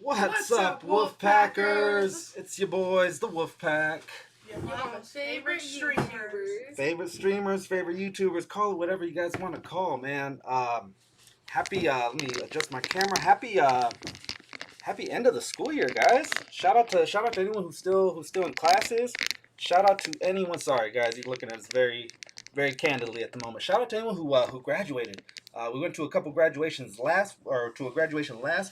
What's up, Wolfpackers? It's your boys, the Wolfpack. Your mom's favorite streamers. Favorite streamers, favorite YouTubers, call it whatever you guys want to call, man. Happy, let me adjust my camera. Happy end of the school year, guys. Shout out to anyone who's still in classes. Shout out to anyone. Sorry, guys, you're looking at us very candidly at the moment. Shout out to anyone who graduated. We went to a couple graduations last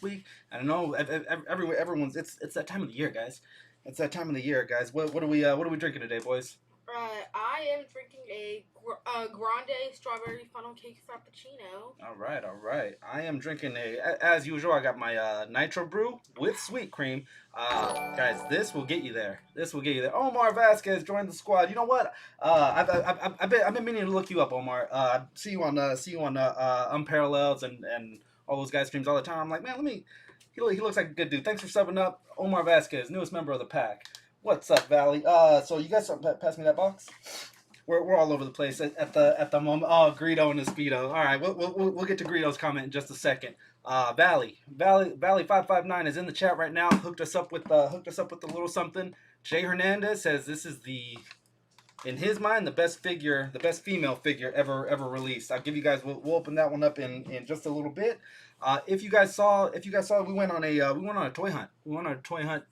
week, and I know everyone's. It's that time of the year, guys. It's that time of the year, guys. What are we drinking today, boys? I am drinking a grande strawberry funnel cake frappuccino. All right. I am drinking as usual. I got my nitro brew with sweet cream. Guys, this will get you there. Omar Vasquez joined the squad. You know what? I've been meaning to look you up, Omar. See you on Unparalleled and all those guys streams all the time. I'm like, man, he looks like a good dude. Thanks for subbing up, Omar Vasquez, newest member of the pack. What's up, Valley? So you guys pass me that box. We're all over the place at the moment. Oh, Greedo and his Speedo. All right, we'll get to Greedo's comment in just a second. Valley 559 is in the chat right now. Hooked us up with a little something. Jay Hernandez says this is in his mind the best female figure ever released. I'll give you guys. We'll open that one up in just a little bit. If you guys saw, we went on a toy hunt. We went on a toy hunt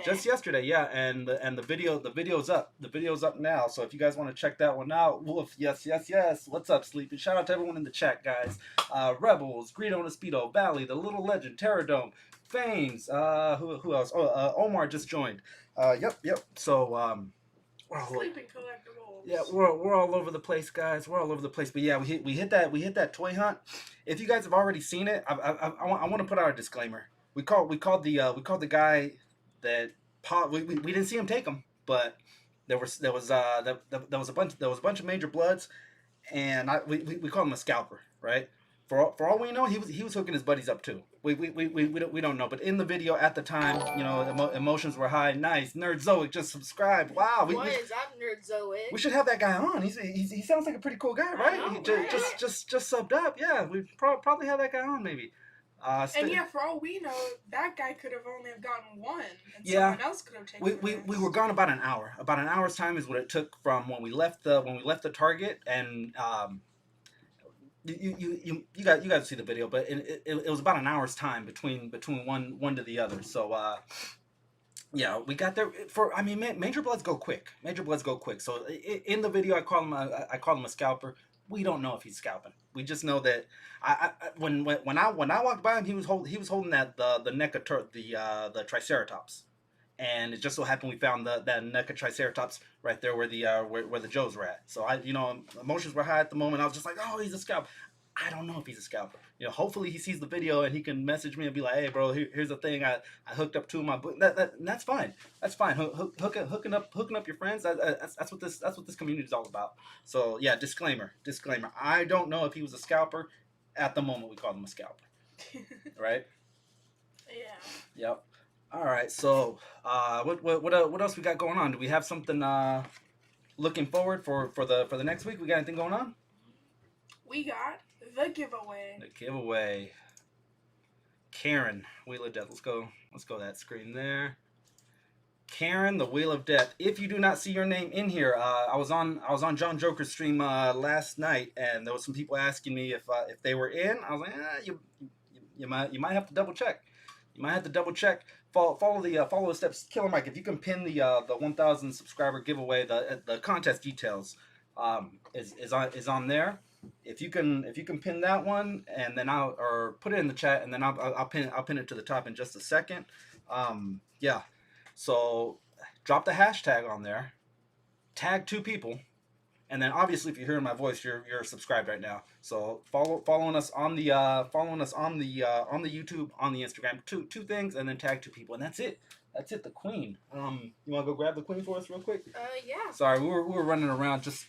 just yesterday, yeah. And the video's up. The video's up now. So if you guys want to check that one out, Wolf, yes. What's up, Sleepy? Shout out to everyone in the chat, guys. Rebels, Greedo and Speedo, Valley, the Little Legend, Terradome, Fames. Who else? Oh, Omar just joined. Yep. So Sleeping collectibles. Yeah, we're all over the place, guys. We're all over the place. But yeah, we hit that toy hunt. If you guys have already seen it, I want to put out a disclaimer. We called the guy that we didn't see him take them, but there was a bunch of major bloods, and we called him a scalper, right? For all we know, he was hooking his buddies up too. We don't know, but in the video at the time, emotions were high. Nice, Nerdzoic just subscribed. Wow, What is up, Nerdzoic? We should have that guy on. He sounds like a pretty cool guy, right? I know, He just subbed up. Yeah, we probably have that guy on maybe. And yeah, for all we know, that guy could have only gotten one, and yeah, someone else could have taken. We were gone about an hour. About an hour's time is what it took from when we left the target, and you got to see the video, but it was about an hour's time between one to the other. So yeah, we got there major bloods go quick. So in the video, I call him a scalper. We don't know if he's scalping. We just know that when I walked by him, he was holding the neck of the Triceratops, and it just so happened we found that neck of Triceratops right there where the Joes were at. So emotions were high at the moment. I was just like, oh, he's a scalper. I don't know if he's a scalper. Hopefully he sees the video and he can message me and be like, hey, bro, here's the thing. I hooked up to my book. That's fine. That's fine. Hooking up your friends. That's what this community is all about. So yeah, disclaimer. I don't know if he was a scalper. At the moment, we called him a scalper. Right? Yeah. Yep. All right. So what else we got going on? Do we have something looking forward for the next week? We got anything going on? We got the giveaway. Karen, Wheel of Death. Let's go that screen there. Karen, the Wheel of Death. If you do not see your name in here, I was on John Joker's stream last night, and there was some people asking me if they were in. I was like, you might have to double check. Follow the steps. Killer Mike, if you can pin the 1,000 subscriber giveaway, the contest details is on there. If you can pin that one, and then or put it in the chat, and then I'll pin it to the top in just a second. Yeah. So drop the hashtag on there, tag 2 people, and then obviously if you're hearing my voice, you're subscribed right now. So following us on the YouTube, on the Instagram, two things, and then tag 2 people, and that's it. That's it. The Queen. You want to go grab the Queen for us real quick? Yeah. Sorry, we were running around just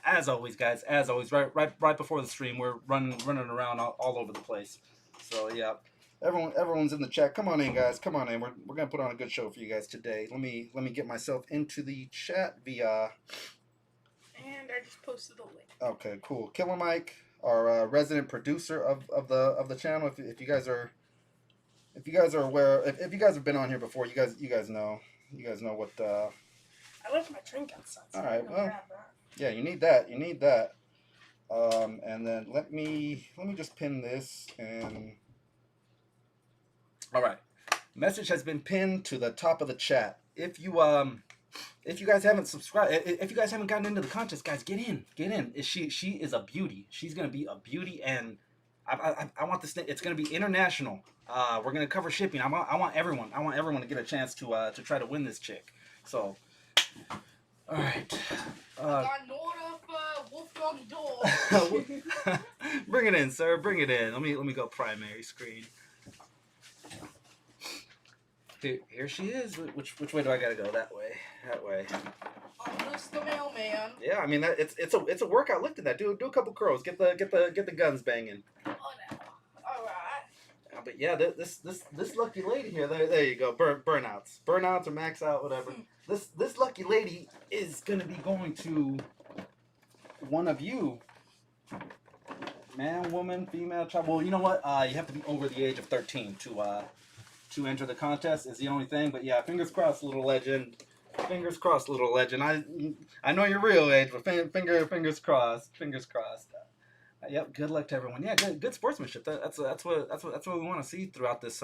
as always, guys. As always, right before the stream, we're running around all over the place. So yeah, everyone's in the chat. Come on in, guys. Come on in. We're gonna put on a good show for you guys today. Let me get myself into the chat via. And I just posted the link. Okay, cool. Killer Mike, our resident producer of the channel. If you guys are if you guys are aware, if you guys have been on here before, you guys know what. I left my drink outside. So All right, I'm gonna well, grab that. yeah, you need that. You need that. And then let me just pin this and. All right, message has been pinned to the top of the chat. If you guys haven't subscribed, if you guys haven't gotten into the contest, guys, get in. She is a beauty. She's gonna be a beauty, and I want this thing. It's gonna be international. We're gonna cover shipping. I want everyone. I want everyone to get a chance to try to win this chick. So, all right. Got an order for Wolf Doggy Dog. Bring it in, sir. Bring it in. Let me go primary screen. Here she is. Which way do I gotta go? That way. That way. Oh, Mr. Mailman. Yeah, I mean it's a workout. Look at that. Do a couple curls. Get the guns banging. Oh, no. All right. But yeah, this lucky lady here. There you go. Burnouts or max out, whatever. This lucky lady is gonna be going to one of you. Man, woman, female, child. Well, you know what? You have to be over the age of 13 to enter the contest. Is the only thing. But yeah, fingers crossed, little legend. Fingers crossed, little legend. I know your real age, but fingers crossed. Fingers crossed. Yep. Good luck to everyone. Yeah. Good sportsmanship. That's what we want to see throughout this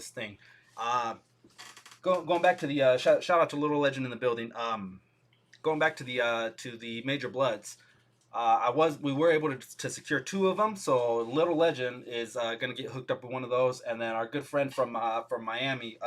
thing. Going back to the shout out to little legend in the building. Going back to the major bloods. We were able to secure 2 of them, so Little Legend is gonna get hooked up with one of those, and then our good friend from Miami,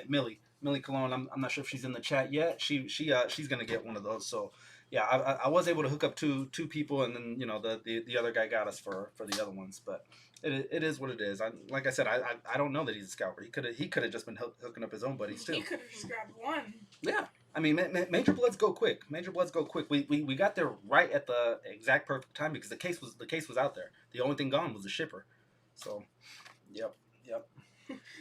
Millie Cologne. I'm not sure if she's in the chat yet. She's gonna get one of those. So yeah, I was able to hook up two people, and then the other guy got us for the other ones, but it is what it is. Like I said, I don't know that he's a scalper. He could have just been hooking up his own buddies too. He could have just grabbed one. Yeah. I mean, major bloods go quick. Major bloods go quick. We got there right at the exact perfect time because the case was out there. The only thing gone was the shipper. So, yep.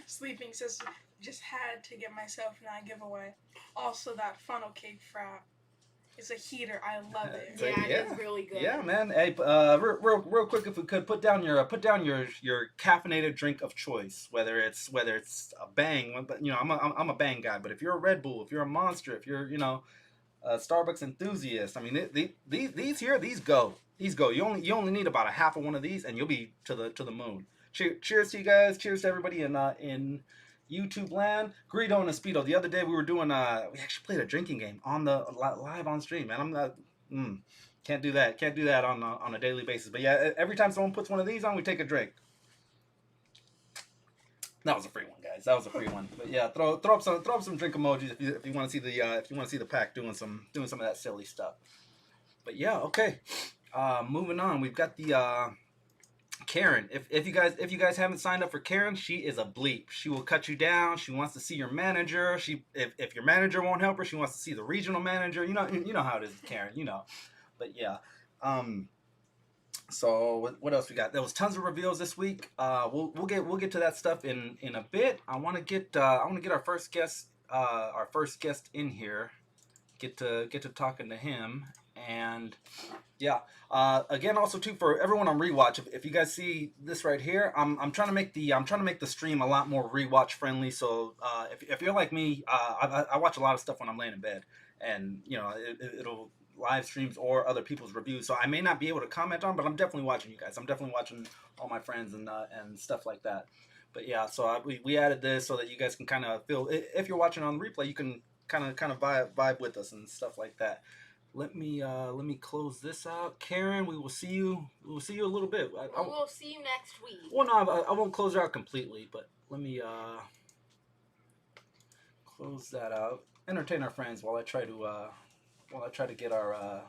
Sleeping says, just had to get myself not giveaway. Also, that funnel cake frap is a heater. I love it. Yeah, it's really good. Yeah, man. Hey, real quick, if we could put down your caffeinated drink of choice, whether it's a Bang, but I'm a Bang guy. But if you're a Red Bull, if you're a Monster, if you're a Starbucks enthusiast, I mean these go. You only need about a half of one of these, and you'll be to the moon. Cheers to you guys. Cheers to everybody in YouTube land. Greedo and Speedo. The other day we were doing we actually played a drinking game on the live on stream, man. I'm not can't do that on a daily basis. But yeah, every time someone puts one of these on, we take a drink. That was a free one, guys. That was a free one. But yeah, throw up some drink emojis if you want to see the pack doing some of that silly stuff. But yeah, okay. Moving on, we've got the Karen. If you guys haven't signed up for Karen, she is a bleep. She will cut you down. She wants to see your manager. If your manager won't help her, she wants to see the regional manager. You know how it is with Karen. But yeah. So what else we got? There was tons of reveals this week. We'll get to that stuff in a bit. I want to get our first guest in here. Get to talking to him. And yeah, again, also too, for everyone on rewatch, if you guys see this right here, I'm trying to make the stream a lot more rewatch friendly. So if you're like me, I watch a lot of stuff when I'm laying in bed, and it'll live streams or other people's reviews. So I may not be able to comment on, but I'm definitely watching you guys. I'm definitely watching all my friends and stuff like that. But yeah, so we added this so that you guys can kind of feel, if you're watching on the replay, you can kind of vibe with us and stuff like that. Let me close this out. Karen, we will see you. We'll see you a little bit. We'll see you next week. Well, no, I won't close her out completely, but let me close that out. Entertain our friends while I try to get our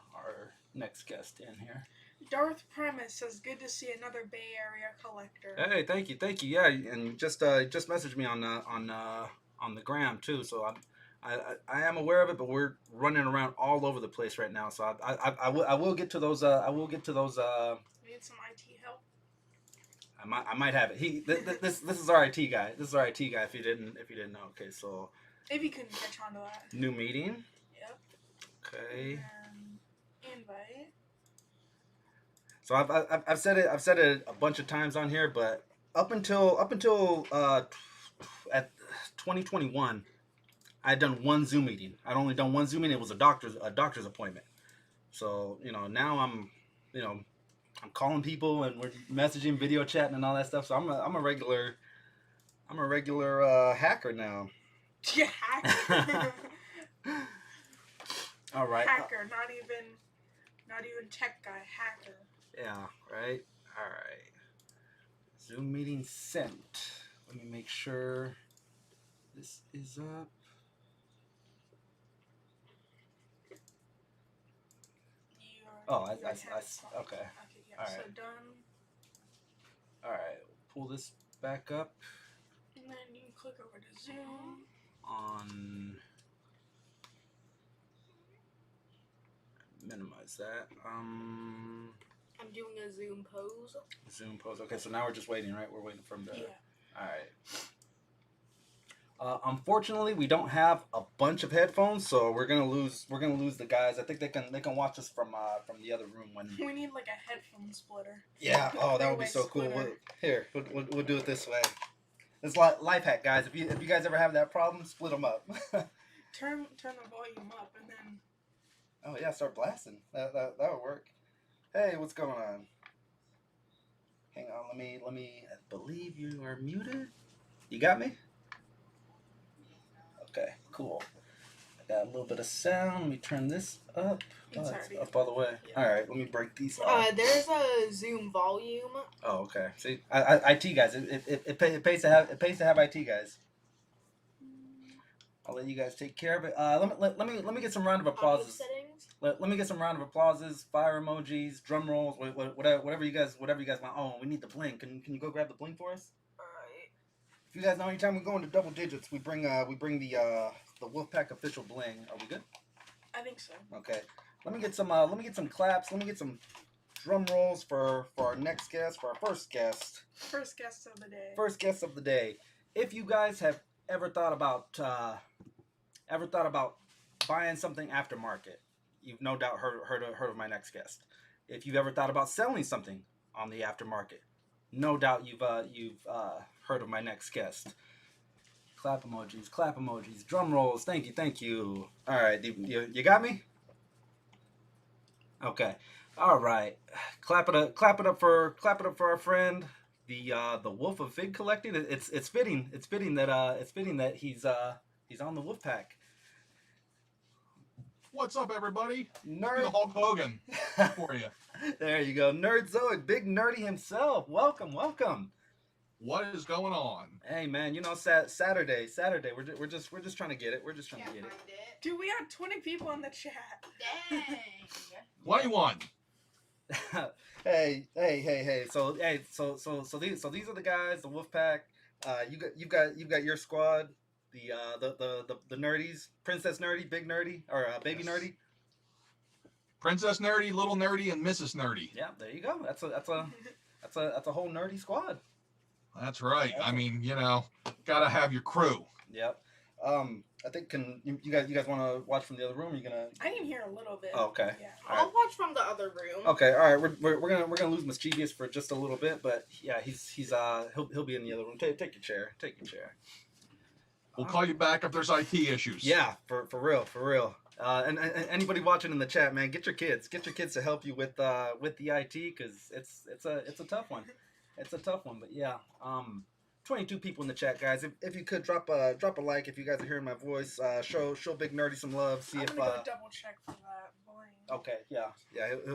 next guest in here. Darth Premise says, "Good to see another Bay Area collector." Hey, thank you. Yeah, and just messaged me on the gram too. So I am aware of it, but we're running around all over the place right now. So I will get to those. I will get to those. Need some IT help. I might have it. This is our IT guy. This is our IT guy. If you didn't know. Okay, so if you couldn't catch on to that. New meeting. Yep. Okay. Invite. So I've said it a bunch of times on here, but up until at 2021, I had done one Zoom meeting. I'd only done one Zoom meeting. It was a doctor's appointment. So now I'm calling people and we're messaging, video chatting, and all that stuff. So I'm a regular hacker now. Yeah, hacker. All right. Hacker, not even tech guy. Hacker. Yeah. Right. All right. Zoom meeting sent. Let me make sure this is up. Oh, I okay. Okay, yeah. All right. So done. All right. Pull this back up. And then you can click over to Zoom. On. Minimize that. I'm doing a Zoom pose. Zoom pose. Okay, so now we're just waiting, right? We're waiting for him to. Yeah. All right. Unfortunately, we don't have a bunch of headphones, so we're gonna lose the guys. I think they can watch us from the other room when. We need like a headphone splitter. Yeah. Oh, that would be so cool. We'll do it this way. It's life hack, guys. If you guys ever have that problem, split them up. Turn the volume up and then. Oh yeah, start blasting. That would work. Hey, what's going on? Hang on, let me. I believe you are muted. You got me? Okay, cool. I got a little bit of sound. Let me turn this up. It's up all the way. Yeah. All right, let me break these off. There's a Zoom volume. Oh, okay. See, IT guys, it pays to have IT guys. I'll let you guys take care of it. Let me get some round of applauses. Let me get some round of applauses, fire emojis, drum rolls, whatever you guys want. Oh, we need the bling. Can you go grab the bling for us? If you guys know, anytime we go into double digits, we bring the Wolfpack official bling. Are we good? I think so. Okay. Let me get some claps. Let me get some drum rolls for our next guest, for our first guest. First guest of the day. First guest of the day. If you guys have ever thought about buying something aftermarket, you've no doubt heard of my next guest. If you've ever thought about selling something on the aftermarket, no doubt you've heard of my next guest. Clap emojis, drum rolls. Thank you. All right, you got me? Okay. All right. Clap it up for our friend, the Wolf of Fig Collecting. It's fitting that he's on the Wolfpack. What's up, everybody? Nerd. The Hulk Hogan for you. There you go, Nerdzoic, big nerdy himself. Welcome. What is going on? Hey man, Saturday. We're just trying to get it. Dude, we had 20 people in the chat. Dang. 21. Hey. So these are the guys, the Wolfpack. You've got your squad, the nerdies, Princess Nerdy, Big Nerdy, or Baby Nerdy. Princess Nerdy, Little Nerdy, and Mrs. Nerdy. Yeah, there you go. That's a whole nerdy squad. That's right. I mean, gotta have your crew. Yep. I think you guys want to watch from the other room? Or are you gonna? I can hear a little bit. Oh, okay. Yeah. I'll watch from the other room. Okay. All right. We're gonna lose Mischievous for just a little bit, but yeah, he'll be in the other room. Take your chair. We'll call you back if there's IT issues. Yeah, for real. And anybody watching in the chat, man, get your kids to help you with the IT, because it's a tough one. It's a tough one, but yeah. 22 people in the chat, guys. If you could drop a like if you guys are hearing my voice. Show Big Nerdy some love. See I'm if gonna go double check for that bling. Okay, yeah.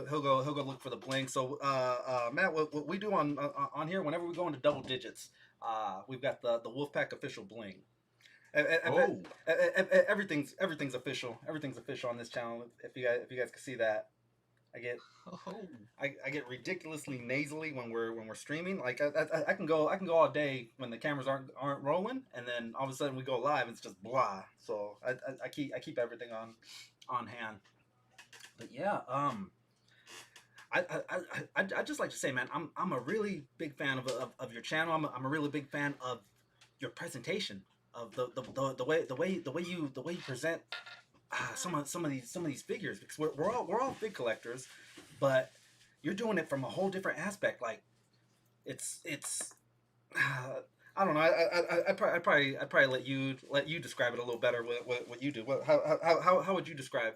He'll go look for the bling. So Matt, what we do on here whenever we go into double digits, we've got the Wolfpack official bling. Everything's official. Everything's official on this channel. If you guys can see that, I get ridiculously nasally when we're streaming. Like I can go all day when the cameras aren't rolling, and then all of a sudden we go live, it's just blah. So I keep everything on hand. But yeah, I just like to say, man, I'm a really big fan of your channel. I'm a really big fan of your presentation, of the way you present some of these figures, because we're all fig collectors, but you're doing it from a whole different aspect. Like it's I don't know. I'd probably let you describe it a little better. What you do? How would you describe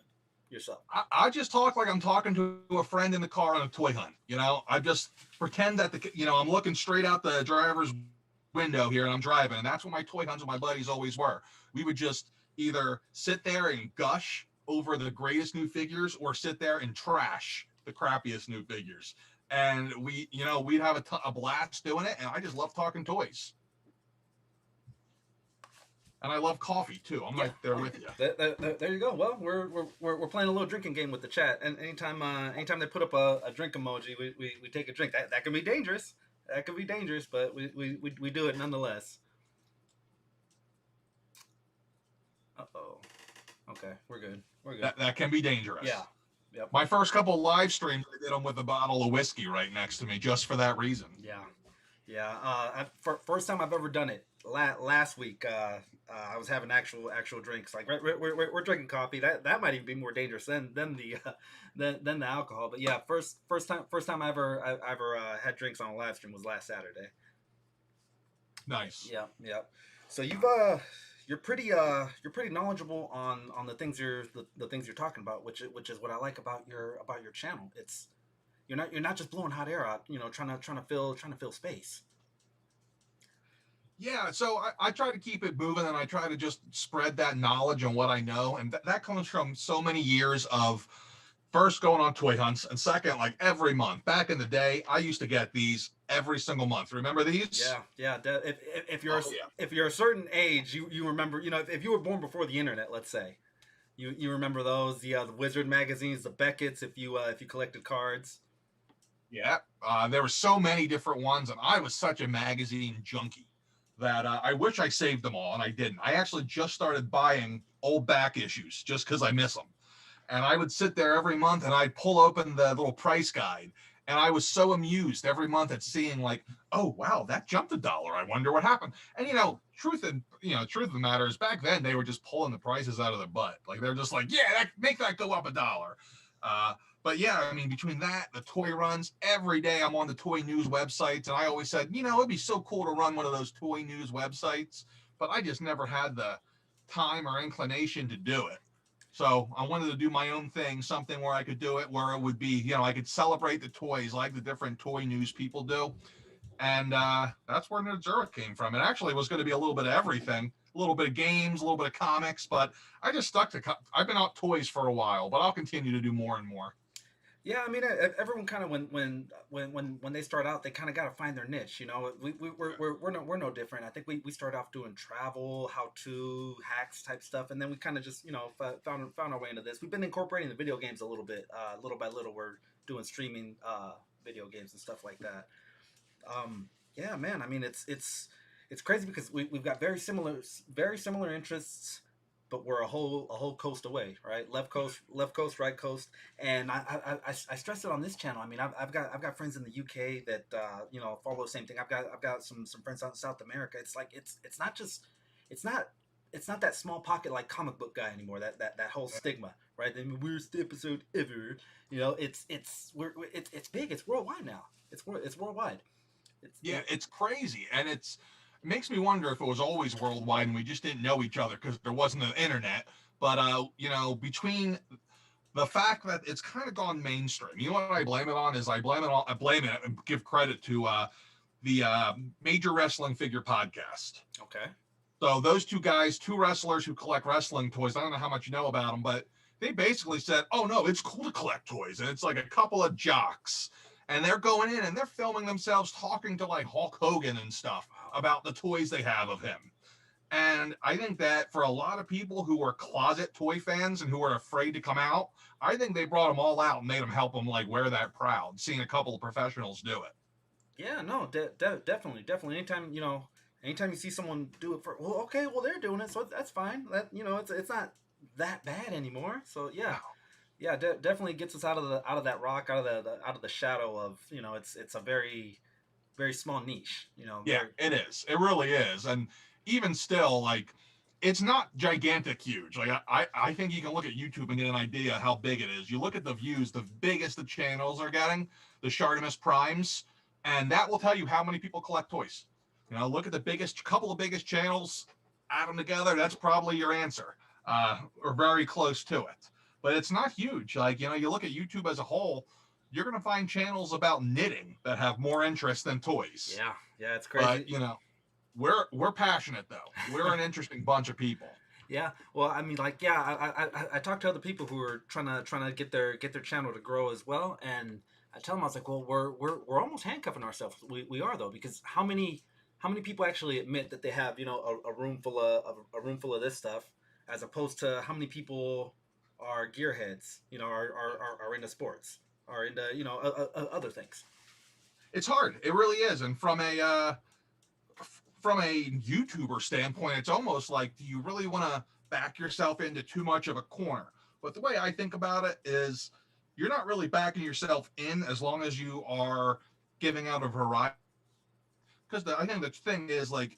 yourself? I just talk like I'm talking to a friend in the car on a toy hunt. You know, I just pretend that I'm looking straight out the driver's window here and I'm driving, and that's what my toy hunts with my buddies always were. We would just either sit there and gush over the greatest new figures or sit there and trash the crappiest new figures. And we'd have a blast doing it, and I just love talking toys. And I love coffee too. I'm right there with you. There you go. Well, we're playing a little drinking game with the chat, and anytime they put up a drink emoji, we take a drink. That can be dangerous. That can be dangerous, but we do it nonetheless. Uh-oh. Okay, we're good. We're good. That can be dangerous. Yeah. Yep. My first couple of live streams, I did them with a bottle of whiskey right next to me, just for that reason. Yeah. Yeah. First time I've ever done it. Last week, I was having actual drinks. Like we're drinking coffee. That might even be more dangerous than the alcohol. But yeah, first time I ever had drinks on a live stream was last Saturday. Nice. Yeah. So you're pretty knowledgeable on the things you're talking about, which is what I like about your channel. It's you're not just blowing hot air out, trying to fill space. Yeah, so I try to keep it moving, and I try to just spread that knowledge and what I know, and that comes from so many years of first going on toy hunts, and second, like every month. Back in the day, I used to get these every single month. Remember these? Yeah. If you're a certain age, you remember. If you were born before the internet, let's say, you remember those the Wizard magazines, the Beckett's. If you collected cards. Yeah, there were so many different ones, and I was such a magazine junkie that I wish I saved them all, and I didn't. I actually just started buying old back issues just because I miss them. And I would sit there every month, and I'd pull open the little price guide, and I was so amused every month at seeing like, oh, wow, that jumped $1. I wonder what happened. And, truth of the matter is back then they were just pulling the prices out of their butt. Like, they're just like, yeah, make that go up $1. But yeah, I mean, between that, the toy runs, every day I'm on the toy news websites, and I always said, it'd be so cool to run one of those toy news websites, but I just never had the time or inclination to do it. So I wanted to do my own thing, something where I could do it, where it would be, I could celebrate the toys like the different toy news people do. And that's where Nerdzoic came from. It actually was going to be a little bit of everything, a little bit of games, a little bit of comics, but I just stuck to, I've been out toys for a while, but I'll continue to do more and more. Yeah, I mean, everyone kind of when they start out, they kind of got to find their niche. We're no different. I think we started off doing travel, how to hacks type stuff, and then we kind of just found our way into this. We've been incorporating the video games a little bit, little by little. We're doing streaming video games and stuff like that. Yeah, man. I mean, it's crazy because we've got very similar interests. But we're a whole coast away, right? Left coast, right coast, and I stress it on this channel. I mean, I've got friends in the UK that follow the same thing. I've got some friends out in South America. It's like it's not that small pocket like comic book guy anymore. That whole stigma, right? The weirdest episode ever. It's big. It's worldwide now. It's worldwide. It's crazy, and it makes me wonder if it was always worldwide and we just didn't know each other because there wasn't the internet. But between the fact that it's kind of gone mainstream, what I blame it on is I blame it and give credit to the Major Wrestling Figure Podcast. Okay. So those two wrestlers who collect wrestling toys, I don't know how much you know about them, but they basically said, oh no, it's cool to collect toys. And it's like a couple of jocks. And they're going in and they're filming themselves talking to like Hulk Hogan and stuff about the toys they have of him. And I think that for a lot of people who were closet toy fans and who were afraid to come out, I think they brought them all out and made them help them like wear that proud, seeing a couple of professionals do it. Yeah, no, definitely. Anytime you see someone do it they're doing it, so that's fine. That it's not that bad anymore. So yeah. Yeah, definitely gets us out of that rock, out of the shadow of it's a very, very small niche. Yeah, it is. It really is, and even still, like, it's not gigantic huge. Like I think you can look at YouTube and get an idea how big it is. You look at the views, the biggest the channels are getting, the Shartimus Primes, and that will tell you how many people collect toys. You know, look at the couple of biggest channels, add them together. That's probably your answer, or very close to it. But it's not huge. Like, you know, you look at YouTube as a whole, you're going to find channels about knitting that have more interest than toys. Yeah, yeah, it's crazy. But, you know, we're passionate though. We're an interesting bunch of people. Yeah, well, I mean, like, yeah, I talked to other people who are trying to get their channel to grow as well, and I tell them, I was like, well, we're almost handcuffing ourselves. We are though, because how many people actually admit that they have, you know, a room full of this stuff, as opposed to how many people are gearheads, you know, are into sports, are into, you know, other things. It's hard. It really is. And from a YouTuber standpoint, it's almost like, do you really want to back yourself into too much of a corner? But the way I think about it is, you're not really backing yourself in as long as you are giving out a variety. Because I think the thing is, like,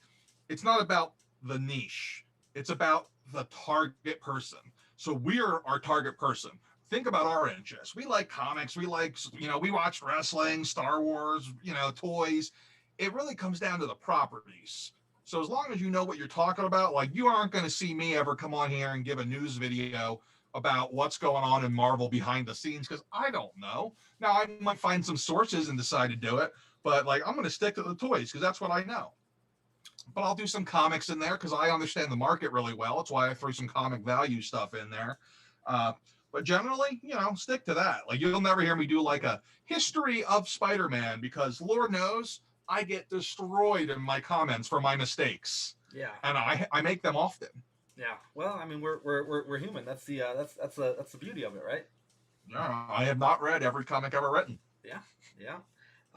it's not about the niche, it's about the target person. So we're our target person. Think about our interests. We like comics, we like, you know, we watch wrestling, Star Wars, you know, toys. It really comes down to the properties. So as long as you know what you're talking about, like, you aren't going to see me ever come on here and give a news video about what's going on in Marvel behind the scenes, because I don't know. Now, I might find some sources and decide to do it, but like, I'm going to stick to the toys because that's what I know. But I'll do some comics in there because I understand the market really well. That's why I threw some comic value stuff in there. But generally, you know, stick to that. Like, you'll never hear me do like a history of Spider-Man, because Lord knows I get destroyed in my comments for my mistakes. Yeah, and I make them often. Yeah, well, I mean, we're human. That's the that's the beauty of it, right? Yeah, I have not read every comic ever written. Yeah, yeah.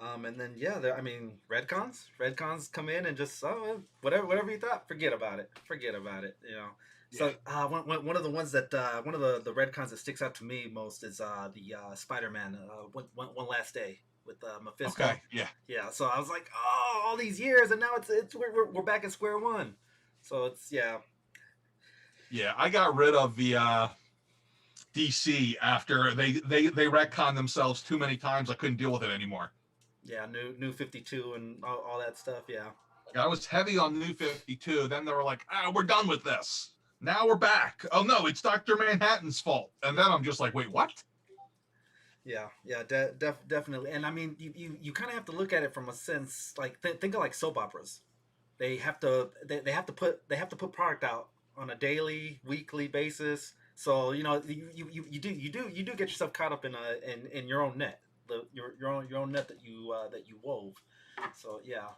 And then yeah, I mean, Redcons come in and just, oh, whatever you thought, forget about it, you know. So one of the ones that one of the Redcons that sticks out to me most is the Spider-Man one last day with Mephisto. Okay, yeah, yeah. So I was like, oh, all these years, and now it's we're back at square one. So it's yeah. Yeah, I got rid of the DC after they retconned themselves too many times. I couldn't deal with it anymore. Yeah, new 52 and all that stuff. Yeah, I was heavy on New 52. Then they were like, we're done with this. Now we're back. Oh no, it's Dr. Manhattan's fault. And then I'm just like, wait, what? Yeah, definitely. And I mean, you kind of have to look at it from a sense, like, think of like soap operas. They have to put product out on a daily, weekly basis. So, you know, you do get yourself caught up in your own net, your own net that you wove. So yeah.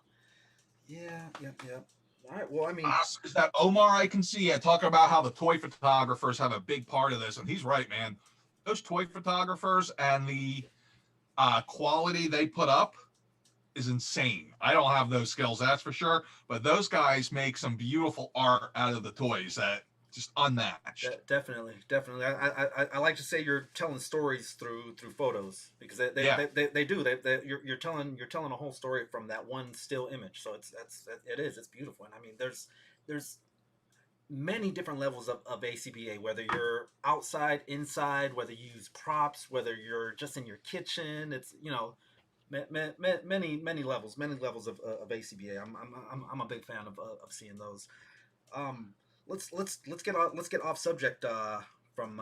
All right. Well, I mean, is that Omar I can see talking about how the toy photographers have a big part of this, and he's right, man. Those toy photographers and the quality they put up is insane. I don't have those skills, that's for sure, but those guys make some beautiful art out of the toys that just unmatched. Definitely. I like to say you're telling stories through photos, because they do. You're telling a whole story from that one still image. So it's beautiful. And I mean, there's many different levels of ACBA, whether you're outside, inside, whether you use props, whether you're just in your kitchen. It's, you know, many levels of ACBA. I'm a big fan of seeing those. Let's get off subject from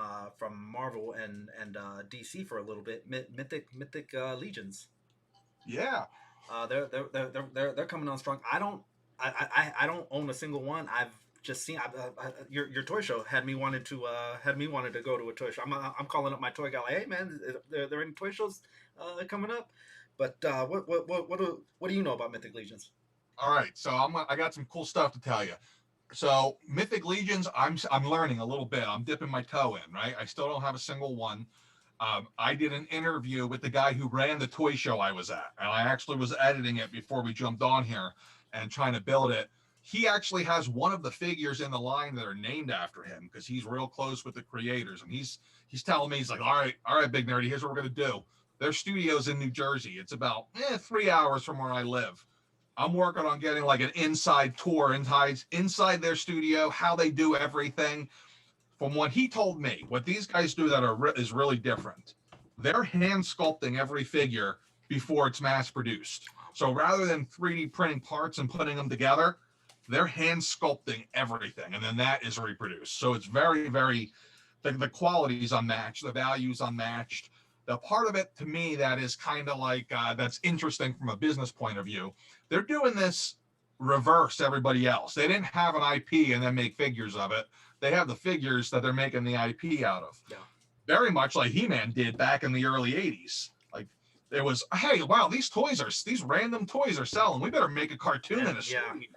Marvel and DC for a little bit. Mythic Legions. Yeah. They're coming on strong. I don't own a single one. I've just seen your toy show had me wanted to go to a toy show. I'm calling up my toy guy, like, hey man, are there any toy shows coming up? But what do you know about Mythic Legions? All right, so I got some cool stuff to tell you. So Mythic Legions, I'm learning a little bit. I'm dipping my toe in, right? I still don't have a single one. I did an interview with the guy who ran the toy show I was at, and I actually was editing it before we jumped on here and trying to build it. He actually has one of the figures in the line that are named after him, because he's real close with the creators. And he's telling me, he's like, all right, Big Nerdy, here's what we're going to do. Their studio's in New Jersey. It's about 3 hours from where I live. I'm working on getting like an inside tour inside their studio, how they do everything. From what he told me, what these guys do is really different. They're hand sculpting every figure before it's mass produced. So rather than 3D printing parts and putting them together, they're hand sculpting everything, and then that is reproduced. So it's very, very, the quality is unmatched, the value is unmatched. The part of it to me that is kind of like that's interesting from a business point of view. They're doing this reverse everybody else. They didn't have an IP and then make figures of it. They have the figures that they're making the IP out of. Yeah. Very much like He-Man did back in the early 80s. Like there was, hey, wow, these random toys are selling. We better make a cartoon and a story.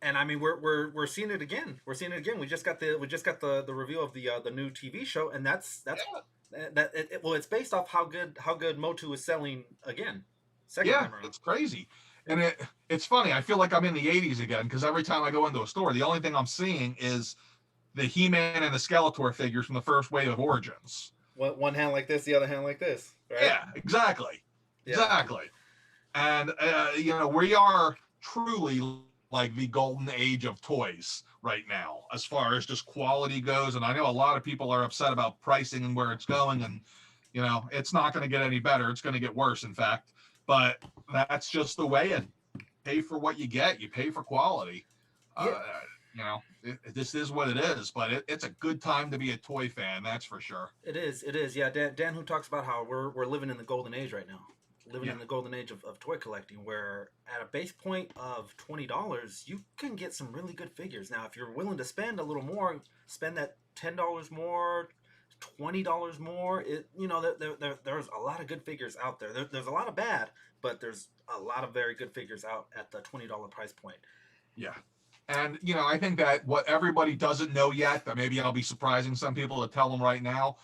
And I mean we're seeing it again. We're seeing it again. We just got the review of the new TV show, and it's based off how good Motu is selling again. Second time around. It's crazy. And it's funny. I feel like I'm in the 80s again because every time I go into a store, the only thing I'm seeing is the He-Man and the Skeletor figures from the first wave of Origins. One hand like this, the other hand like this. Right? Yeah, exactly. Yeah. Exactly. And, we are truly like the golden age of toys right now, as far as just quality goes. And I know a lot of people are upset about pricing and where it's going. And, it's not going to get any better. It's going to get worse, in fact. But that's just the way it. Pay for what you get. You pay for quality. This is what it is, but it's a good time to be a toy fan. That's for sure. It is. Yeah. Dan, who talks about how we're living in the golden age right now. Living in the golden age of toy collecting, where at a base point of $20, you can get some really good figures. Now, if you're willing to spend a little more, spend that $10 more, $20 more. There's a lot of good figures out there. There's a lot of bad, but there's a lot of very good figures out at the $20 price point. Yeah. And, I think that what everybody doesn't know yet, that maybe I'll be surprising some people to tell them right now,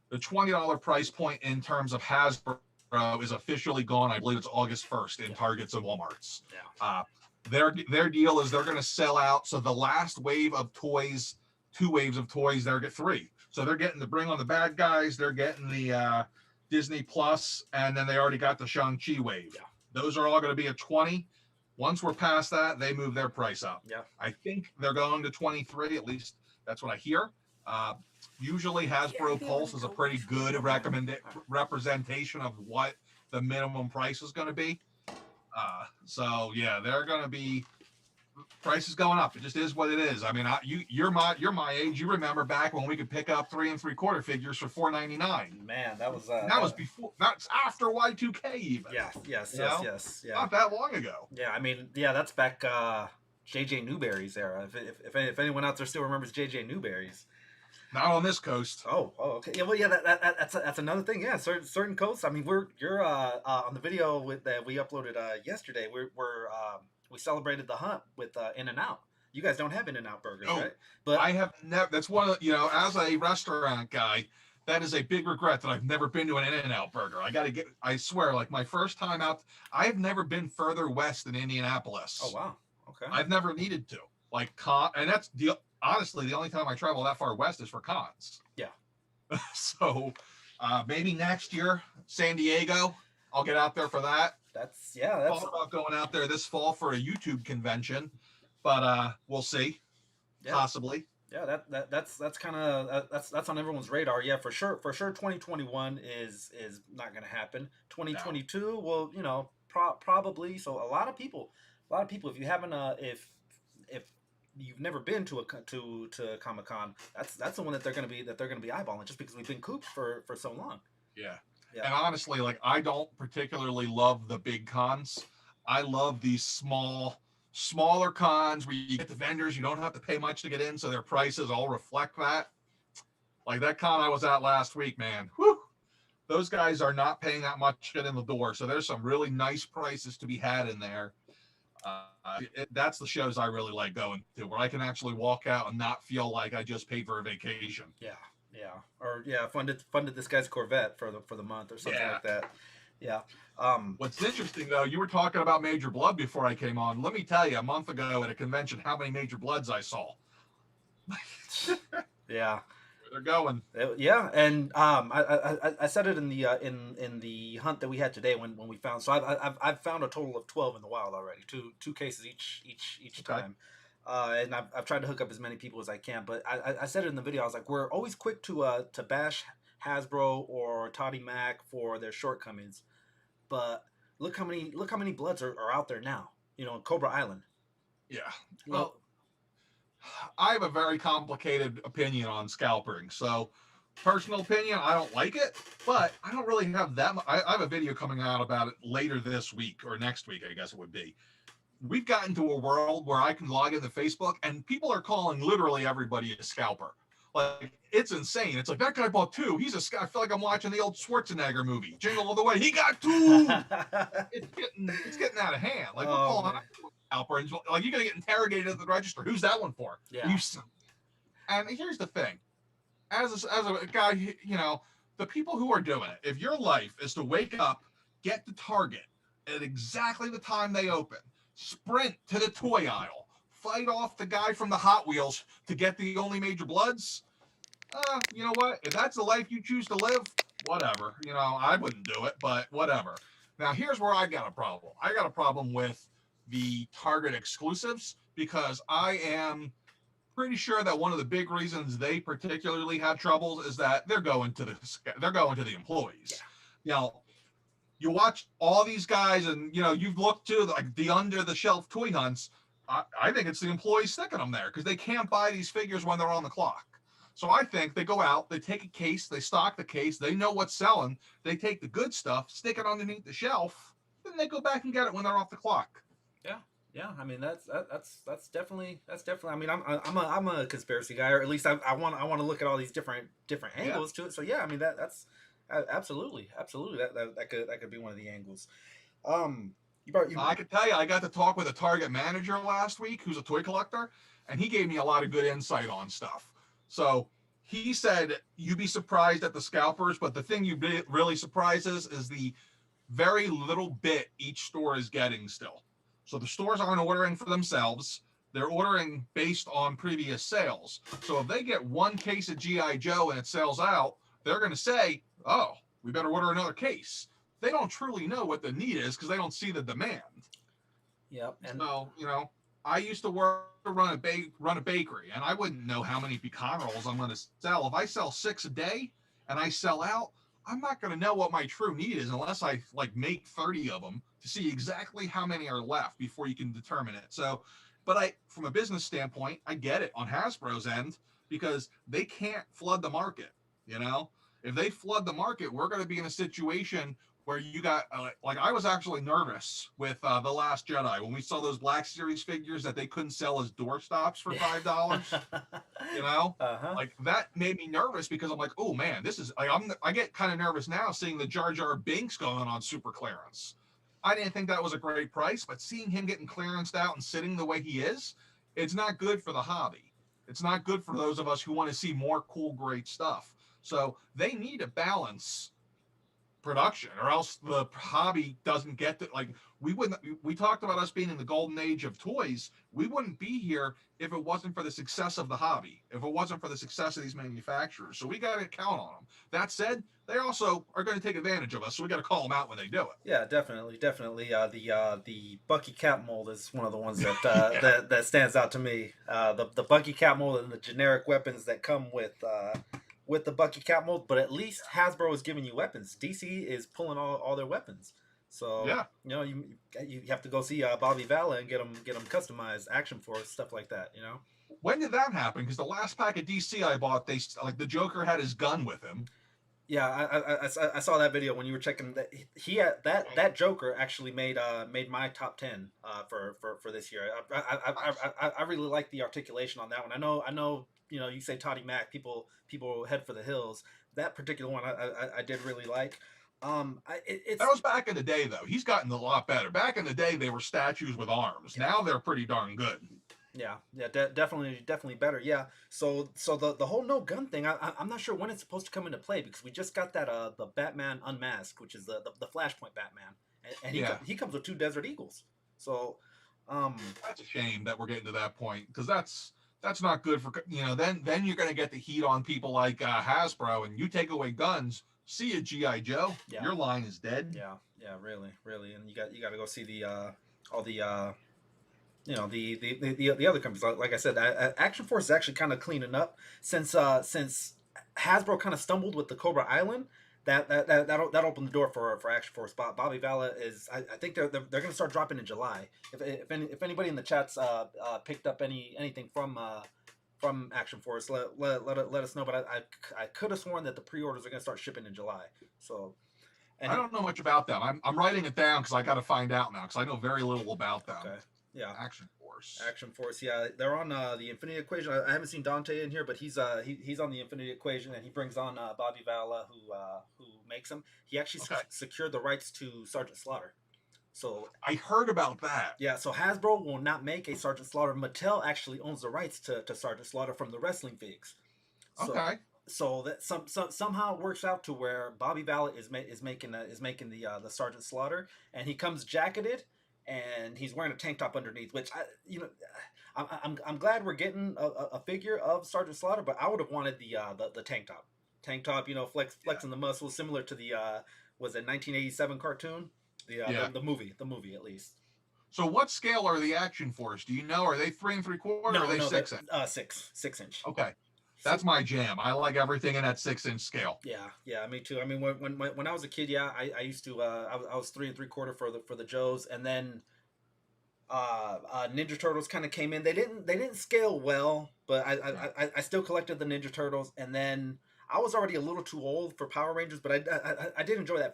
the $20 price point in terms of Hasbro is officially gone. I believe it's August 1st in Targets and Walmarts. Yeah. Their deal is they're going to sell out. So the last wave of toys, 2 waves of toys, they're get 3. So they're getting the Bring on the Bad Guys. They're getting the Disney Plus, and then they already got the Shang-Chi wave. Yeah. Those are all going to be at 20. Once we're past that, they move their price up. Yeah. I think they're going to 23. At least that's what I hear. Usually Hasbro Pulse is a pretty good representation of what the minimum price is going to be. They're going to be prices going up. It just is what it is. I mean, you're my age. You remember back when we could pick up 3 3/4 figures for $4.99. Man, that was before. That's after Y2K even. Yes. Yeah. Not that long ago. Yeah, I mean, that's back JJ Newberry's era. If anyone out there still remembers JJ Newberry's. Not on this coast. Oh, okay. Yeah, well, yeah, that's another thing. Yeah, certain coasts. I mean, you're on the video that we uploaded yesterday. We celebrated the hunt with In-N-Out. You guys don't have In-N-Out burgers, right? But I have never. That's one of as a restaurant guy, that is a big regret that I've never been to an In-N-Out burger. I swear, like my first time out, I've never been further west than Indianapolis. Oh wow. Okay. I've never needed to. And that's honestly the only time I travel that far west is for cons. Yeah. So maybe next year, San Diego, I'll get out there for that. That's thought about going out there this fall for a YouTube convention, but we'll see. Yeah. Possibly. Yeah, that's kind of that's on everyone's radar. Yeah, for sure. 2021 is not going to happen. 2022, well, probably. So a lot of people, if you haven't if you've never been to Comic-Con, that's the one that they're going to be eyeballing, just because we've been cooped for so long. Yeah. And honestly, I don't particularly love the big cons. I love these smaller cons where you get the vendors, you don't have to pay much to get in, so their prices all reflect that. Like that con I was at last week, man. Whew, those guys are not paying that much to get in the door, so there's some really nice prices to be had in there. That's the shows I really like going to, where I can actually walk out and not feel like I just paid for a vacation. Yeah. Or funded this guy's Corvette for the month or something like that. Yeah. What's interesting though, you were talking about Major Blood before I came on. Let me tell you, a month ago at a convention, how many Major Bloods I saw. Yeah. Where they're going. Yeah, and I said it in the hunt that we had today when we found. So I've found a total of 12 in the wild already. Two cases each time. And I've tried to hook up as many people as I can, but I said it in the video. I was like, we're always quick to bash Hasbro or Toddy Mac for their shortcomings, but look how many Bloods are out there now. You know, Cobra Island. Yeah. You know, Well, I have a very complicated opinion on scalpering. So, personal opinion, I don't like it, but I don't really have that much. I have a video coming out about it later this week or next week, I guess it would be. We've gotten to a world where I can log into Facebook and people are calling literally everybody a scalper. Like, it's insane. It's like, that guy bought two. He's a scalper. I feel like I'm watching the old Schwarzenegger movie, Jingle All the Way. He got two. It's getting out of hand. Like, we're calling out scalper, and like, you're gonna get interrogated at the register. Who's that one for? Yeah. And here's the thing: as a guy, you know, the people who are doing it. If your life is to wake up, get to Target at exactly the time they open, sprint to the toy aisle, fight off the guy from the Hot Wheels to get the only major Bloods. You know what? If that's the life you choose to live, whatever. You know, I wouldn't do it, but whatever. Now, here's where I got a problem. I got a problem with the Target exclusives because I am pretty sure that one of the big reasons they particularly have troubles is that they're going to the employees. Yeah. You know, you watch all these guys, and you know you've looked to like the under the shelf toy hunts. I think it's the employees sticking them there because they can't buy these figures when they're on the clock. So I think they go out, they take a case, they stock the case, they know what's selling, they take the good stuff, stick it underneath the shelf, then they go back and get it when they're off the clock. Yeah, I mean that's definitely. I mean, I'm a conspiracy guy, or at least I want to look at all these different angles to it. So yeah, I mean that's absolutely that could be one of the angles. I could tell you, I got to talk with a Target manager last week who's a toy collector, and he gave me a lot of good insight on stuff. So he said you'd be surprised at the scalpers, but the thing you'd be really surprised is the very little bit each store is getting still. So the stores aren't ordering for themselves. They're ordering based on previous sales. So if they get one case of G.I. Joe and it sells out, they're going to say, oh, we better order another case. They don't truly know what the need is because they don't see the demand. Yep. And so, you know, I used to run a bakery, and I wouldn't know how many pecan rolls I'm going to sell. If I sell 6 a day and I sell out, I'm not going to know what my true need is unless I like make 30 of them to see exactly how many are left before you can determine it. So, but from a business standpoint, I get it on Hasbro's end because they can't flood the market. You know, if they flood the market, we're going to be in a situation where you got like I was actually nervous with The Last Jedi when we saw those Black Series figures that they couldn't sell as doorstops for $5. You know, like that made me nervous because I'm like, oh man, this is like I get kind of nervous now seeing the Jar Jar Binks going on super clearance. I didn't think that was a great price, but seeing him getting clearanced out and sitting the way he is, it's not good for the hobby. It's not good for those of us who want to see more cool, great stuff. So they need to balance production or else the hobby doesn't get to like we talked about us being in the golden age of toys. We wouldn't be here if it wasn't for the success of the hobby, if it wasn't for the success of these manufacturers. So we got to count on them. That said, they also are going to take advantage of us, so we got to call them out when they do it. Yeah, definitely. The Bucky Cap mold is one of the ones that that stands out to me. The Bucky Cap mold and the generic weapons that come with the Bucky Cap mold, but at least Hasbro is giving you weapons. DC is pulling all their weapons. So yeah, you know you have to go see Bobby Vala and get them customized Action Force stuff like that. You know. When did that happen? Because the last pack of DC I bought, they like the Joker had his gun with him. Yeah, I saw that video when you were checking that he had that Joker actually made my top 10 for this year. I really like the articulation on that one. I know you know you say Toddy Mac, people head for the hills. That particular one I did really like. That was back in the day though. He's gotten a lot better. Back in the day they were statues with arms. Yeah. Now they're pretty darn good. Yeah, definitely better. Yeah. So the whole no gun thing, I'm not sure when it's supposed to come into play because we just got that the Batman Unmasked, which is the Flashpoint Batman, and he comes with 2 Desert Eagles. So that's a shame that we're getting to that point because that's not good for then you're going to get the heat on people like Hasbro, and you take away guns. See ya, G.I. Joe. Yeah. Your line is dead. Yeah, really, and you got to go see the all the. The other companies, like I said, Action Force is actually kind of cleaning up since Hasbro kind of stumbled with the Cobra Island. that opened the door for Action Force. Bobby Vala is I think they're going to start dropping in July. If anybody in the chats picked up anything from Action Force, let us know. But I could have sworn that the pre-orders are going to start shipping in July. So. I don't know much about them. I'm writing it down because I got to find out now because I know very little about them. Okay. Yeah. Action Force. Action Force. Yeah, they're on the Infinity Equation. I haven't seen Dante in here, but he's on the Infinity Equation, and he brings on Bobby Vala, who makes him. He actually secured the rights to Sergeant Slaughter. So I heard about that. Yeah. So Hasbro will not make a Sergeant Slaughter. Mattel actually owns the rights to Sergeant Slaughter from the wrestling figs. So, okay. So that somehow it works out to where Bobby Vala is making the Sergeant Slaughter, and he comes jacketed, and he's wearing a tank top underneath. Which I'm glad we're getting a figure of Sergeant Slaughter, but I would have wanted the tank top. Tank top, flexing the muscles, similar to the was it 1987 cartoon, the movie at least. So what scale are the Action Force? Do you know? Are they 3 3/4? No, or are they 6 inch? 6 inch. Okay. That's my jam. I like everything in that 6-inch scale. Yeah, me too. I mean, when I was a kid, I used to. I was 3 3/4 for the Joes, and then Ninja Turtles kind of came in. They didn't scale well, but I still collected the Ninja Turtles, and then I was already a little too old for Power Rangers, but I did enjoy the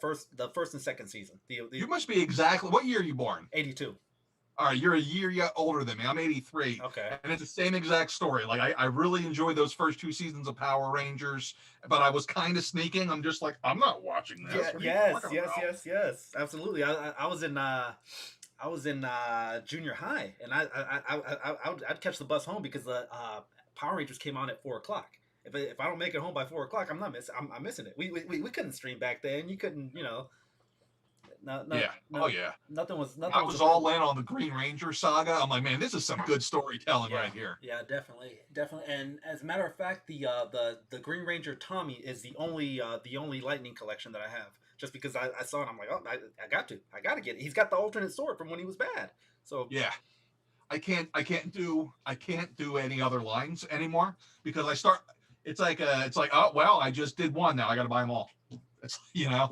first and second season. You must be exactly what year are you born? 82. All right, you're a year older than me. I'm 83. Okay. And it's the same exact story. Like, I really enjoyed those first 2 seasons of Power Rangers, but I was kind of sneaking. I'm just like, I'm not watching this. Yeah, yes. Absolutely. I was in junior high, and I'd catch the bus home because the Power Rangers came on at 4:00. If I don't make it home by 4:00, I'm missing it. We couldn't stream back then. You couldn't, Nothing was. I was all in on the Green Ranger saga. I'm like, man, this is some good storytelling right here. Yeah, definitely. And as a matter of fact, the Green Ranger Tommy is the only Lightning collection that I have. Just because I saw it, I'm like, oh, I got to get it. He's got the alternate sword from when he was bad. So yeah, I can't do any other lines anymore because I start. It's like oh well, I just did one. Now I got to buy them all. It's, Yeah.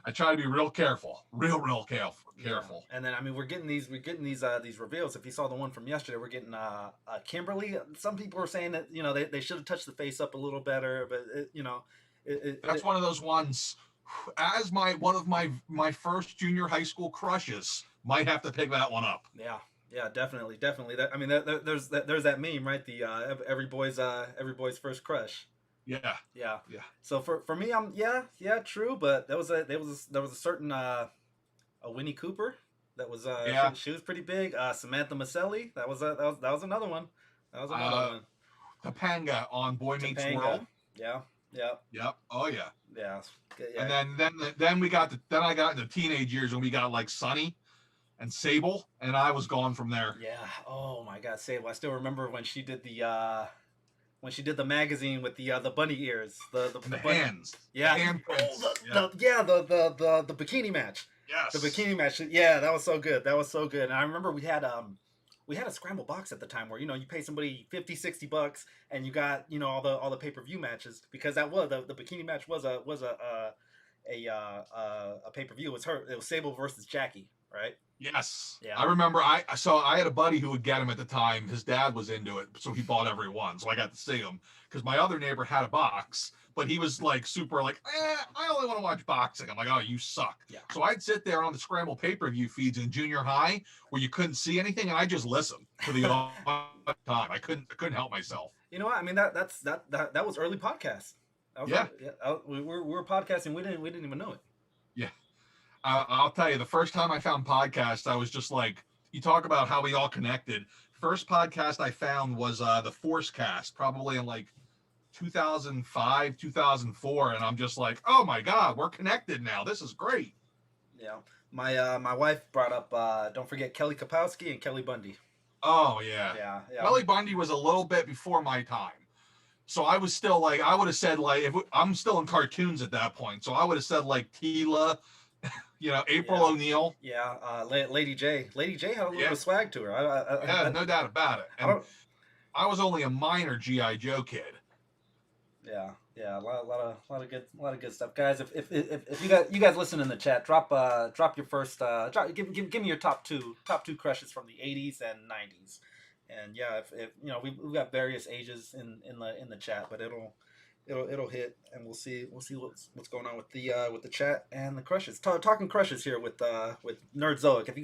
I try to be real careful, real careful. Yeah. And then we're getting these reveals. If you saw the one from yesterday, we're getting Kimberly. Some people are saying that they should have touched the face up a little better, but that's one of those ones. As one of my first junior high school crushes, might have to pick that one up. Yeah, definitely. There's that meme, right? The every boy's first crush. Yeah. So for me, I'm true, but there was a certain a Winnie Cooper that was she was pretty big. Samantha Maselli, that was another one. One. Topanga on Boy Meets World. Yeah. Yep. Oh yeah. Yeah. And then I got into teenage years when we got like Sunny and Sable, and I was gone from there. Yeah. Oh my God, Sable! I still remember when she did the magazine with the bunny ears, the hands. Yeah. The handprints. The bikini match. Yes. The bikini match. Yeah, that was so good. And I remember we had a scramble box at the time where you pay somebody $50-$60 and you got all the pay-per-view matches, because that was the bikini match was a pay-per-view. It was Sable versus Jackie, right? Yes. Yeah. I remember I had a buddy who would get him at the time. His dad was into it, so he bought every one. So I got to see him because my other neighbor had a box, but he was like super like, I only want to watch boxing. I'm like, oh, you suck. Yeah. So I'd sit there on the scramble pay-per-view feeds in junior high where you couldn't see anything, and I just listened for the time. I couldn't help myself. You know what? I mean, that was early podcast. We were podcasting. We didn't even know it. Yeah. I'll tell you, the first time I found podcasts, I was just like, you talk about how we all connected. First podcast I found was the Force Cast, probably in like 2005, 2004. And I'm just like, oh my God, we're connected now. This is great. Yeah. My wife brought up, don't forget Kelly Kapowski and Kelly Bundy. Oh, yeah. Yeah. Kelly Bundy was a little bit before my time. So I was still like, I would have said like, I'm still in cartoons at that point. So I would have said like Tila, April O'Neil. Yeah, Lady J. Lady J had a little bit of swag to her. No doubt about it. And I was only a minor G.I. Joe kid. Yeah, a lot of good stuff, guys. If you guys listen in the chat, drop your first give me your top two crushes from the '80s and '90s, and yeah, if you know we've got various ages in the chat, but it'll hit, and we'll see what's going on with the chat and the crushes. Talking crushes here with Nerdzoic. If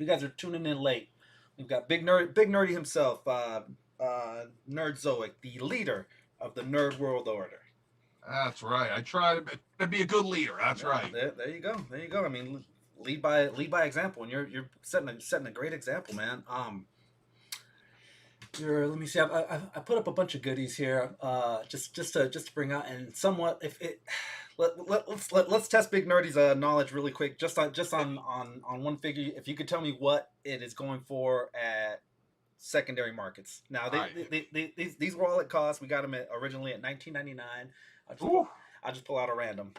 you guys are tuning in late, we've got big nerdy himself, Nerdzoic, the leader of the Nerd World Order. That's right. I try to be a good leader. That's Yeah, right. There you go. There you go. I mean, lead by example, and you're setting a great example, man. Let me see. I put up a bunch of goodies here, just to bring out and somewhat if it. Let's test Big Nerdy's knowledge really quick, just on one figure. If you could tell me what it is going for at secondary markets. Now these were all at cost. We got them originally at $19.99. I'll just pull out a random.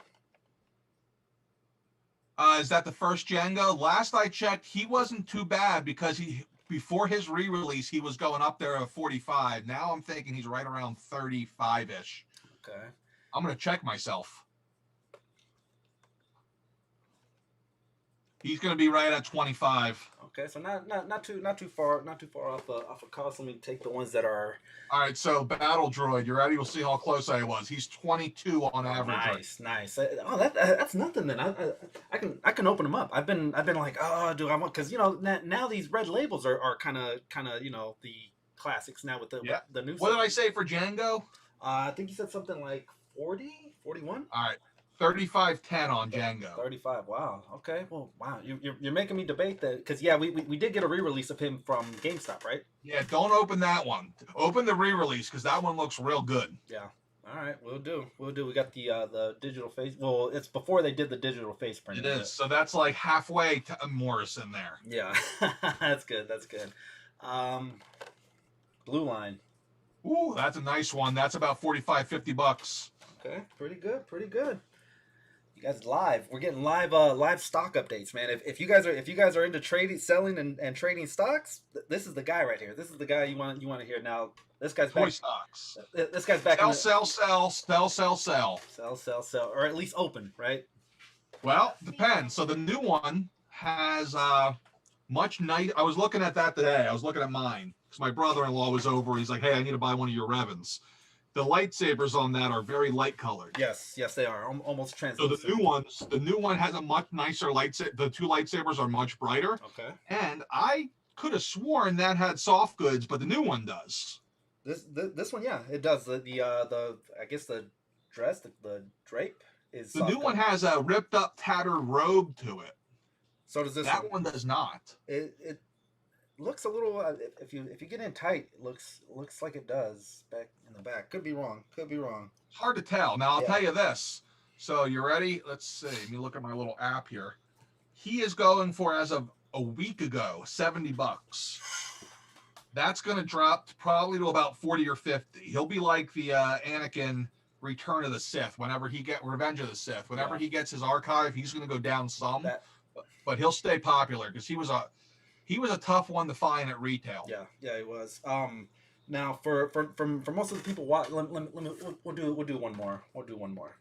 Is that the first Django? Last I checked, he wasn't too bad because before his re-release he was going up there at 45. Now I'm thinking he's right around 35-ish. Okay. I'm gonna check myself. He's gonna be right at 25. Okay, so not too far off of cost. Let me take the ones that are. All right, so Battle Droid, you ready? We'll see how close I was. He's 22 on average. Nice. Oh, that's nothing then. I can open them up. I've been like, oh, do I want? Because now these red labels are kind of the classics now with the new. What did I say for Django? I think you said something like 40, 41. All right. 35.10 on Django. 35. Wow. Okay. Well, wow. You're making me debate that because we did get a re-release of him from GameStop, right? Yeah. Don't open that one. Open the re-release because that one looks real good. Yeah. All right. We'll do. We got the digital face. Well, it's before they did the digital face print. It is. So that's like halfway to Morrison there. Yeah. That's good. Blue line. Ooh, that's a nice one. That's about $45-50. Okay. Pretty good. You guys live. We're getting live stock updates, man. If you guys are into trading, selling, and trading stocks, this is the guy right here. This is the guy you want to hear. Now this guy's Toy back. stocks. This guy's back. Sell, or at least open, right? Well, depends. So the new one has much nice. I was looking at that today. I was looking at mine because my brother-in-law was over. He's like, "Hey, I need to buy one of your Revens." The lightsabers on that are very light colored. Yes, they are almost translucent. So the new one has a much nicer lightsaber. The two lightsabers are much brighter. Okay. And I could have sworn that had soft goods, but the new one does. This one, yeah, it does. The I guess the dress, the drape is. The new one has a ripped up, tattered robe to it. So does this. That one does not. It looks a little. If you get in tight, it looks like it does back in the back. Could be wrong. Hard to tell. Now I'll tell you this. So you ready? Let's see. Let me look at my little app here. He is going for, as of a week ago, $70. That's going to drop probably to about 40 or 50. He'll be like the Anakin Return of the Sith. Whenever he get Revenge of the Sith, whenever he gets his archive, he's going to go down some. But he'll stay popular because he was a tough one to find at retail. Yeah, he was. Now for most of the people, we'll do one more.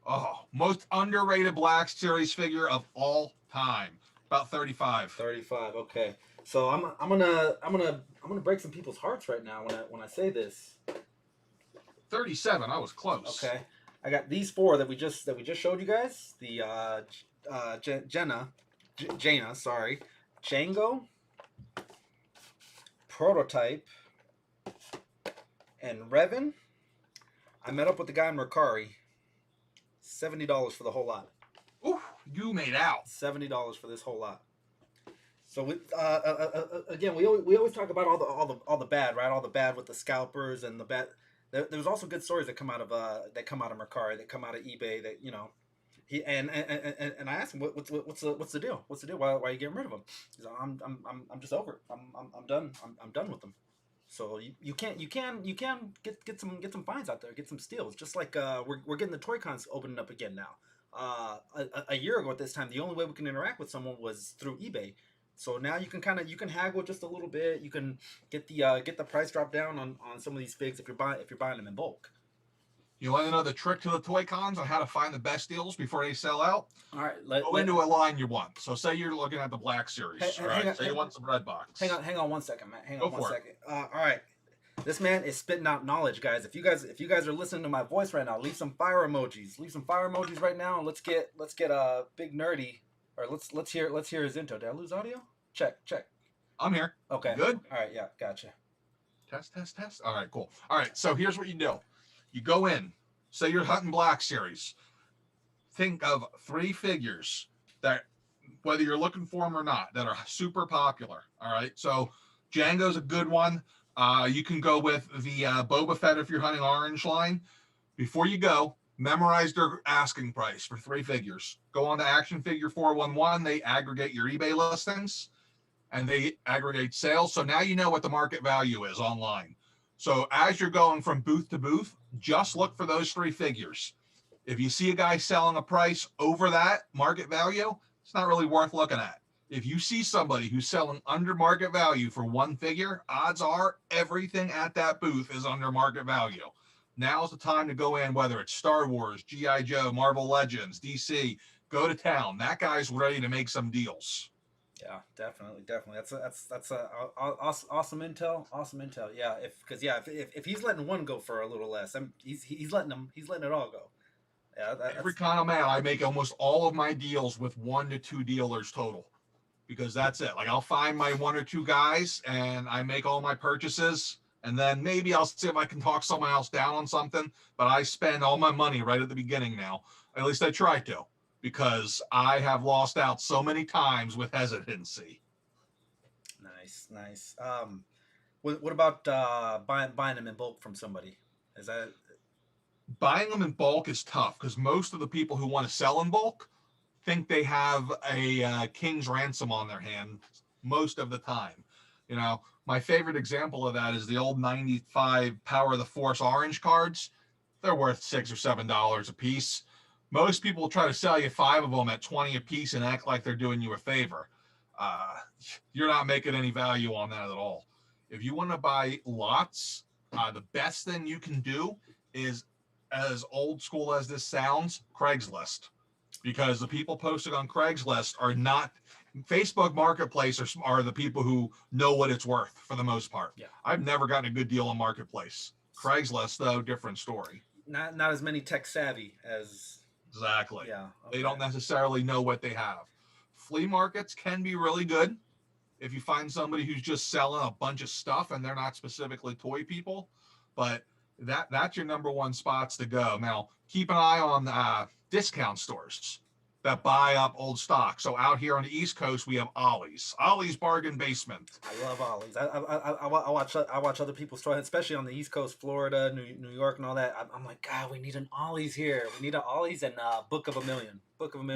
Oh, most underrated Black Series figure of all time. About 35. 35. Okay. So I'm gonna break some people's hearts right now when I say this. 37. I was close. Okay. I got these four that we just showed you guys. The Jaina, sorry. Django, Prototype, and Revan. I met up with the guy in Mercari. $70 for the whole lot. Ooh, you made out. $70 for this whole lot. So again, we always talk about all the bad, right? All the bad with the scalpers and the bad. There's also good stories that come out of Mercari, that come out of eBay. That he and I asked him what's the deal? What's the deal? Why are you getting rid of them? He's like, I'm just over it. I'm done. I'm done with them. So you can get some finds out there, get some steals. Just like we're getting the toy cons opening up again now. A year ago at this time, the only way we can interact with someone was through eBay. So now you can haggle just a little bit. You can get the price drop down on some of these figs if you're buying them in bulk. You want to know the trick to the toy cons on how to find the best deals before they sell out? All right, Go into a line you want. So say you're looking at the Black Series. Say you want some Red Box. Hang on 1 second, Matt. Hang Go on one for it. second. All right. This man is spitting out knowledge, guys. If you guys are listening to my voice right now, leave some fire emojis. Leave some fire emojis right now, and let's get big nerdy, or let's hear his intro. Did I lose audio? Check. I'm here. Okay. Good. All right. Yeah. Gotcha. Test. All right, cool. All right, so here's what you do. You go in. Say you're hunting Black Series. Think of 3 figures that, whether you're looking for them or not, that are super popular. All right, so Django's a good one. You can go with the Boba Fett if you're hunting Orange line. Before you go, memorize their asking price for 3 figures. Go on to Action Figure 411. They aggregate your eBay listings and they aggregate sales. So now you know what the market value is online. So as you're going from booth to booth, just look for those 3 figures. If you see a guy selling a price over that market value, it's not really worth looking at. If you see somebody who's selling under market value for 1 figure, odds are everything at that booth is under market value. Now's the time to go in, whether it's Star Wars, G.I. Joe, Marvel Legends, DC, go to town. That guy's ready to make some deals. Yeah, definitely. That's awesome intel. Awesome intel. Yeah, if he's letting one go for a little less, he's letting it all go. Yeah, every kind of man, I make almost all of my deals with 1 to 2 dealers total, because that's it. Like I'll find my 1 or 2 guys and I make all my purchases, and then maybe I'll see if I can talk someone else down on something. But I spend all my money right at the beginning now. At least I try to, because I have lost out so many times with hesitancy. Nice. What about buying them in bulk from somebody? Is that Buying them in bulk is tough because most of the people who want to sell in bulk think they have a king's ransom on their hands most of the time. You know, my favorite example of that is the old 95 Power of the Force orange cards. They're worth $6 or $7 a piece. Most people try to sell you 5 of them at 20 a piece and act like they're doing you a favor. You're not making any value on that at all. If you want to buy lots, the best thing you can do is, as old school as this sounds, Craigslist. Because the people posted on Craigslist are not Facebook Marketplace, are the people who know what it's worth for the most part. Yeah. I've never gotten a good deal on Marketplace. Craigslist, though, different story. Not as many tech savvy as. Exactly. Yeah. Okay. They don't necessarily know what they have. Flea markets can be really good if you find somebody who's just selling a bunch of stuff and they're not specifically toy people, but that's your number 1 spots to go. Now, keep an eye on discount stores that buy up old stock. So out here on the East Coast, we have Ollie's Bargain Basement. I love Ollie's. I watch other people's stores, especially on the East Coast, Florida, New York, and all that. I'm like, God, we need an Ollie's here. We need an Ollie's and Book of a Million.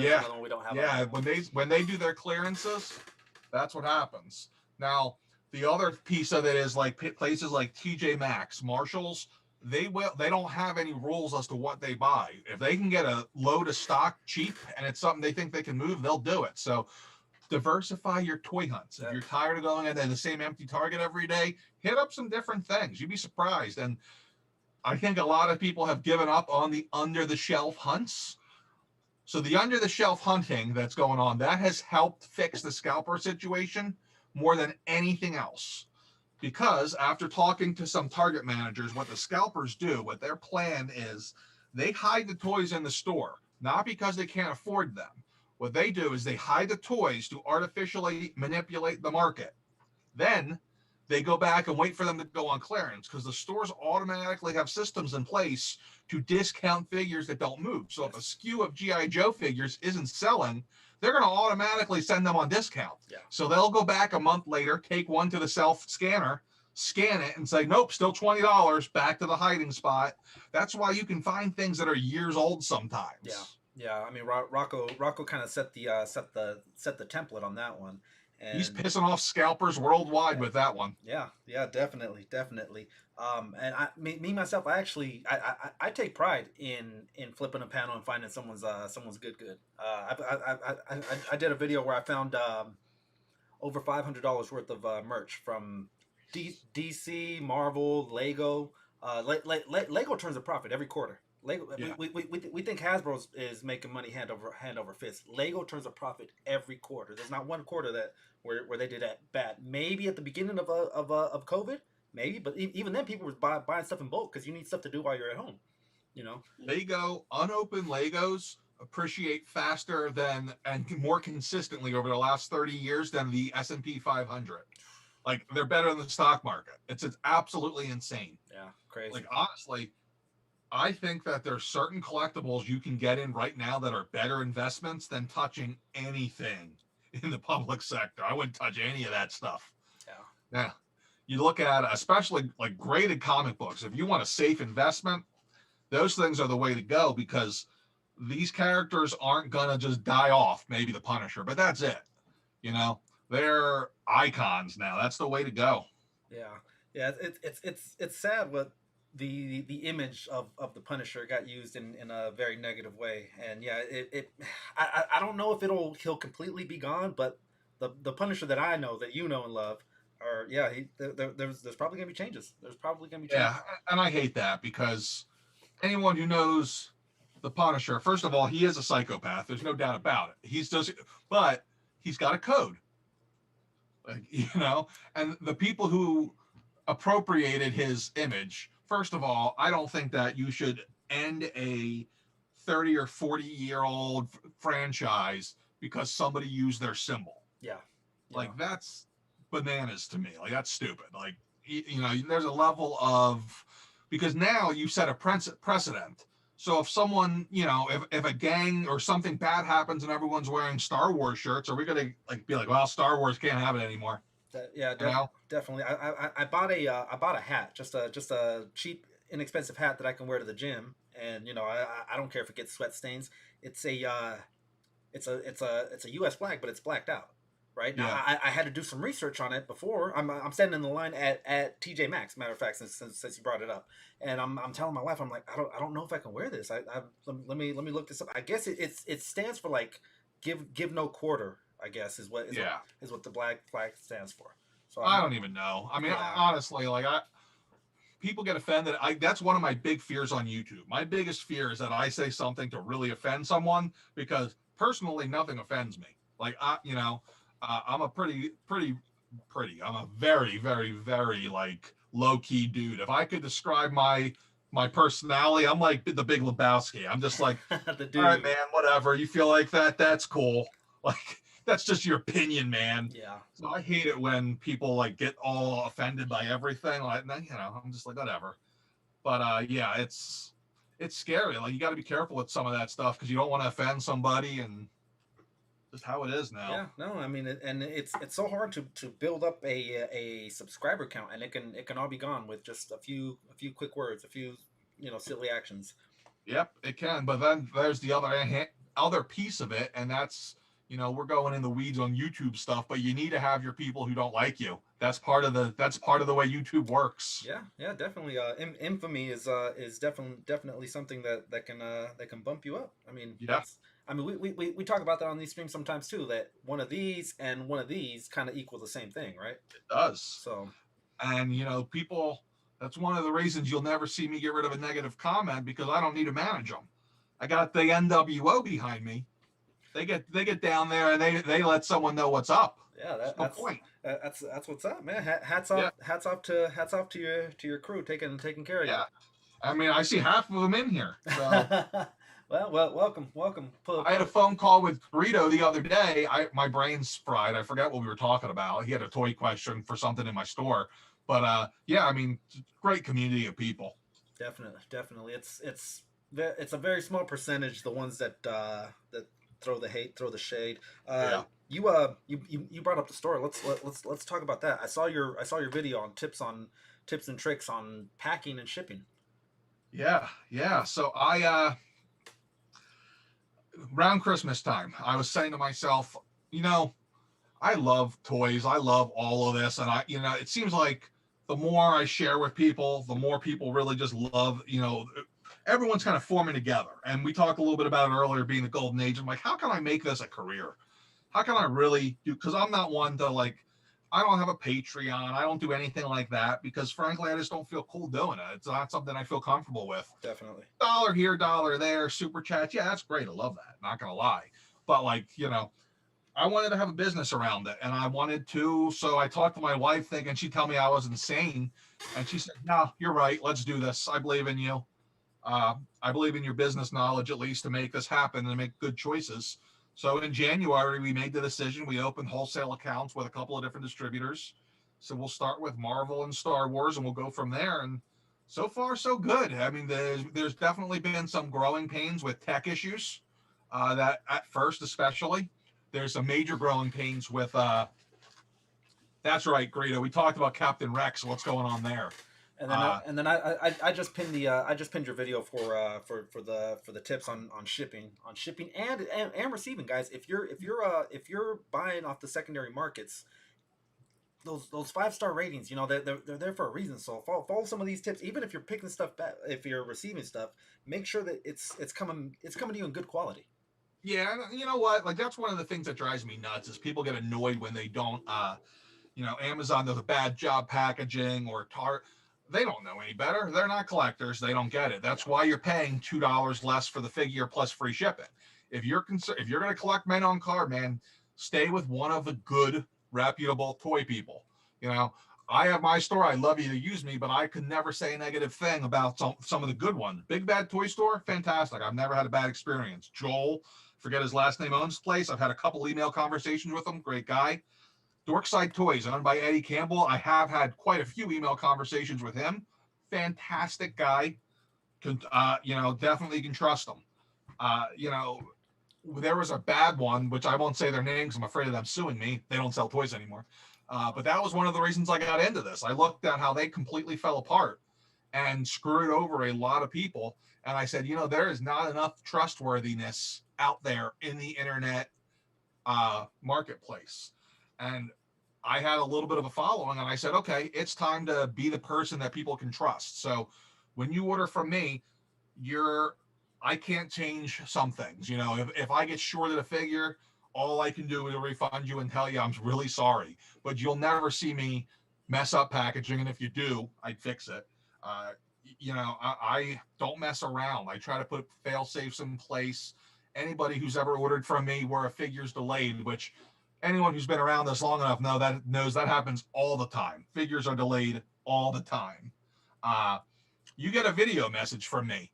Yeah. We don't have. Yeah, when they do their clearances, that's what happens. Now, the other piece of it is like places like TJ Maxx, Marshalls. They don't have any rules as to what they buy. If they can get a load of stock cheap and it's something they think they can move, they'll do it. So diversify your toy hunts. If you're tired of going into the same empty Target every day, hit up some different things. You'd be surprised. And I think a lot of people have given up on the under the shelf hunts. So the under the shelf hunting that's going on, that has helped fix the scalper situation more than anything else. Because after talking to some Target managers, what the scalpers do, what their plan is, they hide the toys in the store, not because they can't afford them. What they do is they hide the toys to artificially manipulate the market. Then they go back and wait for them to go on clearance, because the stores automatically have systems in place to discount figures that don't move. So if a SKU of G.I. Joe figures isn't selling, they're going to automatically send them on discount. Yeah. So they'll go back a month later, take one to the self scanner, scan it, and say, nope, still $20, back to the hiding spot. That's why you can find things that are years old sometimes. Yeah. I mean, Rocco kind of set the template on that one. And he's pissing off scalpers worldwide with that one. Yeah, definitely. And me myself, I take pride in flipping a panel and finding someone's good. I did a video where I found over $500 worth of merch from DC, Marvel, Lego. Lego turns a profit every quarter. Lego, Yeah. we think Hasbro is making money hand over fist. Lego turns a profit every quarter. There's not one quarter that where they did that bad. Maybe at the beginning of COVID, maybe, but even then people were buying stuff in bulk because you need stuff to do while you're at home. You know. Lego, unopened Legos appreciate faster than and more consistently over the last 30 years than the S&P 500. Like they're better than the stock market. It's absolutely insane. Yeah, crazy. Like honestly, I think that there's certain collectibles you can get in right now that are better investments than touching anything in the public sector. I wouldn't touch any of that stuff. Yeah. Yeah. You look at especially like graded comic books. If you want a safe investment, those things are the way to go because these characters aren't gonna just die off. Maybe the Punisher, but that's it. You know, they're icons now. That's the way to go. Yeah. It's sad what the image of the Punisher got used in a very negative way, and yeah, I don't know if he'll completely be gone, but the Punisher that I know, that you know and love, or yeah, there's probably gonna be changes. There's probably gonna be changes. Yeah, and I hate that because anyone who knows the Punisher, first of all, he is a psychopath. There's no doubt about it. But he's got a code, like, you know, and the people who appropriated his image. First of all, I don't think that you should end a 30 or 40-year-old franchise because somebody used their symbol. Yeah. Like that's bananas to me. Like that's stupid. Like you know, there's a level of because now you set a precedent. So if someone, you know, if a gang or something bad happens and everyone's wearing Star Wars shirts, are we gonna like be like, well, Star Wars can't have it anymore? Yeah, definitely. I bought a hat, just a cheap, inexpensive hat that I can wear to the gym, and you know, I don't care if it gets sweat stains. It's a U.S. flag, but it's blacked out. Right now, Yeah. I had to do some research on it before. I'm standing in the line at TJ Maxx. Matter of fact, since you brought it up, and I'm telling my wife, I'm like, I don't know if I can wear this. Let me look this up. I guess it stands for like give no quarter. I guess is what the black flag stands for. So I don't even know. I mean, Yeah. honestly, like people get offended. That's one of my big fears on YouTube. My biggest fear is that I say something to really offend someone because personally, nothing offends me. Like you know, I'm a pretty. I'm a very, very, very like low key dude. If I could describe my personality, I'm like the Big Lebowski. I'm just like, the dude. all right, man, whatever. You feel like that? That's cool. Like that's just your opinion, man. Yeah. So I hate it when people like get all offended by everything. Like, you know, I'm just like, whatever. But yeah, it's scary. Like you got to be careful with some of that stuff because you don't want to offend somebody, and just how it is now. Yeah, no, I mean, it's so hard to build up a subscriber count, and it can all be gone with just a few quick words, a few silly actions. Yep, it can. But then there's the other piece of it, and that's we're going in the weeds on YouTube stuff, but you need to have your people who don't like you. That's part of the way YouTube works. Yeah, definitely. Infamy is definitely something that can bump you up. I mean, I mean, we talk about that on these streams sometimes too. That one of these and one of these kind of equal the same thing, right? It does. So, and people. That's one of the reasons you'll never see me get rid of a negative comment because I don't need to manage them. I got the NWO behind me. They get down there and they let someone know what's up. Yeah, that's the point. That's what's up, man. Hats off to your crew taking care of you. Yeah, I mean, I see half of them in here. So. well, welcome. I had a phone call with Rito the other day. My brain's fried. I forgot what we were talking about. He had a toy question for something in my store, but yeah, I mean, great community of people. Definitely. It's a very small percentage, the ones that throw the hate, throw the shade. Yeah. You brought up the store. Let's talk about that. I saw your video on tips and tricks on packing and shipping. Yeah. So around Christmas time, I was saying to myself, I love toys. I love all of this, and it seems like the more I share with people, the more people really just love, everyone's kind of forming together. And we talked a little bit about it earlier, being the golden age. I'm like, how can I make this a career? how can I really do? Because I'm not one to like, I don't have a Patreon. I don't do anything like that because frankly, I just don't feel cool doing it. It's not something I feel comfortable with. Definitely. Dollar here, dollar there, super chats. Yeah, that's great. I love that. Not gonna lie. But like, I wanted to have a business around it and I wanted to. So I talked to my wife thinking she'd tell me I was insane. And she said, no, you're right. Let's do this. I believe in you. I believe in your business knowledge, at least, to make this happen and make good choices. So in January, we made the decision. We opened wholesale accounts with a couple of different distributors. So we'll start with Marvel and Star Wars and we'll go from there. And so far, so good. I mean, there's definitely been some growing pains with tech issues that at first, especially. There's some major growing pains with that's right, Greedo. We talked about Captain Rex. What's going on there? And then I just pinned your video for the tips on shipping and receiving, guys. If you're buying off the secondary markets, those 5-star ratings, they're there for a reason. So follow some of these tips. Even if you're picking stuff back, if you're receiving stuff, make sure that it's coming to you in good quality. Yeah, and you know what? Like that's one of the things that drives me nuts is people get annoyed when they don't. Amazon does a bad job packaging or they don't know any better. They're not collectors. They don't get it. That's why you're paying $2 less for the figure plus free shipping. If you're if you're going to collect men on card, man, stay with one of the good, reputable toy people. I have my store. I love you to use me, but I could never say a negative thing about some of the good ones. Big Bad Toy Store, fantastic. I've never had a bad experience. Joel, forget his last name, owns the place. I've had a couple email conversations with him. Great guy. Dorkside Toys, owned by Eddie Campbell. I have had quite a few email conversations with him. Fantastic guy. Definitely can trust him. There was a bad one, which I won't say their names. I'm afraid of them suing me. They don't sell toys anymore. But that was one of the reasons I got into this. I looked at how they completely fell apart and screwed over a lot of people. And I said, there is not enough trustworthiness out there in the internet marketplace. And I had a little bit of a following and I said, okay, it's time to be the person that people can trust. So when you order from me, I can't change some things. If I get shorted a figure, all I can do is refund you and tell you I'm really sorry. But you'll never see me mess up packaging. And if you do, I'd fix it. I don't mess around. I try to put fail safes in place. Anybody who's ever ordered from me where a figure's delayed, which anyone who's been around this long enough knows that happens all the time. Figures are delayed all the time. You get a video message from me.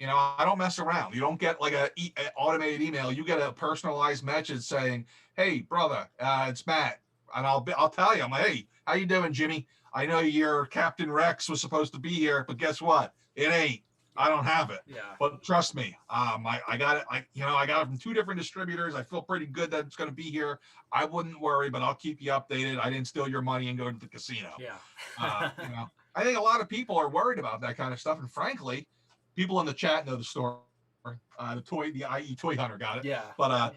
I don't mess around. You don't get like an automated email. You get a personalized message saying, "Hey, brother, it's Matt," and I'll tell you. I'm like, "Hey, how you doing, Jimmy? I know your Captain Rex was supposed to be here, but guess what? It ain't. I don't have it. Yeah. But trust me, I got it. I got it from 2 different distributors. I feel pretty good that it's going to be here. I wouldn't worry, but I'll keep you updated. I didn't steal your money and go to the casino. Yeah. I think a lot of people are worried about that kind of stuff, and frankly, people in the chat know the story. The IE Toy Hunter got it. Yeah. But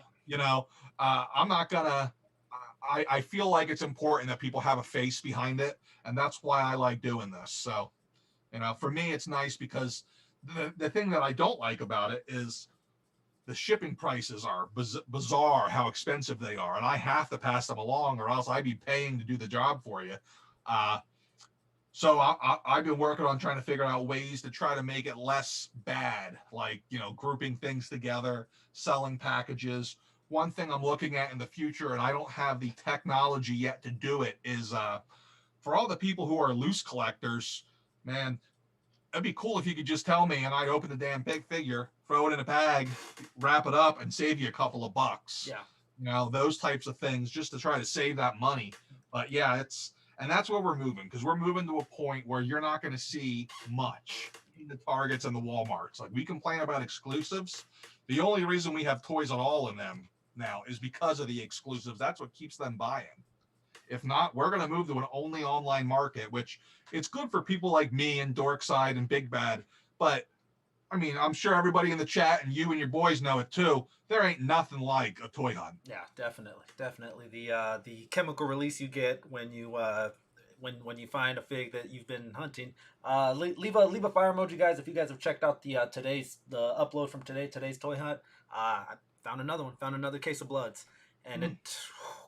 I'm not gonna. I feel like it's important that people have a face behind it, and that's why I like doing this. So, for me, it's nice because the thing that I don't like about it is the shipping prices are bizarre how expensive they are, and I have to pass them along, or else I'd be paying to do the job for you. So I've been working on trying to figure out ways to try to make it less bad, like, grouping things together, selling packages. One thing I'm looking at in the future, and I don't have the technology yet to do it, is for all the people who are loose collectors, man, it'd be cool if you could just tell me and I'd open the damn big figure, throw it in a bag, wrap it up, and save you a couple of bucks. Yeah. Those types of things just to try to save that money. But yeah, and that's where we're moving, because we're moving to a point where you're not going to see much in the Targets and the Walmarts. Like, we complain about exclusives. The only reason we have toys at all in them now is because of the exclusives. That's what keeps them buying. If not, we're going to move to an only online market, which it's good for people like me and Dorkside and Big Bad. But I mean, I'm sure everybody in the chat and you and your boys know it too. There ain't nothing like a toy hunt. Yeah, definitely. The chemical release you get when you when you find a fig that you've been hunting. Leave a fire emoji, guys, if you guys have checked out the upload from today's toy hunt. I found another one. Found another case of bloods. and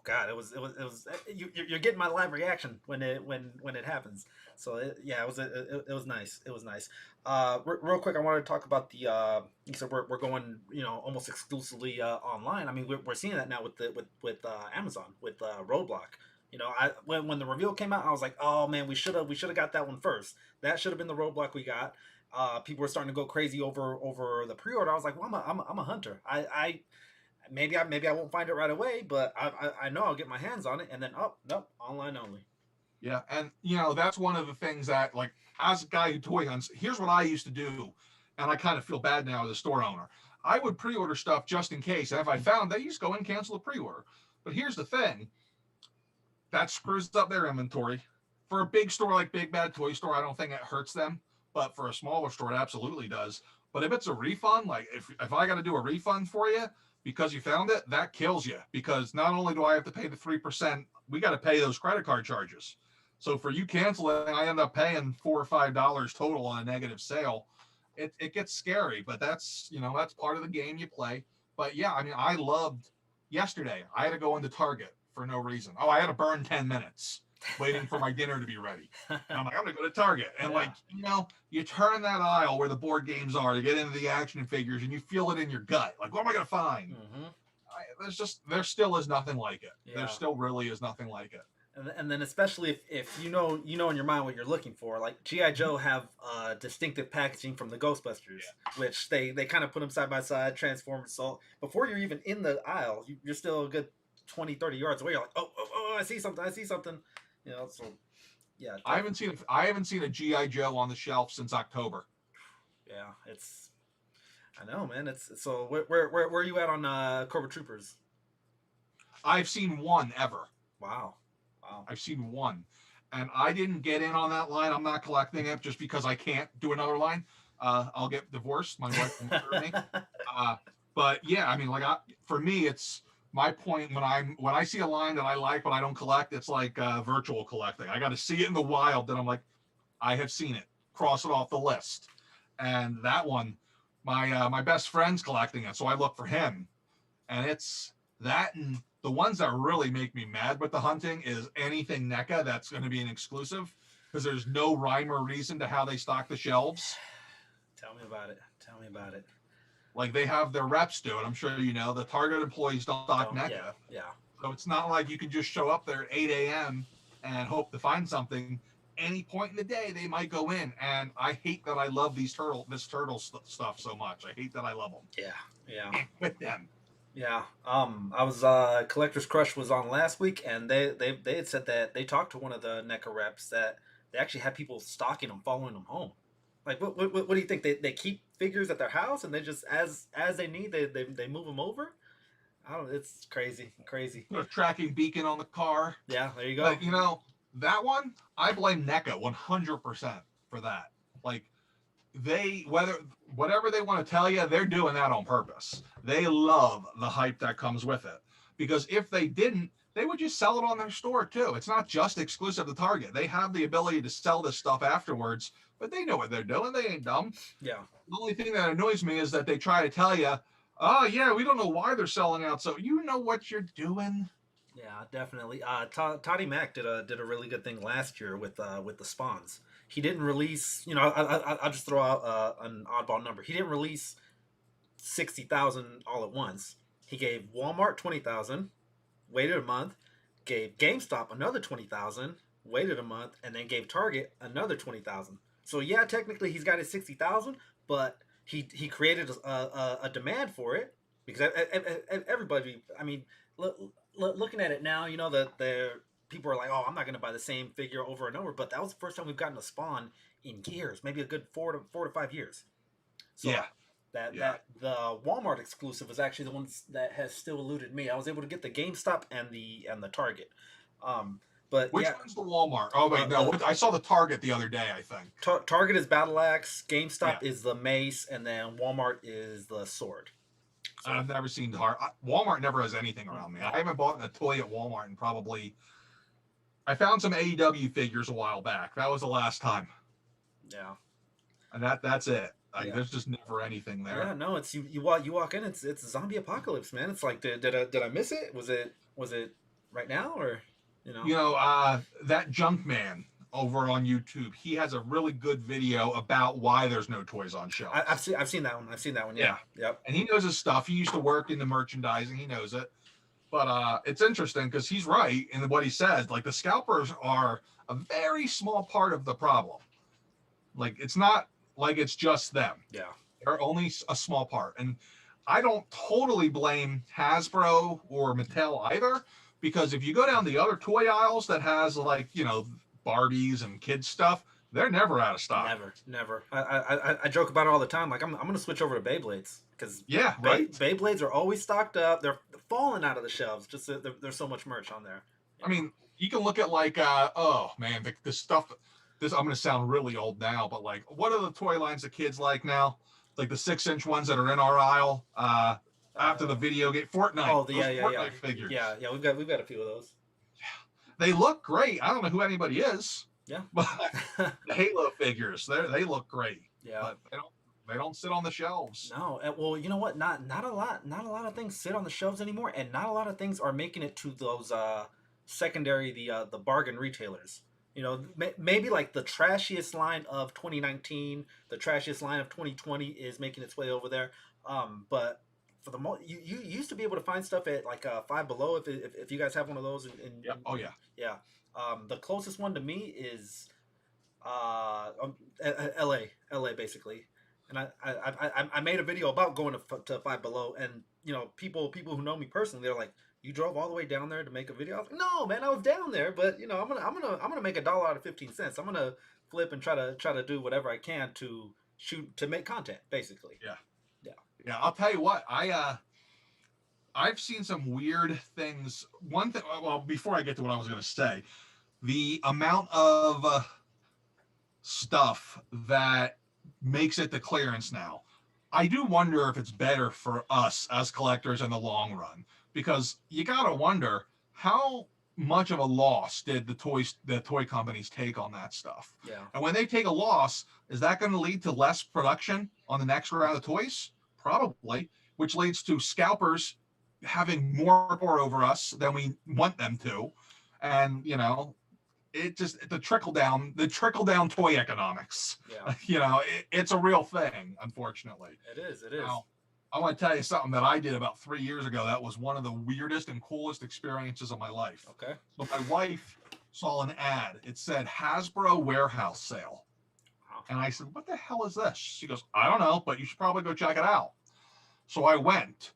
God, you're getting my live reaction when it happens. So yeah, it was nice. It was nice. Real quick, I wanted to talk about the. You said we're going, almost exclusively online. I mean, we're seeing that now with Amazon with Roadblock. I when the reveal came out, I was like, oh man, we should have got that one first. That should have been the Roadblock we got. People were starting to go crazy over the pre-order. I was like, well, I'm a hunter. I maybe I won't find it right away, but I know I'll get my hands on it. And then nope, online only. Yeah, and that's one of the things that, like, as a guy who toy hunts, here's what I used to do, and I kind of feel bad now as a store owner. I would pre-order stuff just in case, and if I found that, you just go and cancel the pre-order. But here's the thing, that screws up their inventory. For a big store like Big Bad Toy Store, I don't think it hurts them, but for a smaller store, it absolutely does. But if it's a refund, like if I got to do a refund for you because you found it, that kills you, because not only do I have to pay the 3%, we got to pay those credit card charges. So for you canceling, I end up paying $4 or $5 total on a negative sale. It gets scary, but that's part of the game you play. But yeah, I mean, I loved yesterday. I had to go into Target for no reason. Oh, I had to burn 10 minutes waiting for my dinner to be ready. And I'm like, I'm gonna go to Target, and you turn that aisle where the board games are to get into the action figures, and you feel it in your gut. Like, what am I gonna find? Mm-hmm. There still is nothing like it. Yeah. There still really is nothing like it. And then especially if you know in your mind what you're looking for, like G.I. Joe have distinctive packaging from the Ghostbusters, which they kind of put them side by side, Transformers. So before you're even in the aisle, you're still a good 20, 30 yards away. You're like, oh, I see something. So yeah. I haven't seen a G.I. Joe on the shelf since October. Yeah, I know, man. So where are you at on Cobra Troopers? I've seen one ever. Wow. I've seen one, and I didn't get in on that line. I'm not collecting it just because I can't do another line. I'll get divorced. My wife will murder me. But yeah, I mean, for me, it's my point when I see a line that I like but I don't collect. It's like virtual collecting. I got to see it in the wild. Then I'm like, I have seen it. Cross it off the list. And that one, my best friend's collecting it, so I look for him. And it's that, and the ones that really make me mad with the hunting is anything NECA that's going to be an exclusive, because there's no rhyme or reason to how they stock the shelves. Tell me about it. Like, they have their reps do it. I'm sure the Target employees don't stock NECA. Yeah. So it's not like you can just show up there at 8 a.m. and hope to find something. Any point in the day, they might go in. And I hate that I love this turtle stuff so much. I hate that I love them. Yeah. With them. Yeah. I was Collector's Crush was on last week, and they had said that they talked to one of the NECA reps that they actually had people stalking them, following them home. Like, what do you think? They keep figures at their house, and they just as they need they move them over. I don't. It's crazy. Put a tracking beacon on the car. Yeah, there you go. But that one, I blame NECA 100% for that. Like, whatever they want to tell you, they're doing that on purpose. They love the hype that comes with it, because if they didn't, they would just sell it on their store too. It's not just exclusive to Target. They have the ability to sell this stuff afterwards, but they know what they're doing. They ain't dumb. Yeah. The only thing that annoys me is that they try to tell you, oh yeah, we don't know why they're selling out. So you know what you're doing. Yeah, definitely. Toddy Mac did a really good thing last year with the spawns. He didn't release, I'll just throw out an oddball number. He didn't release 60,000 all at once. He gave Walmart 20,000, waited a month, gave GameStop another 20,000, waited a month, and then gave Target another 20,000. So yeah, technically he's got his 60,000, but he created a demand for it, because everybody, I mean, looking at it now, that people are like, oh, I'm not going to buy the same figure over and over. But that was the first time we've gotten a spawn in years, maybe a good 4 to 5 years. So yeah. That the Walmart exclusive is actually the one that has still eluded me. I was able to get the GameStop and the Target. But which one's the Walmart? Oh wait, no, I saw the Target the other day, I think. Target is Battle Axe, GameStop is the mace, and then Walmart is the sword. So I've never seen Walmart. Never has anything around me. I haven't bought a toy at Walmart in probably. I found some AEW figures a while back. That was the last time. Yeah. And that's it. Like, Yeah. there's just never anything there. Yeah, no, it's you walk in, it's zombie apocalypse, man. It's like did I miss it? Was it right now or you know? That junk man over on YouTube, he has a really good video about why there's no toys on I, I've shelves. seen I've seen that one. I've seen that one. Yeah. Yeah. Yep. And he knows his stuff. He used to work in the merchandising. He knows it. But it's interesting because he's right in what he says. Like, the scalpers are a very small part of the problem. Like, it's not like it's just them. Yeah. They're only a small part. And I don't totally blame Hasbro or Mattel either, because if you go down the other toy aisles that has, like, Barbies and kids stuff, they're never out of stock. Never. I joke about it all the time. Like I'm gonna switch over to Beyblades because Yeah, right. Beyblades are always stocked up. They're falling out of the shelves. Just there's so much merch on there. I mean, you can look at, like, oh man, the stuff. This, I'm gonna sound really old now, but, like, what are the toy lines the kids like now? Like the 6-inch ones that are in our aisle. After the video game, Fortnite. Oh, those yeah, Fortnite figures. Yeah. We've got a few of those. They look great. I don't know who anybody is. Yeah. But the Halo figures, they look great. Yeah. But they don't sit on the shelves. No, well, you know what? Not a lot of things sit on the shelves anymore, and not a lot of things are making it to those secondary the bargain retailers. Maybe like the trashiest line of 2019, the trashiest line of 2020 is making its way over there. But for the most, you used to be able to find stuff at like Five Below if you guys have one of those. Yep. Oh yeah. Yeah. The closest one to me is LA basically. And I made a video about going to Five Below, and people who know me personally, they're like, "You drove all the way down there to make a video?" I was like, "No, man, I was down there, but I'm gonna make $1 out of 15 cents. I'm gonna flip and try to do whatever I can to make content, basically." Yeah. Yeah. Yeah. I'll tell you what, I've seen some weird things. One thing, well, before I get to what I was gonna say, the amount of stuff that makes it to clearance now, I do wonder if it's better for us as collectors in the long run, because you gotta wonder how much of a loss did the toy companies take on that stuff. Yeah. And when they take a loss, is that going to lead to less production on the next round of toys? Probably, which leads to scalpers having more power over us than we want them to. And it just the trickle down toy economics. Yeah. It's a real thing, unfortunately. It is. Now, I want to tell you something that I did about 3 years ago. That was one of the weirdest and coolest experiences of my life. Okay. So my wife saw an ad. It said Hasbro warehouse sale. Wow. And I said, "What the hell is this?" She goes, "I don't know, but you should probably go check it out." So I went.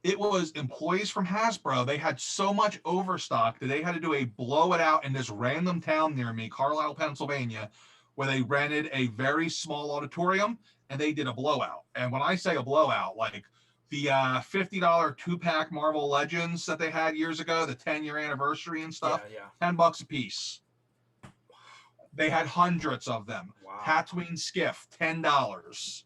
It was employees from Hasbro. They had so much overstock that they had to do a blow it out in this random town near me, Carlisle, Pennsylvania, where they rented a very small auditorium and they did a blowout. And when I say a blowout, like the $50 2-pack Marvel Legends that they had years ago, the 10-year anniversary and stuff, Yeah. $10 a piece. They had hundreds of them. Wow. Tatooine Skiff, $10.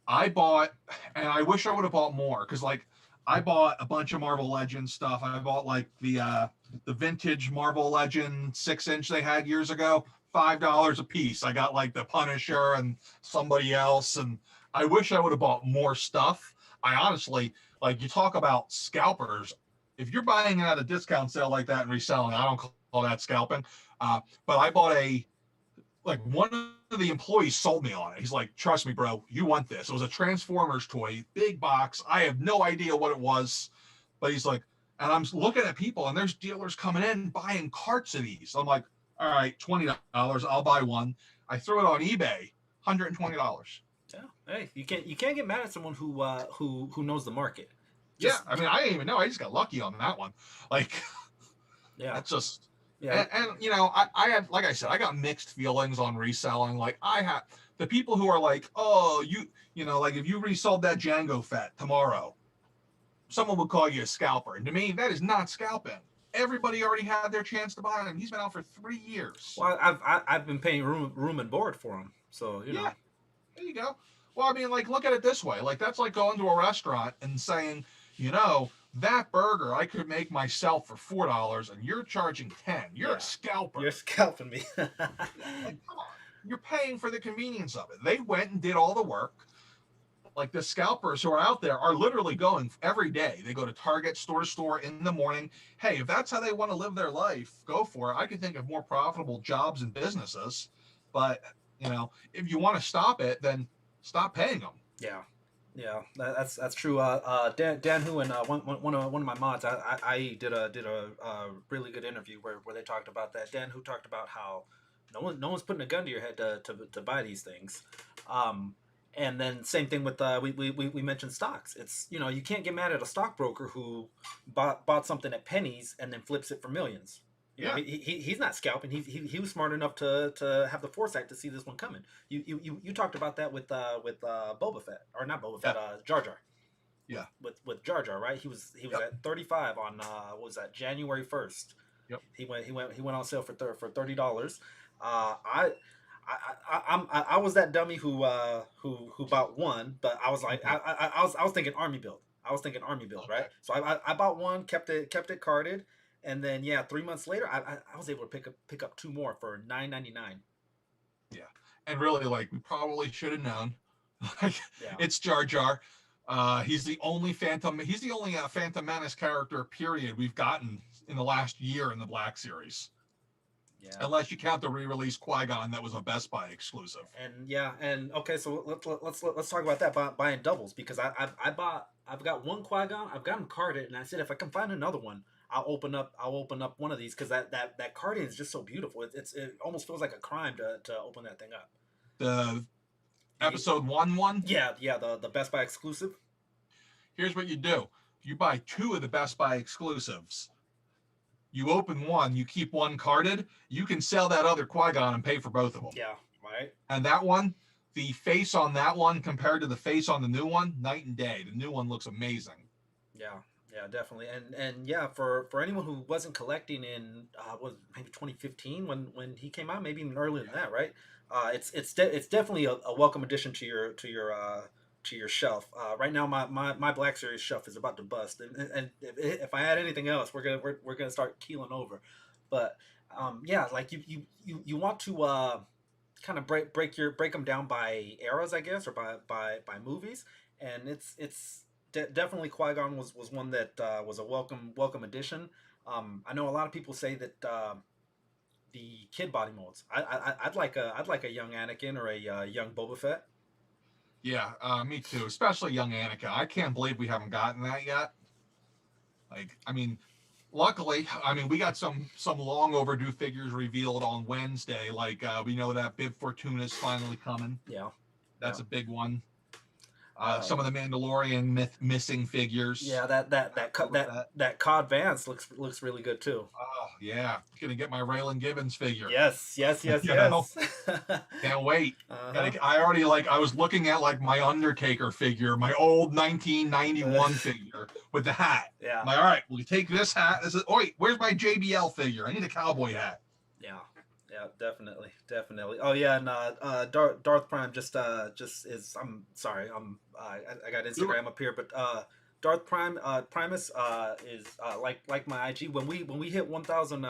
I bought, and I wish I would have bought more, because like I bought a bunch of Marvel Legends stuff. I bought like the vintage Marvel Legend 6-inch they had years ago, $5 a piece. I got like the Punisher and somebody else, and I wish I would have bought more stuff. I honestly, like, you talk about scalpers. If you're buying it at a discount sale like that and reselling, I don't call that scalping. But I bought one of the employees sold me on it. He's like, "Trust me, bro, you want this." It was a Transformers toy, big box. I have no idea what it was, but he's like, and I'm looking at people, and there's dealers coming in buying carts of these. I'm like, all right, $20, I'll buy one. I threw it on eBay, $120. Yeah. Hey, you can't get mad at someone who knows the market. Yeah, I mean, I didn't even know. I just got lucky on that one. Like, Yeah. that's just. Yeah. And I have, like I said, I got mixed feelings on reselling. Like, I have the people who are like, "Oh, like if you resold that Django Fett tomorrow, someone would call you a scalper." And to me, that is not scalping. Everybody already had their chance to buy him. He's been out for 3 years. Well, I've been paying room and board for him, so Yeah, there you go. Well, I mean, like, look at it this way. Like, that's like going to a restaurant and saying, that burger I could make myself for $4 and you're charging $10. You're a scalper. You're scalping me. Like, come on. you're paying for the convenience of it. They went and did all the work. Like the scalpers who are out there are literally going every day. They go to Target, store to store in the morning. Hey, if that's how they want to live their life, go for it. I can think of more profitable jobs and businesses. But, if you want to stop it, then stop paying them. Yeah. Yeah, that's true. Dan Hu and one of my mods, I did a really good interview where they talked about that. Dan Hu talked about how no one's putting a gun to your head to buy these things. And then same thing with we mentioned stocks. It's you can't get mad at a stockbroker who bought something at pennies and then flips it for millions. He's not scalping. He was smart enough to have the foresight to see this one coming. You talked about that with Boba Fett, or not Boba Fett, Jar Jar. Yeah. With Jar Jar, right? He was at 35 on what was that, January 1st. Yep. He went on sale for $30. I was that dummy who bought one, but I was like I was thinking army build. Right? So I bought one, kept it carded, and then 3 months later I was able to pick up two more for $9.99. Yeah, and really, like, we probably should have known. Yeah. It's Jar Jar. He's the only Phantom Menace character, period, we've gotten in the last year in the Black Series. Yeah. Unless you count the re-release Qui-Gon that was a Best Buy exclusive. And okay, so let's talk about that, buying doubles, because I've got one Qui-Gon, I've got him carded, and I said if I can find another one, I'll open up one of these, because that carding is just so beautiful. It almost feels like a crime to open that thing up. The episode 1. Yeah, the Best Buy exclusive. Here's what you do: you buy two of the Best Buy exclusives. You open one, you keep one carded, you can sell that other Qui-Gon and pay for both of them. Yeah, right. And that one, the face on that one compared to the face on the new one, night and day. The new one looks amazing. Yeah, definitely. And for anyone who wasn't collecting in was maybe 2015 when he came out, maybe even earlier than that, right? It's definitely a welcome addition to your shelf. Right now, my Black Series shelf is about to bust, and if I add anything else, we're gonna start keeling over. But like you want to kind of break them down by eras, I guess, or by movies, and it's definitely Qui-Gon was one that was a welcome addition. I know a lot of people say that the kid body molds. I'd like a young Anakin or a young Boba Fett. Yeah, me too. Especially young Anakin. I can't believe we haven't gotten that yet. Luckily, we got some long overdue figures revealed on Wednesday. We know that Bib Fortuna is finally coming. Yeah, that's a big one. Some of the Mandalorian missing figures. Yeah, that Cod Vance looks really good too. Oh yeah, gonna get my Raylan Gibbons figure. Yes. Can't wait. I was looking at my Undertaker figure, my old 1991 figure with the hat. Yeah. I'm like, all right, we'll take this hat. Wait, where's my JBL figure? I need a cowboy hat. Yeah, definitely. Oh yeah, and Darth Prime just is. I'm sorry. I got Instagram up here, but Darth Primus is like my IG. When we hit 1,000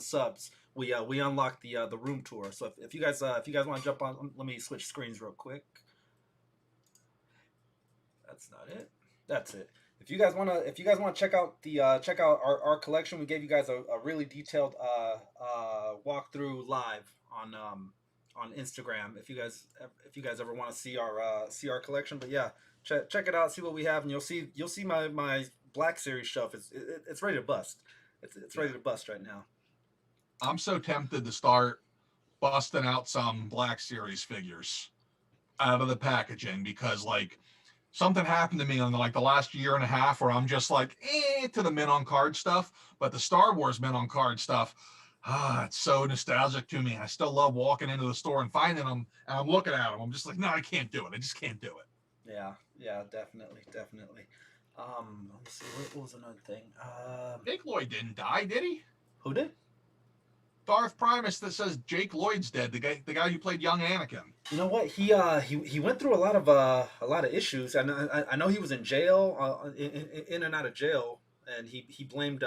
subs, we unlock the room tour. So if you guys want to jump on, let me switch screens real quick. That's not it. That's it. If you guys want to check out our collection, we gave you guys a really detailed walkthrough live on Instagram. If you guys ever want to see our collection, but yeah, check it out, see what we have, and you'll see my Black Series shelf. It's ready to bust. It's ready to bust right now. I'm so tempted to start busting out some Black Series figures out of the packaging, because something happened to me on the last year and a half where I'm just to the men on card stuff, but the Star Wars men on card stuff, it's so nostalgic to me. I still love walking into the store and finding them, and I'm looking at them. I'm just like, no, I can't do it. I just can't do it. Yeah, definitely. Let's see, what was another thing? Jake Lloyd didn't die, did he? Who did? Darth Primus. That says Jake Lloyd's dead. The guy who played young Anakin. You know what? He went through a lot of issues, and I know he was in jail, in and out of jail, and he blamed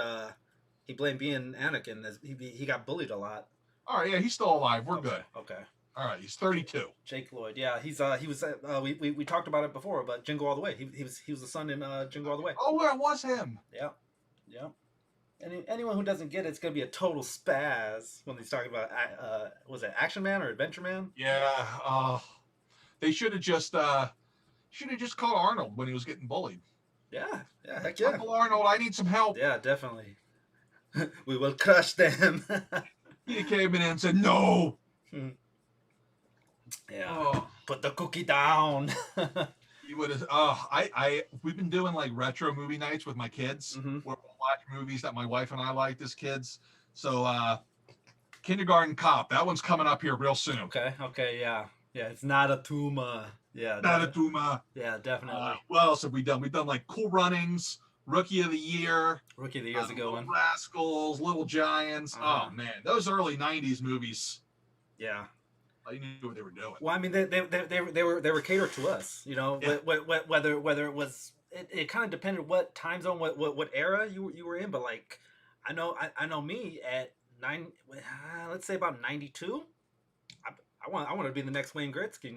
being Anakin, as he got bullied a lot. All right, yeah, he's still alive. We're good. Okay. All right, he's 32. Jake Lloyd. Yeah, he was. We talked about it before, but Jingle All the Way. He was the son in Jingle All the Way. Oh, it was him. Yeah, yeah. Anyone who doesn't get it, it's gonna be a total spaz when he's talking about was it Action Man or Adventure Man? Yeah. They should have just called Arnold when he was getting bullied. Yeah, heck yeah. Uncle Arnold, I need some help. Yeah, definitely. We will crush them. He came in and said no. Yeah. Oh. Put the cookie down. He would have. We've been doing like retro movie nights with my kids, Mhm. where we'll watch movies that my wife and I liked as kids. So, Kindergarten Cop, that one's coming up here real soon. Okay, yeah. It's not a tumor. Yeah. Not a Duma. Yeah, definitely. What else have we done? We've done like Cool Runnings, Rookie of the Year, Rookie of the Year's a good one. Rascals, Little Giants. Uh-huh. Oh man, those early '90s movies. Yeah. I knew what they were doing. Well, I mean, they were catered to us, you know. Yeah. Whether it was, it kind of depended what time zone, what era you were in. But like, I know me at let's say about 92. I want to be the next Wayne Gretzky.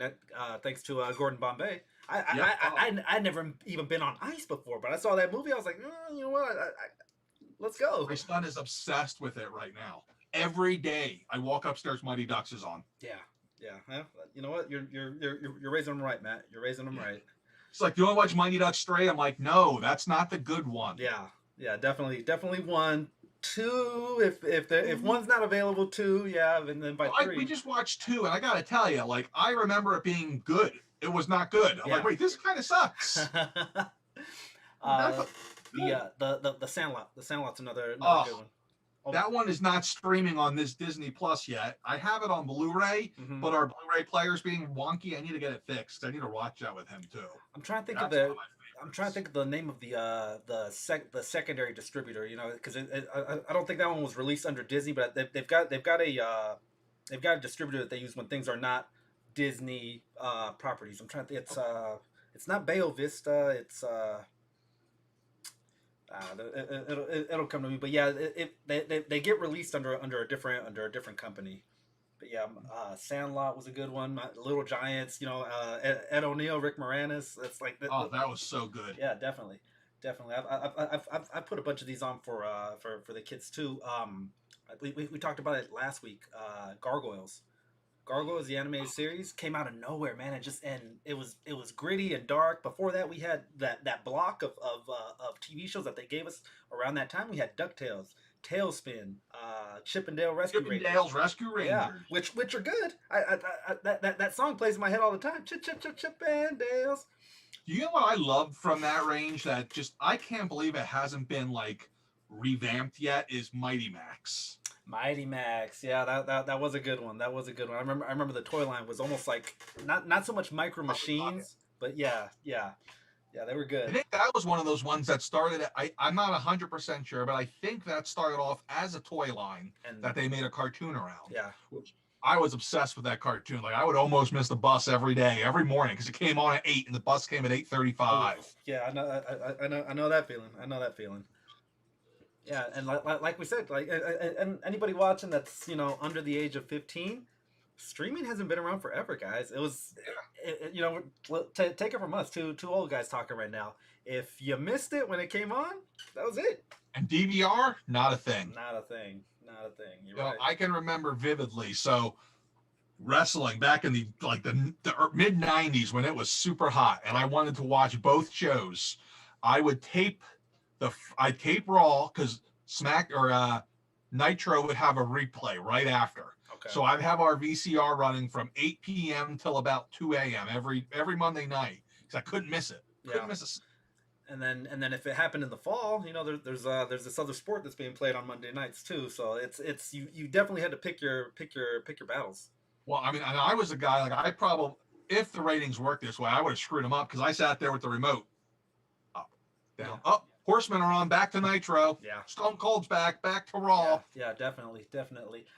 Thanks to Gordon Bombay. I'd never even been on ice before, but I saw that movie. I was like, you know what? Let's go. My son is obsessed with it right now. Every day I walk upstairs, Mighty Ducks is on. Yeah. You know what? You're raising them right, Matt. You're raising them right. It's like, you want to watch Mighty Ducks Stray? I'm like, no, that's not the good one. Yeah, definitely one. 2, if one's not available, 2, yeah, and then by 3. We just watched 2, and I gotta tell you, like, I remember it being good. It was not good. I'm like, wait, this kind of sucks. The Sandlot. The Sandlot's another good one. That one is not streaming on this Disney Plus yet. I have it on Blu-ray, but our Blu-ray player's being wonky. I need to get it fixed. I need to watch that with him too. I'm trying to think of the name of the secondary distributor. You know, because I don't think that one was released under Disney, but they've got a distributor that they use when things are not Disney properties. I'm trying to think. It's not Bayo Vista. It's it'll come to me, but yeah, they get released under a different company. But yeah, Sandlot was a good one. Little Giants, you know, Ed O'Neill, Rick Moranis. That's like that was so good. Yeah, definitely. I've put a bunch of these on for the kids too. We talked about it last week. Gargoyles. Gargoyles, the animated series, came out of nowhere, man. It was gritty and dark. Before that, we had that block of TV shows that they gave us around that time. We had DuckTales, Tailspin, Chip and Dale Rescue Rangers. Dale's Rescue Rangers. Yeah, which are good. That song plays in my head all the time. Chip and Dale's. You know what I love from that range that just I can't believe it hasn't been like revamped yet is Mighty Max. Mighty Max, yeah, that was a good one. That was a good one. I remember the toy line was almost like not so much Micro Machines, but yeah, they were good. I think that was one of those ones that started. I'm not 100% sure, but I think that started off as a toy line and that they made a cartoon around. Yeah, I was obsessed with that cartoon. Like I would almost miss the bus every day, every morning, because it came on at 8 and the bus came at 8:35. Yeah, I know that feeling. I know that feeling. Yeah, and like we said, like and anybody watching that's, you know, under the age of 15, streaming hasn't been around forever, guys. It was, you know, take it from us, two old guys talking right now. If you missed it when it came on, that was it. And DVR, not a thing. Not a thing. You're you know, right. I can remember vividly. So wrestling back in the mid 90s when it was super hot, and I wanted to watch both shows. I would tape Raw because Nitro would have a replay right after. Okay. So I'd have our VCR running from 8 p.m. till about 2 a.m. every Monday night because I couldn't miss it. Couldn't miss a. And then if it happened in the fall, you know, there's this other sport that's being played on Monday nights too. So it's you definitely had to pick your battles. Well, I mean, and I was a guy like I probably if the ratings worked this way, I would have screwed them up because I sat there with the remote up, down, up. Horsemen are on, back to Nitro. Yeah. Stone Cold's back to Raw. Yeah, definitely.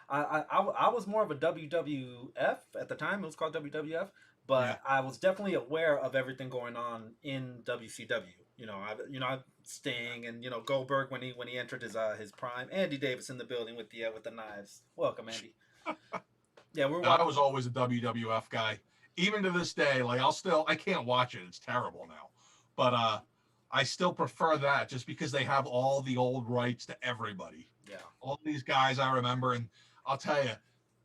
I was more of a WWF at the time. It was called WWF, but I was definitely aware of everything going on in WCW. You know, Sting and, you know, Goldberg when he entered his prime. Andy Davis in the building with the knives. Welcome, Andy. Yeah, we're And I was always a WWF guy. Even to this day, like I can't watch it. It's terrible now. But I still prefer that just because they have all the old rights to everybody. Yeah. All these guys I remember, and I'll tell you,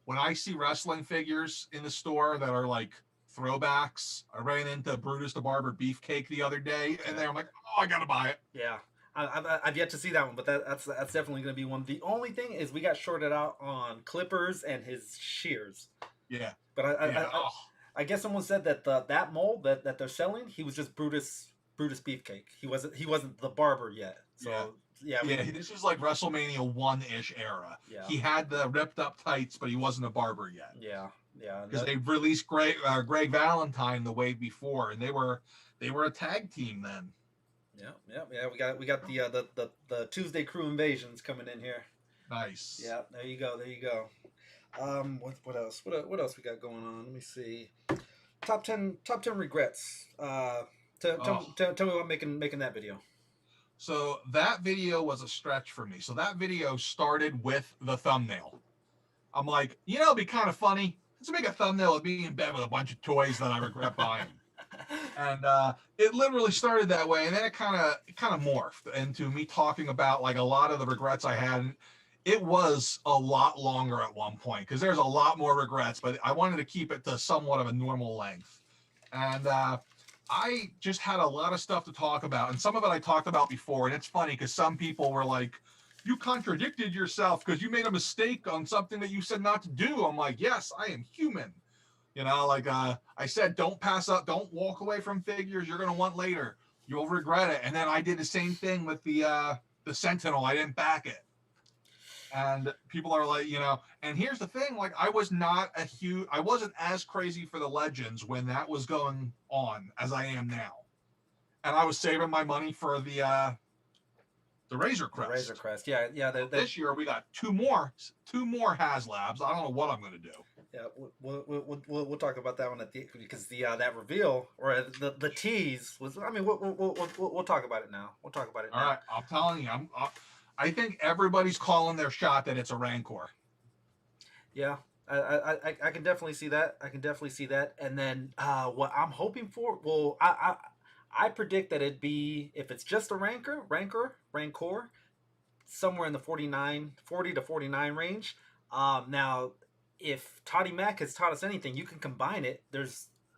when I see wrestling figures in the store that are like throwbacks, I ran into Brutus the Barber Beefcake the other day, and I'm like, oh, I gotta buy it. Yeah. I've yet to see that one, but that's definitely going to be one. The only thing is we got shorted out on clippers and his shears. Yeah. But I guess someone said that that mold that they're selling, he was just Brutus Beefcake. He wasn't the barber yet. So yeah, this is like WrestleMania 1-ish era. Yeah. He had the ripped up tights, but he wasn't a barber yet. Yeah. Because they released Greg Valentine the way before, and they were a tag team then. Yeah. We got the Tuesday Crew Invasions coming in here. Nice. Yeah, there you go. What else? What else we got going on? Let me see. Top 10 regrets. Tell me about making that video. So that video was a stretch for me. So that video started with the thumbnail. I'm like, it'd be kind of funny. Let's make a thumbnail of me in bed with a bunch of toys that I regret buying. And it literally started that way, and then it kind of morphed into me talking about like a lot of the regrets I had. It was a lot longer at one point because there's a lot more regrets, but I wanted to keep it to somewhat of a normal length. And I just had a lot of stuff to talk about, and some of it I talked about before. And it's funny because some people were like, you contradicted yourself because you made a mistake on something that you said not to do. I'm like, yes, I am human. Like I said, don't pass up, don't walk away from figures you're going to want later. You'll regret it. And then I did the same thing with the Sentinel. I didn't back it. And people are like, and here's the thing, like I wasn't as crazy for the Legends when that was going on as I am now. And I was saving my money for the Razor Crest. The Razor Crest, yeah. This year we got two more HasLabs. I don't know what I'm going to do. Yeah, we'll talk about that one because that reveal or the tease was. I mean, we'll talk about it now. All right, I'm telling you, I think everybody's calling their shot that it's a Rancor. Yeah, I can definitely see that. And then what I'm hoping for, well, I predict that it'd be, if it's just a Rancor, somewhere in the 40 to 49 range. Now, if Toddy Mac has taught us anything, you can combine it.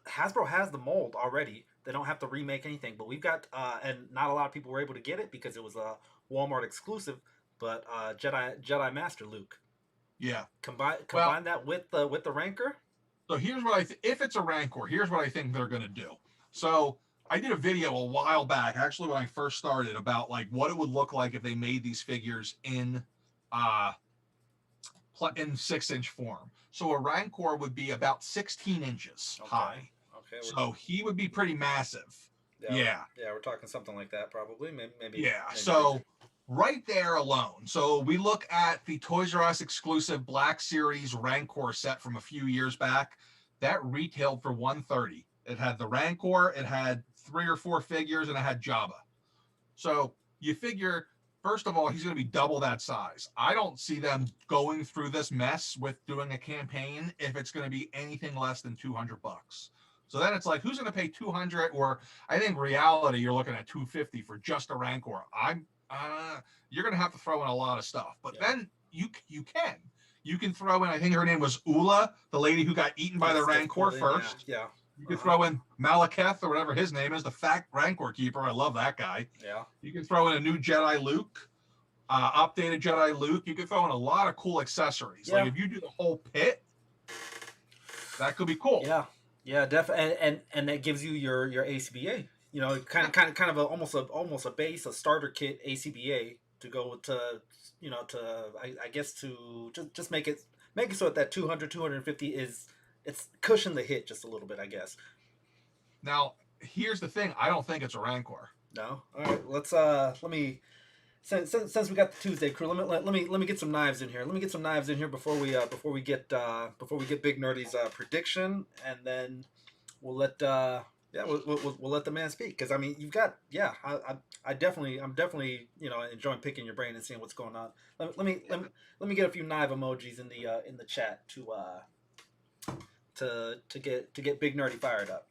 Hasbro has the mold already. They don't have to remake anything. But we've got, and not a lot of people were able to get it because it was a Walmart exclusive. But Jedi Master Luke. Yeah. Combine that with the Rancor. So here's what if it's a Rancor, here's what I think they're gonna do. So I did a video a while back, actually when I first started, about like what it would look like if they made these figures in 6-inch form. So a Rancor would be about 16 inches high. Okay. So he would be pretty massive. Yeah, we're talking something like that probably. Maybe. Yeah. So right there alone. So we look at the Toys R Us exclusive Black Series Rancor set from a few years back. That retailed for $130. It had the Rancor, it had 3 or 4 figures, and it had Jabba. So you figure, first of all, he's going to be double that size. I don't see them going through this mess with doing a campaign if it's going to be anything less than $200. So then it's like, who's going to pay $200? Or I think reality, you're looking at $250 for just a Rancor. You're going to have to throw in a lot of stuff. But then you can throw in, I think her name was Ula, the lady who got eaten by the Rancor first. Yeah. You can throw in Malekith or whatever his name is, the fat Rancor keeper. I love that guy. Yeah. You can throw in a new Jedi Luke, updated Jedi Luke. You can throw in a lot of cool accessories. Yeah. Like if you do the whole pit, that could be cool. Yeah, definitely. And that gives you your ACBA. Kind of almost a base, a starter kit ACBA to go to, I guess to just make it so that 200, 250 it's cushion the hit just a little bit, I guess. Now, here's the thing. I don't think it's a Rancor. No. All right. Let's let me since we got the Tuesday Crew, let me get some knives in here. Let me get some knives in here before we get Big Nerdy's prediction, and then we'll let we'll let the man speak, because I mean you've got I'm definitely enjoying picking your brain and seeing what's going on. Let me get a few knife emojis in the chat to to get Big Nerdy fired up.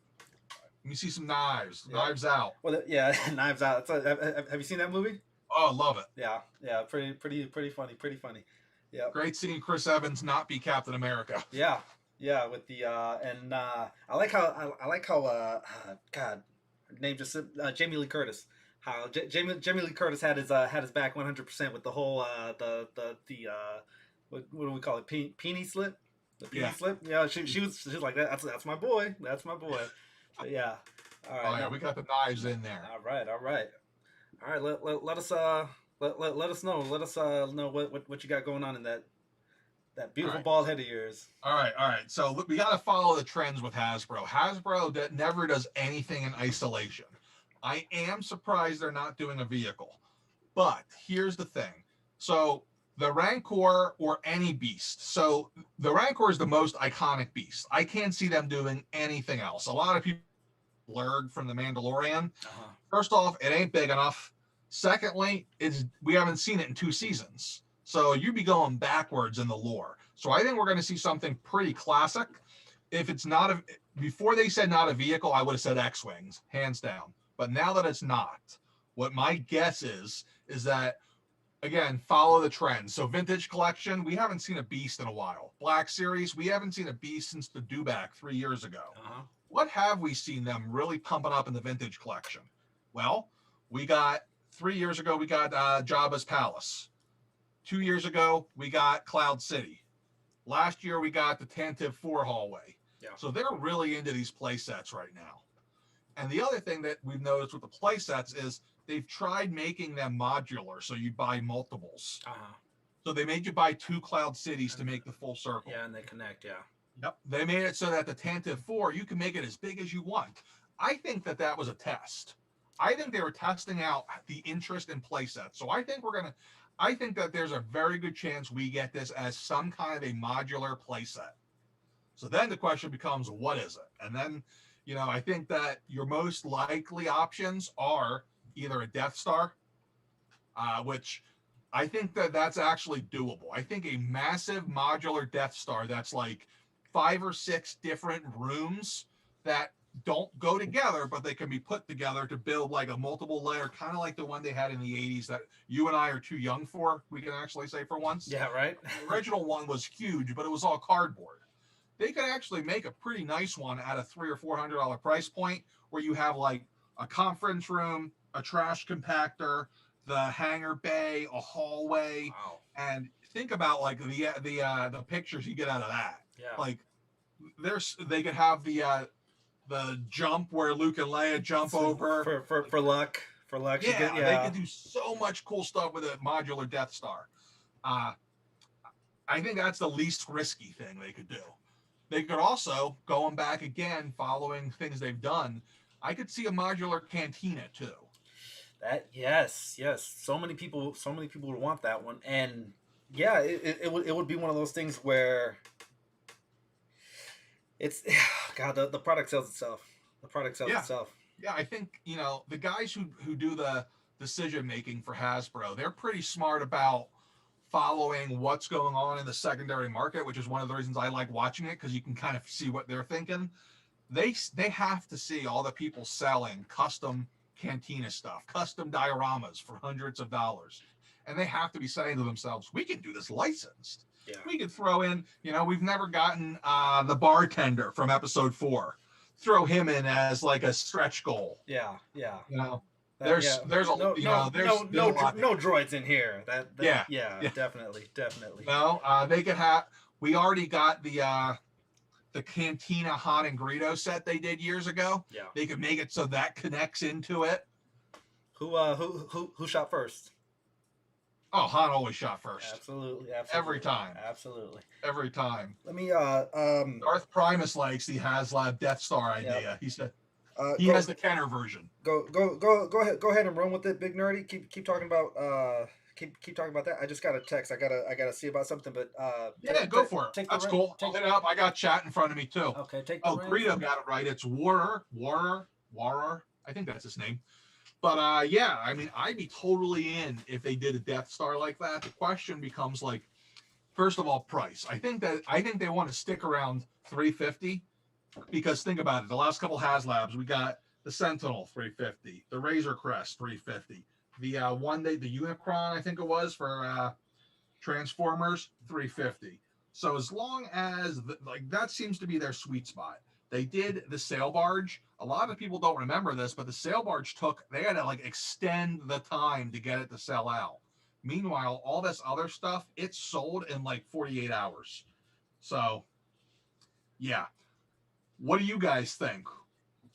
Let me see some knives. Yeah. Knives Out. Well, yeah, Knives Out. Have you seen that movie? Oh, love it. Yeah, pretty funny, pretty funny. Yeah. Great seeing Chris Evans not be Captain America. Yeah, with the I like how God, her name just Jamie Lee Curtis. How Jamie Lee Curtis had his back 100% with the whole what do we call it, peenie slip, the peenie slip. Yeah, she was like that. That's my boy. That's my boy. But yeah. All right. Oh yeah, we got the knives in there. All right. Let us let us know. Let us know what you got going on in that beautiful bald head of yours. All right. So look, we got to follow the trends with Hasbro. Hasbro that never does anything in isolation. I am surprised they're not doing a vehicle. But here's the thing. So the Rancor or any beast. So the Rancor is the most iconic beast. I can't see them doing anything else. A lot of people learned from the Mandalorian. First off, it ain't big enough. Secondly, we haven't seen it in 2 seasons. So you'd be going backwards in the lore. So I think we're going to see something pretty classic. If it's not before they said not a vehicle, I would have said X-Wings, hands down. But now that it's not, what my guess is that, again, follow the trends. So vintage collection, we haven't seen a beast in a while. Black Series, we haven't seen a beast since the Dewback 3 years ago. What have we seen them really pumping up in the vintage collection? Well, we got 3 years ago, we got Jabba's Palace. 2 years ago, we got Cloud City. Last year, we got the Tantive 4 hallway. Yeah. So they're really into these play sets right now. And the other thing that we've noticed with the play sets is they've tried making them modular, so you buy multiples. So they made you buy 2 Cloud Cities to make the full circle. Yeah, and they connect, yeah. Yep. They made it so that the Tantive 4, you can make it as big as you want. I think that was a test. I think they were testing out the interest in play sets. So I think that there's a very good chance we get this as some kind of a modular play set. So then the question becomes, what is it? And then, I think that your most likely options are either a Death Star, which I think that's actually doable. I think a massive modular Death Star that's like 5 or 6 different rooms that don't go together, but they can be put together to build like a multiple layer, kind of like the one they had in the 80s that you and I are too young for, we can actually say for once. Yeah, right. The original one was huge, but it was all cardboard. They could actually make a pretty nice one at a $300 or $400 price point where you have like a conference room, a trash compactor, the hangar bay, a hallway. Wow. And think about like the pictures you get out of that. Yeah. Like they could have the jump where Luke and Leia jump over for luck. For luck. Yeah, they could do so much cool stuff with a modular Death Star. I think that's the least risky thing they could do. They could also, going back again, following things they've done, I could see a modular cantina too. That yes. So many people would want that one, and yeah, it would be one of those things where it's God, the product sells itself. The product sells itself. Yeah, I think the guys who do the decision making for Hasbro, they're pretty smart about following what's going on in the secondary market, which is one of the reasons I like watching it, because you can kind of see what they're thinking. They have to see all the people selling custom cantina stuff, custom dioramas for hundreds of dollars, and they have to be saying to themselves, we can do this licensed. Yeah. We could throw in, we've never gotten the bartender from episode 4. Throw him in as like a stretch goal. Yeah. There's no droids in here. Definitely. No, they could have. We already got the Cantina Han and Greedo set they did years ago. Yeah. They could make it so that connects into it. Who shot first? Oh, Han always shot first. Absolutely. Every time. Absolutely. Every time. Let me Darth Primus likes the HasLab Death Star idea. Yeah. He said he has the Kenner version. Go ahead and run with it, Big Nerdy. Keep talking about keep talking about that. I just got a text. I gotta see about something, but go for it. That's cool. I'll hit it up. I got chat in front of me too. Okay, Greedo got it right. It's Warrer. I think that's his name. But I'd be totally in if they did a Death Star like that. The question becomes like, First of all, price. I think they want to stick around 350 because think about it. The last couple HasLabs, we got the Sentinel 350, the Razor Crest 350, the the Unicron I think it was for Transformers 350. So as long as like that seems to be their sweet spot. They did the sail barge. A lot of people don't remember this, but the sail barge they had to like extend the time to get it to sell out. Meanwhile, all this other stuff, it's sold in like 48 hours. So, yeah. What do you guys think?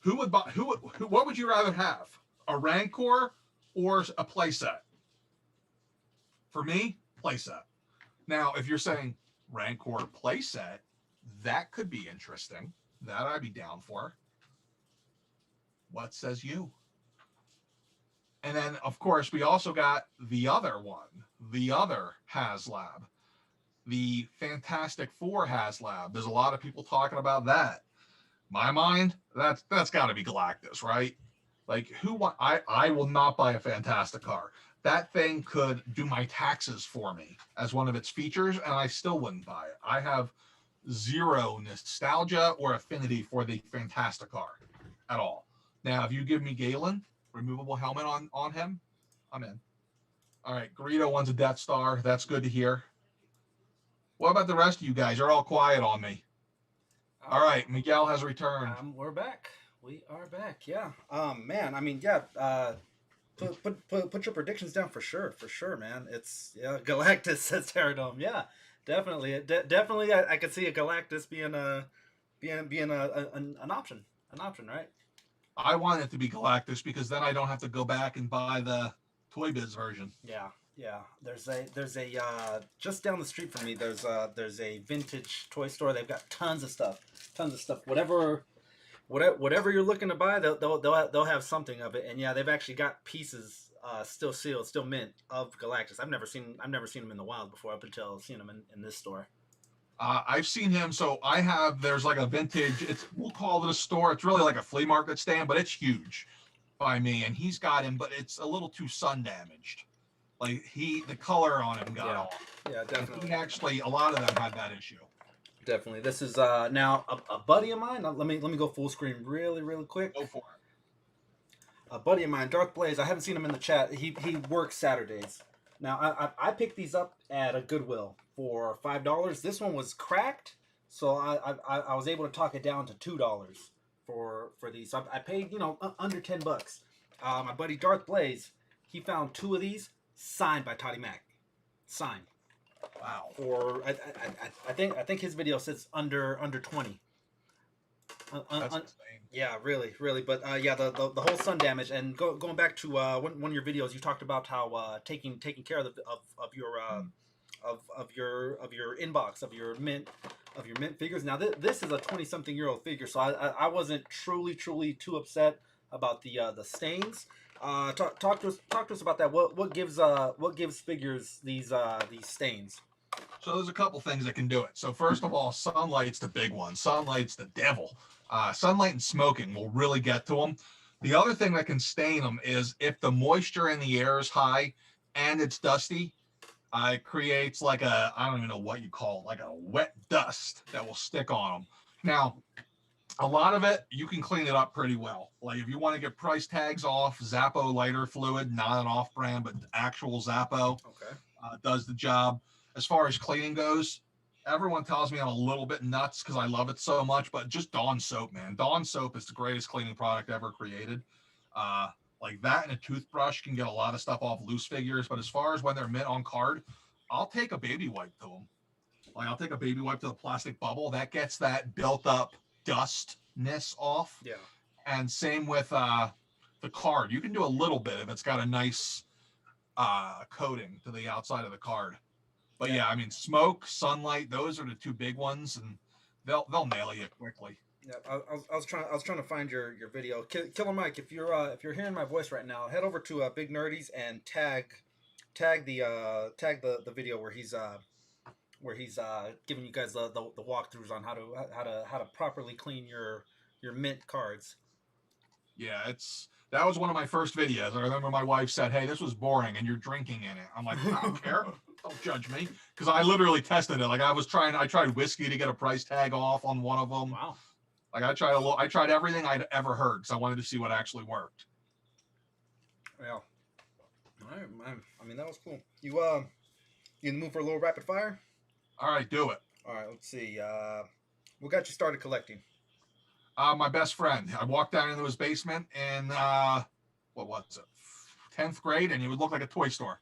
Who would buy what would you rather have? A Rancor or a playset? For me, playset. Now, if you're saying Rancor playset, that could be interesting. That I'd be down for. What says you? And then, of course, we also got the other one, the other HasLab, the Fantastic Four HasLab. There's a lot of people talking about that. My mind, that's got to be Galactus, right? Like, I will not buy a Fantastic car. That thing could do my taxes for me as one of its features, and I still wouldn't buy it. I have zero nostalgia or affinity for the Fantastic car at all. Now, if you give me Galen, removable helmet on him, I'm in. All right, Greedo wants a Death Star. That's good to hear. What about the rest of you guys? You're all quiet on me. All right, Miguel has returned. We're back. We are back. Yeah. Man. I mean, yeah. Put your predictions down for sure, man. It's Galactus says Terradome. Yeah, definitely, definitely. I could see a Galactus being an option, right? I want it to be Galactus because then I don't have to go back and buy the Toy Biz version. Yeah. There's a just down the street from me. There's a vintage toy store. They've got tons of stuff. Whatever you're looking to buy, they'll have something of it. And yeah, they've actually got pieces still sealed, still mint of Galactus. I've never seen him in the wild before up until seeing him in this store. I've seen him. So there's like a vintage, we'll call it a store. It's really like a flea market stand, but it's huge by me. And he's got him, but it's a little too sun damaged. Like the color on him got off. Yeah, definitely. And a lot of them had that issue. Definitely. This is now a buddy of mine. Let me go full screen really quick. Go for it. A buddy of mine, Darth Blaze. I haven't seen him in the chat. He works Saturdays. Now I picked these up at a Goodwill for $5. This one was cracked, so I was able to talk it down to $2 for these. So I paid under $10. My buddy Darth Blaze, he found two of these signed by Toddy Mac. Signed. Wow. Or I think his video says under 20. That's insane. Yeah, really. But yeah, the whole sun damage and going back to one of your videos, you talked about how taking care of your inbox of your mint figures. Now this is a 20-something-year-old figure, so I wasn't truly too upset about the stains. Talk to us about that. What gives figures these stains? So there's a couple things that can do it. So first of all, sunlight's the big one. Sunlight's the devil. Sunlight and smoking will really get to them. The other thing that can stain them is if the moisture in the air is high and it's dusty, it creates like I don't even know what you call it, like a wet dust that will stick on them. Now, a lot of it, you can clean it up pretty well. Like if you want to get price tags off, Zappo lighter fluid, not an off-brand, but actual Zappo, does the job. As far as cleaning goes, everyone tells me I'm a little bit nuts because I love it so much, but just Dawn soap, man. Dawn soap is the greatest cleaning product ever created. Like that and a toothbrush can get a lot of stuff off loose figures, but as far as when they're mint on card, I'll take a baby wipe to them. Like I'll take a baby wipe to the plastic bubble. That gets that built up dustness off. Yeah. And same with the card. You can do a little bit if it's got a nice coating to the outside of the card. But yeah, I mean, smoke, sunlight, those are the two big ones, and they'll nail you quickly. Yeah, I was trying to find your video, Killer Mike. If you're hearing my voice right now, head over to Big Nerdies and tag the video where he's giving you guys the walkthroughs on how to properly clean your mint cards. Yeah, that was one of my first videos. I remember my wife said, "Hey, this was boring, and you're drinking in it." I'm like, I don't care. Don't judge me, because I literally tested it. Like I tried whiskey to get a price tag off on one of them. Wow. Like I tried everything I'd ever heard, because I wanted to see what actually worked. Yeah. All right, man. I mean, that was cool. You in the mood for a little rapid fire? All right, do it. All right, let's see. What got you started collecting? My best friend. I walked down into his basement in what was it, 10th grade, and he would look like a toy store.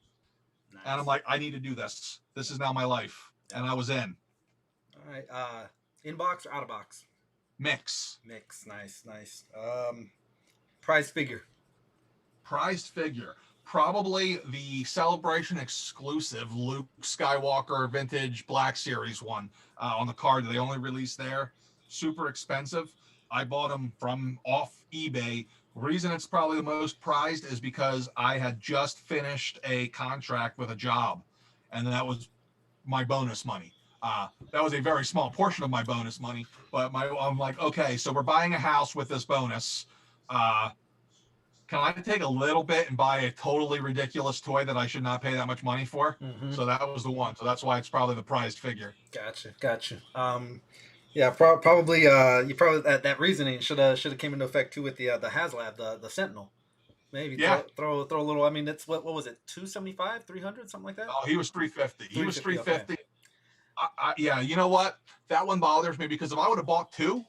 Nice. And I'm like, I need to do this. This is now my life, and I was in. All right. Inbox or out of box? Mix. Mix. Nice, nice. Prize figure. Prized figure. Probably the Celebration exclusive Luke Skywalker vintage Black Series one on the card that they only released there. Super expensive. I bought them from off eBay. Reason it's probably the most prized is because I had just finished a contract with a job, and that was my bonus money. That was a very small portion of my bonus money, but I'm like, okay, so we're buying a house with this bonus. Can I take a little bit and buy a totally ridiculous toy that I should not pay that much money for? Mm-hmm. So that was the one. So that's why it's probably the prized figure. Gotcha. Yeah, probably. You probably that reasoning should have came into effect too with the HasLab, the Sentinel. Maybe Yeah. throw a little. I mean, it's what was it? 275, 300, something like that. Oh, he was 350. He was 350. Okay. Yeah, you know what? That one bothers me because if I would have bought two,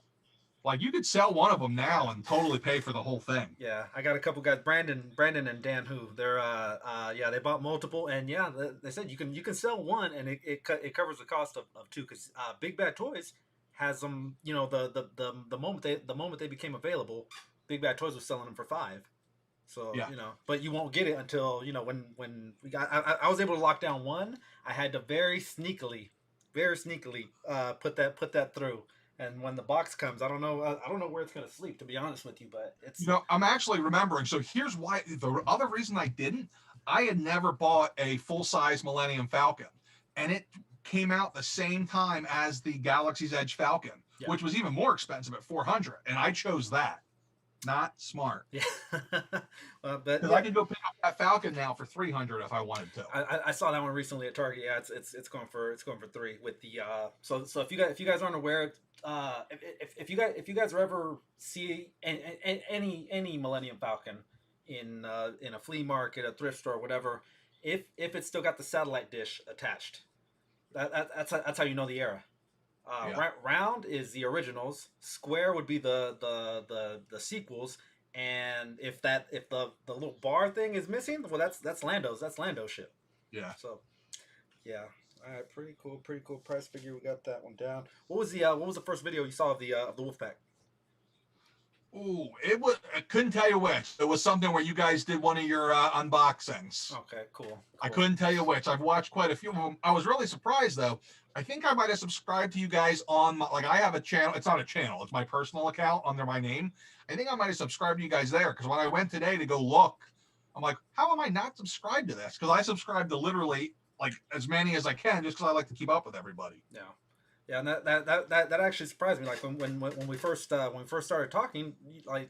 like you could sell one of them now and totally pay for the whole thing. Yeah, I got a couple guys, Brandon and Dan, who they're yeah, they bought multiple, and yeah, they said you can sell one and it covers the cost of two, because Big Bad Toys has them. You know, the moment they became available, Big Bad Toys was selling them for $5. So Yeah. you know, but you won't get it until when we got. I was able to lock down one. I had to very sneakily put that through. And when the box comes, I don't know where it's gonna sleep, to be honest with you, but it's. I'm actually remembering. So here's why. The other reason I had never bought a full-size Millennium Falcon, and it came out the same time as the Galaxy's Edge Falcon, Yeah. which was even more expensive at $400, and I chose that. Not smart. Yeah. But Because I could go pick up that Falcon now for $300 if I wanted to. I saw that one recently at Target. Yeah, it's going for $3 with the so if you guys aren't aware, if you guys ever see any Millennium Falcon in a flea market, a thrift store, whatever, if it's still got the satellite dish attached, that's how you know the era. Yeah. Round is the originals. Square would be the sequels. And if the little bar thing is missing, well, that's Lando's. That's Lando's shit. Yeah. So, yeah. All right. Pretty cool. Price figure. We got that one down. What was the first video you saw of the Wolfpack? Ooh, I couldn't tell you which. It was something where you guys did one of your unboxings. Okay. Cool. I couldn't tell you which. I've watched quite a few of them. I was really surprised though. I think I might have subscribed to you guys on I have a channel. It's not a channel. It's my personal account under my name. I think I might have subscribed to you guys there, because when I went today to go look, I'm like, how am I not subscribed to this? Because I subscribe to literally like as many as I can, just because I like to keep up with everybody. Yeah. Yeah, and that actually surprised me. Like when we first started talking,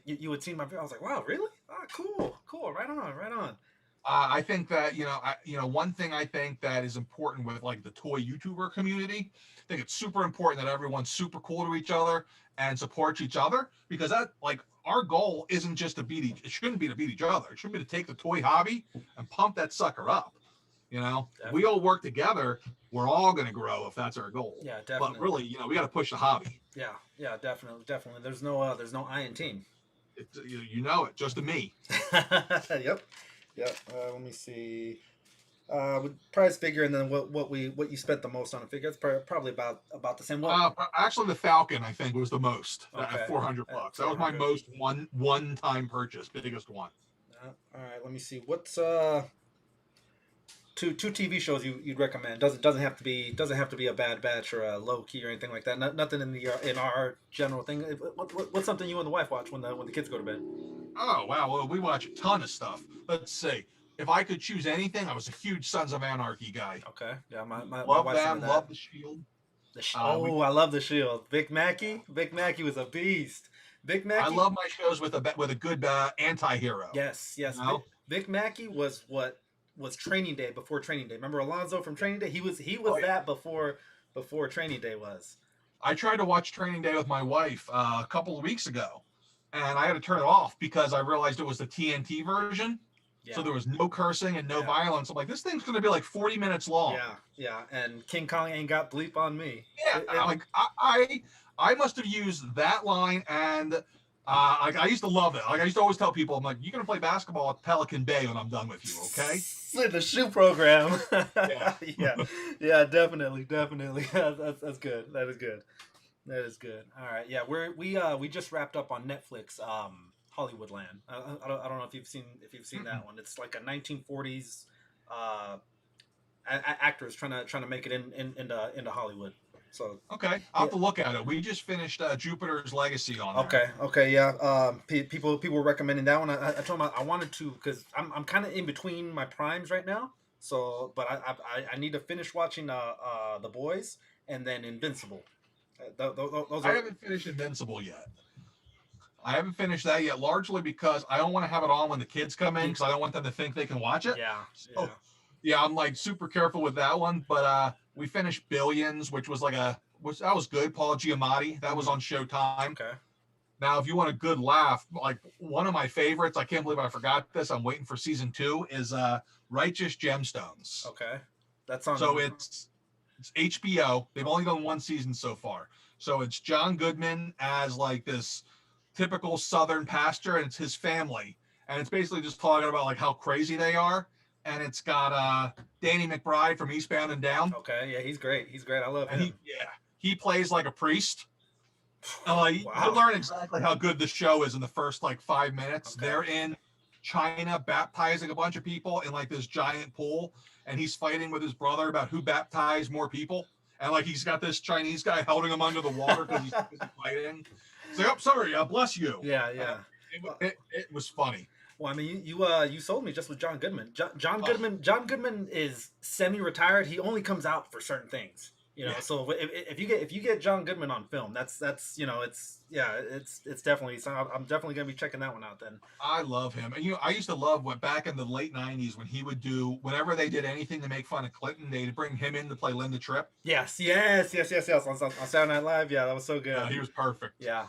you had seen my video. I was like, wow, really? Ah, cool, right on. I think that one thing I think that is important with like the toy YouTuber community. I think it's super important that everyone's super cool to each other and supports each other, because that like our goal isn't just to beat it shouldn't be to beat each other. It should be to take the toy hobby and pump that sucker up. If we all work together, we're all going to grow if that's our goal. Yeah, definitely. But really, we got to push the hobby. Yeah, definitely. There's no I in team. You know it, just a me. Yep. Let me see. With price figure, and then what you spent the most on a figure. It's probably about the same. Actually, the Falcon I think was the most at $400. That was my most one-time purchase, biggest one. All right. Let me see. What's two TV shows you'd recommend? Doesn't have to be a Bad Batch or a Low Key or anything like that. Nothing in our general thing. What's something you and the wife watch when the kids go to bed? Oh wow, well we watch a ton of stuff. Let's see. If I could choose anything, I was a huge Sons of Anarchy guy. Okay, yeah, my love wife's them. into Love that. the Shield. I love the Shield. Vic Mackey was a beast. Vic Mackey. I love my shows with a good anti-hero. Yes. You know? Vic Mackey was what was Training Day before Training Day. Remember Alonzo from Training Day? He was that before Training Day was. I tried to watch Training Day with my wife a couple of weeks ago, and I had to turn it off because I realized it was the TNT version. Yeah. So there was no cursing and no violence. I'm like, this thing's going to be like 40 minutes long. Yeah. And King Kong ain't got bleep on me. Yeah, I must have used that line, and I used to love it. Like I used to always tell people, I'm like, you're going to play basketball at Pelican Bay when I'm done with you, okay? The shoe program. Yeah. Yeah, definitely. That's good. That is good. All right. Yeah, we just wrapped up on Netflix. Hollywoodland. I don't know if you've seen that one. It's like a 1940s actors trying to make it into Hollywood. So okay, I'll have to look at it. We just finished Jupiter's Legacy on there. Okay, yeah. People were recommending that one. I told them I wanted to because I'm kind of in between my primes right now. So, but I need to finish watching The Boys and then Invincible. Those I haven't finished Invincible yet. I haven't finished that yet, largely because I don't want to have it on when the kids come in because I don't want them to think they can watch it. Yeah, I'm like super careful with that one. But we finished Billions, which was that was good. Paul Giamatti, that was on Showtime. Okay. Now, if you want a good laugh, like one of my favorites, I can't believe I forgot this. I'm waiting for season 2. Is Righteous Gemstones. Okay, that's on. So it's HBO. They've only done 1 season so far. So it's John Goodman as like this typical Southern pastor, and it's his family, and it's basically just talking about like how crazy they are. And it's got Danny McBride from Eastbound and Down. Okay, yeah, he's great. I love him. He plays like a priest. Wow. You learn exactly how good the show is in the first like 5 minutes. Okay. They're in China baptizing a bunch of people in like this giant pool, and he's fighting with his brother about who baptized more people. And like he's got this Chinese guy holding him under the water because he's fighting. So, oh, sorry, bless you. Yeah. It was funny. Well, I mean, you sold me just with John Goodman. John Goodman is semi-retired. He only comes out for certain things, you know. Yeah. So if you get John Goodman on film, that's it's definitely. So I'm definitely gonna be checking that one out then. I love him, and I used to love back in the late '90s when he would do whenever they did anything to make fun of Clinton, they'd bring him in to play Linda Tripp. Yes. On Saturday Night Live, yeah, that was so good. Yeah, he was perfect. Yeah.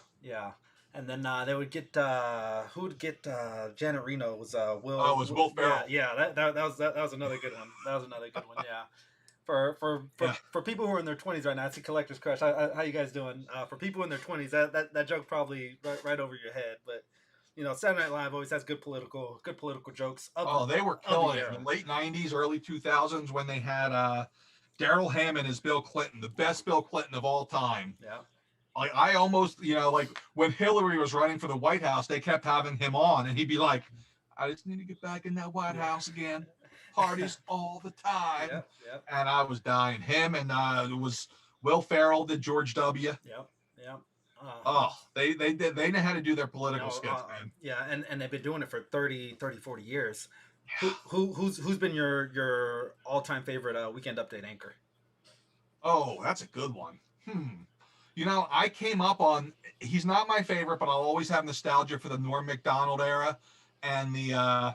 And then they would get who would get Janet Reno was Will. Oh, it was Will Ferrell. Yeah, that was another good one. Yeah. For people who are in their 20s right now, it's a collector's crush. How you guys doing? For people in their 20s, that joke probably right over your head. But Saturday Night Live always has good political jokes. They were killing it in the late '90s, early 2000s when they had Daryl Hammond as Bill Clinton, the best Bill Clinton of all time. Yeah. Like I almost, like when Hillary was running for the White House, they kept having him on, and he'd be like, "I just need to get back in that White House again, parties all the time." Yep. And I was dying. Him and it was Will Ferrell did George W. Yep. They know how to do their political skits, man. Yeah, and they've been doing it for 30, 40 years. Yeah. Who's been your all-time favorite Weekend Update anchor? Oh, that's a good one. I came up on, he's not my favorite, but I'll always have nostalgia for the Norm Macdonald era and the, I'm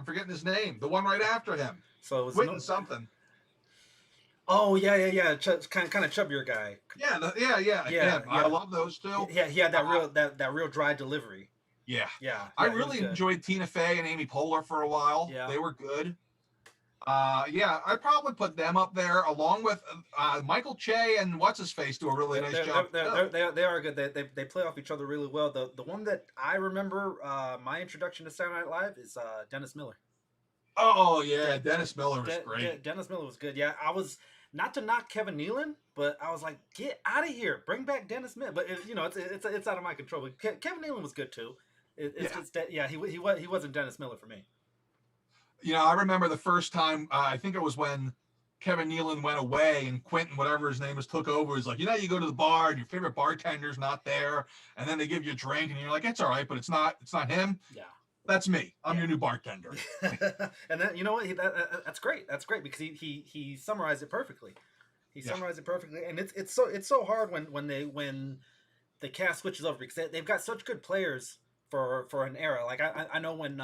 forgetting his name. The one right after him. So it was Whitten something. Oh, yeah. Kind of chubbier guy. Yeah. I love those two. Yeah, he had that real dry delivery. Yeah. Yeah. I really enjoyed Tina Fey and Amy Poehler for a while. Yeah. They were good. I'd probably put them up there along with Michael Che and what's his face do a really nice job. They are good. They play off each other really well. The one that I remember my introduction to Saturday Night Live is Dennis Miller. Oh yeah, Dennis Miller was great. Dennis Miller was good. Yeah, I was not to knock Kevin Nealon, but I was like, get out of here, bring back Dennis Miller. But it's out of my control. But Kevin Nealon was good too. He wasn't Dennis Miller for me. I remember the first time, I think it was when Kevin Nealon went away and Quentin, whatever his name is, took over. He's like, you go to the bar and your favorite bartender's not there. And then they give you a drink and you're like, it's all right, but it's not him. Yeah. That's me. I'm your new bartender. And then, that's great. That's great because he summarized it perfectly. Summarized it perfectly. And it's so hard when the cast switches over because they've got such good players for an era. Like I know when,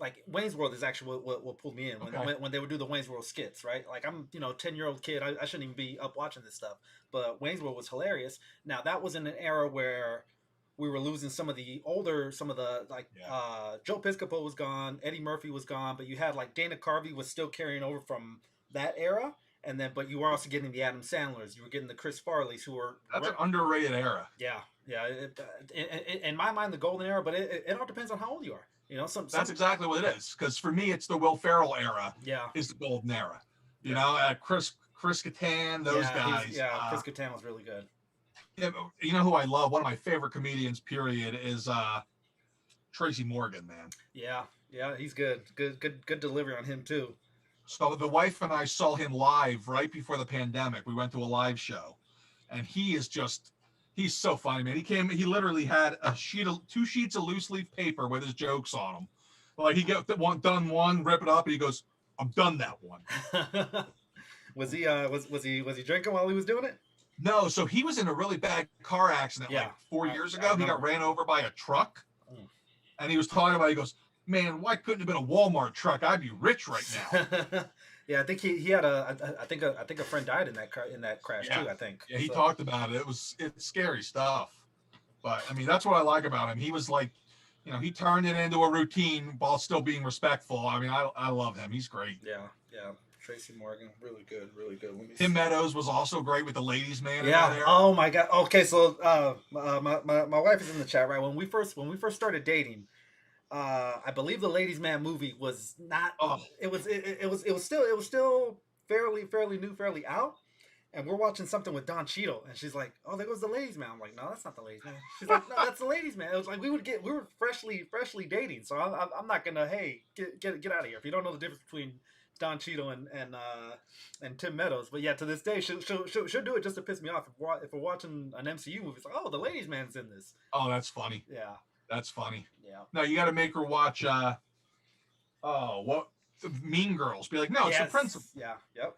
like Wayne's World is actually what pulled me in when they would do the Wayne's World skits, right? Like I'm 10-year-old kid, I shouldn't even be up watching this stuff, but Wayne's World was hilarious. Now that was in an era where we were losing some of the like Joe Piscopo was gone, Eddie Murphy was gone, but you had like Dana Carvey was still carrying over from that era, and then but you were also getting the Adam Sandlers, you were getting the Chris Farleys, who were That's an underrated era. yeah, yeah. In my mind, the golden era, but it all depends on how old you are. That's exactly what it is. Because for me, it's the Will Ferrell era. Yeah, is the golden era. Chris Kattan, those guys. Chris Kattan was really good. You know who I love? One of my favorite comedians, period, is Tracy Morgan, man. Yeah, he's good. Good delivery on him too. So the wife and I saw him live right before the pandemic. We went to a live show, and he's so funny, man. He literally had two sheets of loose leaf paper with his jokes on them. Like he done one, rip it up, and he goes, "I'm done that one." Was he drinking while he was doing it? No, so he was in a really bad car accident like 4 years ago. He got ran over by a truck, and he was talking about. He goes, "Man, why couldn't it have been a Walmart truck? I'd be rich right now." Yeah, I think he had I think a friend died in that crash too. I think. Yeah, he talked about it. It's scary stuff, but I mean that's what I like about him. He was like, he turned it into a routine while still being respectful. I mean, I love him. He's great. Yeah. Tracy Morgan, really good. Tim Meadows was also great with the ladies' man. Yeah. Oh my God. Okay, so my wife is in the chat, right? When we first started dating, I believe the Ladies Man movie was not. It was still fairly new, fairly out. And we're watching something with Don Cheadle, and she's like, "Oh, there goes the Ladies Man." I'm like, "No, that's not the Ladies Man." She's like, "No, that's the Ladies Man." It was like we were freshly dating, so I'm not gonna get out of here if you don't know the difference between Don Cheadle and Tim Meadows. But yeah, to this day, she'll do it just to piss me off. If we're watching an MCU movie, it's like, "Oh, the Ladies Man's in this." Oh, that's funny. Yeah. That's funny. Yeah. No, you got to make her watch. Mean Girls. Be like, no, it's the principal. Yeah. Yep.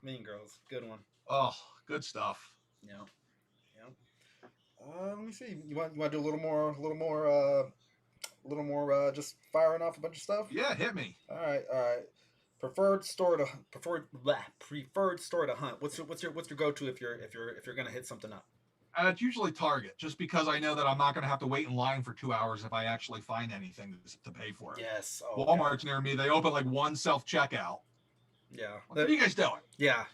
Mean Girls. Good one. Oh, good stuff. Yeah. Let me see. You want to do a little more, just firing off a bunch of stuff? Yeah, hit me. All right. Preferred store to hunt. What's your go-to if you're gonna hit something up? It's usually Target, just because I know that I'm not going to have to wait in line for 2 hours if I actually find anything to pay for it. Yes. Walmart's near me. They open like one self-checkout. Yeah. What are you guys doing? Yeah.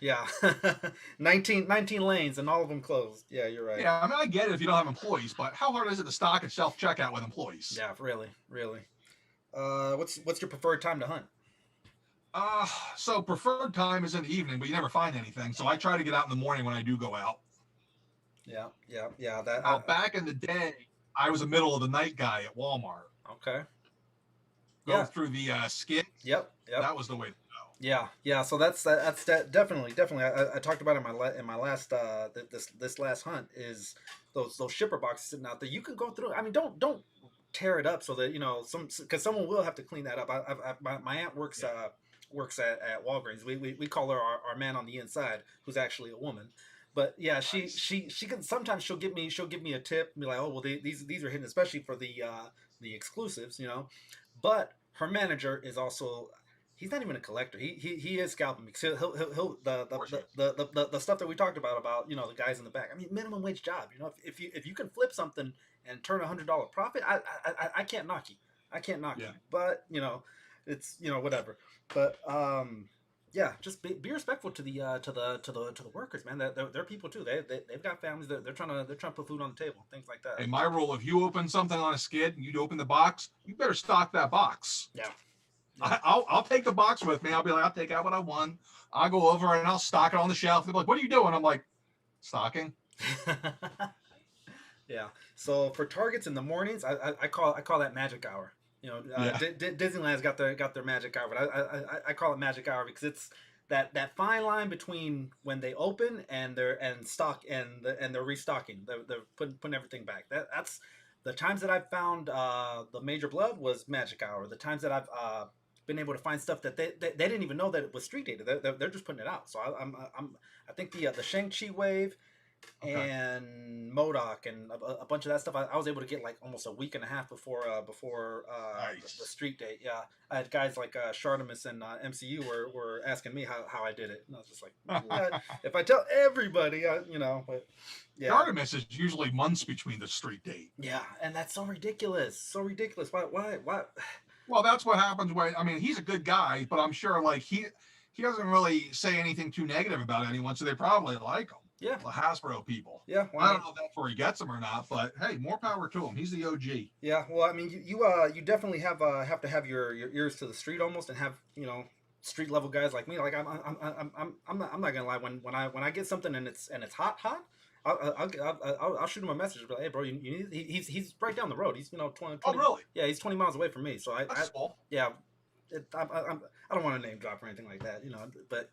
19 lanes and all of them closed. Yeah, you're right. Yeah, I mean, I get it if you don't have employees, but how hard is it to stock a self-checkout with employees? Yeah, really. What's your preferred time to hunt? So preferred time is in the evening, but you never find anything. So I try to get out in the morning when I do go out. Yeah. Back in the day, I was a middle of the night guy at Walmart. Okay. Go through the skid. Yep. That was the way to go. Yeah. So that's definitely. I talked about it in my last this last hunt is those shipper boxes sitting out there. You can go through. I mean, don't tear it up so that because someone will have to clean that up. My aunt works at Walgreens. We call her our man on the inside, who's actually a woman. But yeah, she can sometimes she'll give me a tip and be like, "Oh, well, these are hidden, especially for the exclusives, But her manager is also, he's not even a collector. He is scalping because he'll the stuff that we talked about the guys in the back. I mean, minimum wage job. If you can flip something and turn $100 profit, I can't knock you. You. But it's whatever. But yeah, just be respectful to the workers, man. They're people too. They've got families. They're trying to put food on the table, things like that. And my rule: if you open something on a skid and you open the box, you better stock that box. Yeah. I'll take the box with me. I'll be like, I'll take out what I want. I'll go over and I'll stock it on the shelf. They're like, "What are you doing?" I'm like, "Stocking." Yeah. So for targets in the mornings, I call that magic hour. Disneyland's got their magic hour, but I call it magic hour because it's that fine line between when they open and they're restocking. They're putting everything back. That's the times that I've found the major blood was magic hour. The times that I've been able to find stuff that they didn't even know that it was street data. They're just putting it out. So I think the Shang-Chi wave Okay. and Modoc and a bunch of that stuff. I was able to get like almost a week and a half before Nice. the street date. Yeah, I had guys like Shartimus and MCU were asking me how I did it, and I was just like, yeah, if I tell everybody, but yeah. Artemis is usually months between the street date. Yeah, and that's so ridiculous. So ridiculous. Why? Well, that's what happens when, I mean, he's a good guy, but I'm sure like he doesn't really say anything too negative about anyone, so they probably like him. Yeah. The Hasbro people. Yeah. I don't know if that's where he gets them or not, but hey, more power to him. He's the OG. Yeah. Well, I mean, you definitely have to have your ears to the street almost, and have street level guys like me. Like I'm not gonna lie. When I get something and it's hot, I'll shoot him a message. But hey, bro, you need. He's right down the road. He's 20. Oh, really? Yeah, he's 20 miles away from me. So That's cool. yeah. I don't want to name drop or anything like that, but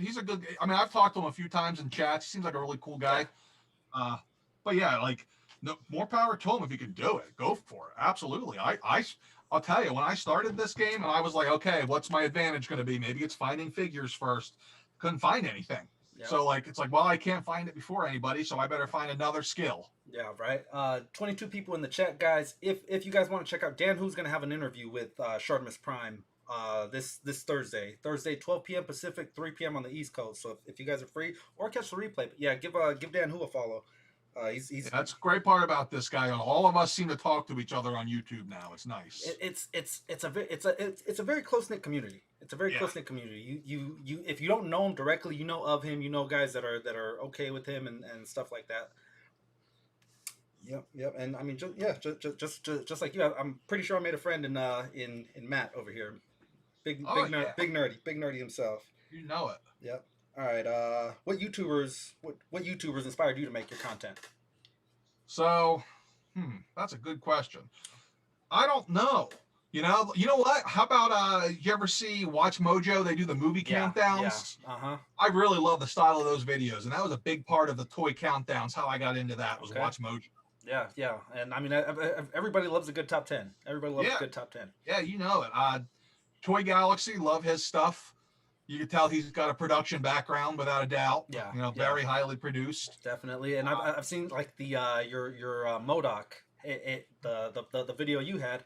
He's a good. I mean, I've talked to him a few times in chats. He seems like a really cool guy. Yeah. But yeah, like no more power to him if he can do it. Go for it. Absolutely. I'll tell you, when I started this game and I was like, okay, what's my advantage going to be? Maybe it's finding figures first. Couldn't find anything. Yeah. So like it's like, well, I can't find it before anybody, so I better find another skill. Yeah, right. 22 people in the chat, guys. If you guys want to check out Dan, who's going to have an interview with Shartimus Prime this Thursday, 12 p.m. Pacific, 3 p.m. on the East Coast. So if you guys are free, or catch the replay, but yeah, give Dan Who a follow. He's that's a great part about this guy. All of us seem to talk to each other on YouTube now. It's nice. It's a very close knit community. It's a very close knit community. You if you don't know him directly, you know of him. You know guys that are okay with him and stuff like that. Yep. And I mean, just like you, I'm pretty sure I made a friend in Matt over here. Big nerdy himself. You know it. Yep. All right. What YouTubers inspired you to make your content? So, that's a good question. I don't know. You know what? How about you ever see Watch Mojo? They do the movie countdowns. Yeah. I really love the style of those videos, and that was a big part of the toy countdowns. How I got into that was Watch Mojo. Yeah, and I mean, everybody loves a good top 10. Everybody loves a good top 10. Yeah, you know it. Toy Galaxy, love his stuff. You can tell he's got a production background without a doubt. Yeah, very highly produced. Definitely, and I've seen like the your Modoc, the video you had.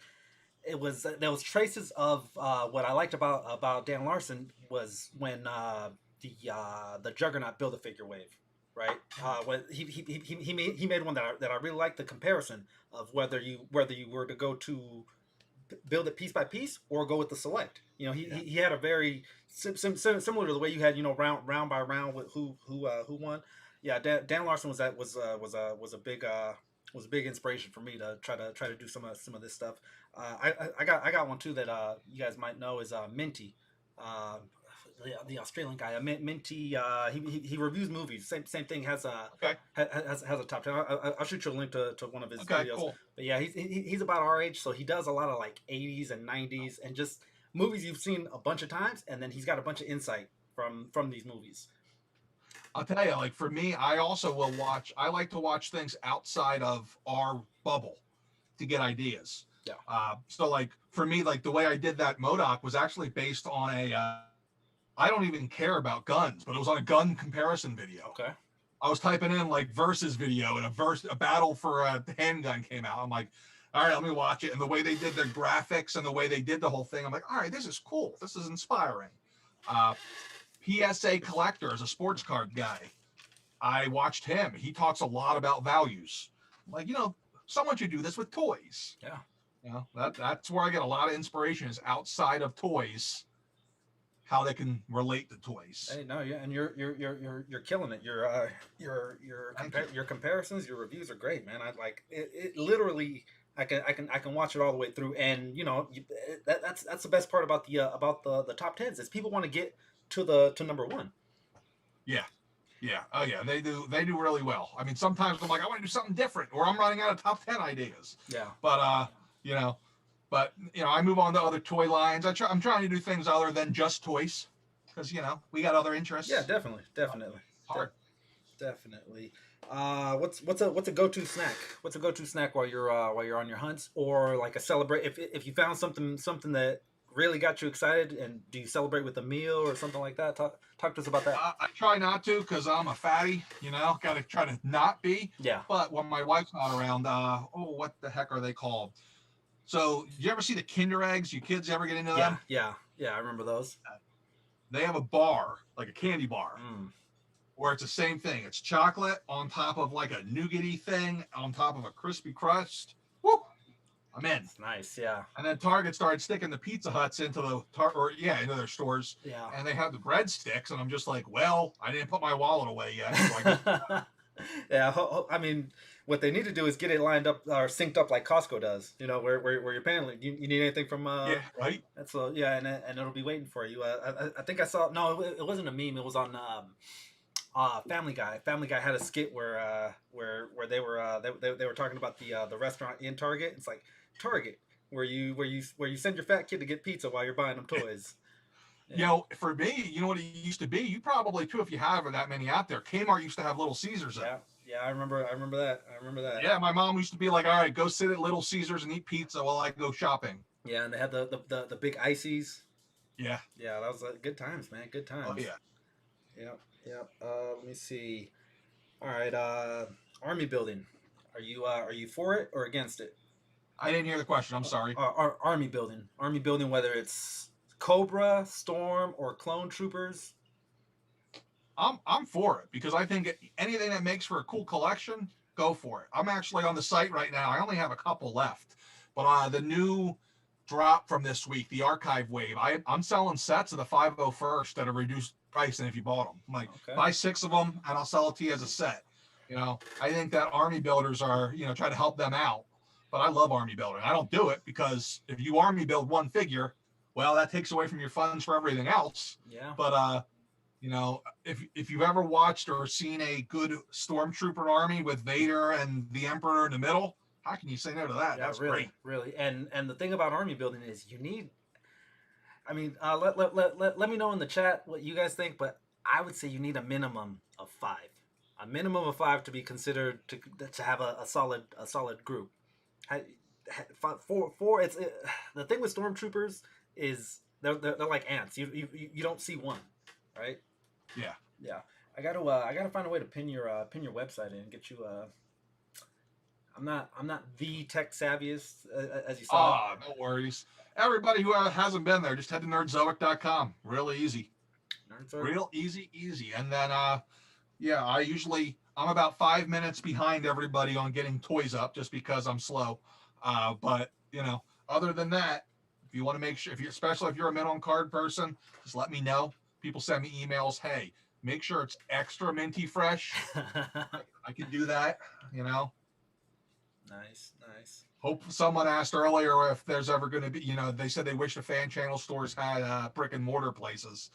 It was there was traces of what I liked about Dan Larson was when the Juggernaut Build-A-Figure wave. Right, when he made one that I really liked, the comparison of whether you were to go to build it piece by piece or go with the select. He had a very similar to the way you had round by round with who won. Yeah, Dan Larson was a big inspiration for me to try to do some of this stuff. I got one too that you guys might know is Minty. The Australian guy, Minty, he reviews movies. Same thing. Has a top 10. I'll shoot you a link to one of his videos. Cool. But yeah, he's about our age, so he does a lot of like 80s and 90s and just movies you've seen a bunch of times, and then he's got a bunch of insight from these movies. I'll tell you, like for me, I also will watch. I like to watch things outside of our bubble to get ideas. Yeah. So like for me, like the way I did that Modoc was actually based on a. I don't even care about guns, but it was on a gun comparison video. Okay. I was typing in like versus video, and a battle for a handgun came out. I'm like, all right, let me watch it. And the way they did their graphics and the way they did the whole thing, I'm like, all right, this is cool. This is inspiring. PSA Collector is a sports card guy. I watched him. He talks a lot about values. Like, someone should do this with toys. Yeah. That's where I get a lot of inspiration is outside of toys. How they can relate to toys. Hey, no, yeah, and you're killing it. Your comparisons, your reviews are great, man. I like it. Literally, I can watch it all the way through, and that's the best part about the top tens is people want to get to number one. Yeah. Oh yeah, they do really well. I mean, sometimes I'm like, I want to do something different, or I'm running out of top 10 ideas. Yeah. But But I move on to other toy lines. I'm trying to do things other than just toys, because we got other interests. Yeah, definitely. Hard. Definitely. What's a go-to snack? What's a go-to snack while you're on your hunts, or like a celebrate? If you found something that really got you excited? And do you celebrate with a meal or something like that? Talk to us about that. I try not to because I'm a fatty, got to try to not be. Yeah. But when my wife's not around, what the heck are they called? So, did you ever see the Kinder eggs? You kids ever get into them? Yeah. I remember those. They have a bar, like a candy bar, Mm. where it's the same thing. It's chocolate on top of like a nougaty thing, on top of a crispy crust. Woo! I'm in. It's nice. Yeah. And then Target started sticking the Pizza Huts into into their stores. Yeah. And they have the breadsticks, and I'm just like, well, I didn't put my wallet away yet. So Yeah. I mean, what they need to do is get it lined up or synced up like Costco does. Where you're paying. You need anything from? yeah, right. That's and it'll be waiting for you. I think I saw. No, it wasn't a meme. It was on Family Guy. Family Guy had a skit where they were talking about the restaurant in Target. It's like Target, where you send your fat kid to get pizza while you're buying them toys. Yeah. For me, you know what it used to be? You probably too, if you have that many out there. Kmart used to have Little Caesars. Yeah, I remember that. Yeah, my mom used to be like, all right, go sit at Little Caesars and eat pizza while I go shopping. Yeah, and they had the big ices. Yeah. Yeah, that was good times, man. Good times. Oh yeah. Yeah. Let me see. All right. Army building. Are you for it or against it? I didn't hear the question. I'm sorry. Army building. Army building, whether it's Cobra, Storm, or Clone Troopers. I'm for it because I think anything that makes for a cool collection, go for it. I'm actually on the site right now. I only have a couple left, but the new drop from this week, the archive wave, I'm selling sets of the 501st at a reduced price than if you bought them. I'm like, Okay. buy 6 of them and I'll sell it to you as a set. I think that army builders are, try to help them out. But I love army building. I don't do it because if you army build one figure, well, that takes away from your funds for everything else. Yeah. But if you've ever watched or seen a good stormtrooper army with Vader and the Emperor in the middle, how can you say no to that? Yeah, That's really, great. really. And the thing about army building is you need. I mean, let me know in the chat what you guys think, but I would say you need a minimum of 5. A minimum of 5 to be considered to have a solid group. Four. The thing with stormtroopers is they're like ants. You don't see one, right? Yeah. I gotta find a way to pin your website in and get you. I'm not the tech savviest as you saw. No worries. Everybody who hasn't been there, just head to nerdzoic.com. Real easy. Nerdzoic. Real easy. And then I'm about 5 minutes behind everybody on getting toys up just because I'm slow. But other than that, if you want to make sure, especially if you're a minimum card person, just let me know. People send me emails. Hey, make sure it's extra minty fresh. I can do that. Nice. Hope someone asked earlier if there's ever going to be. They said they wish the fan channel stores had brick and mortar places.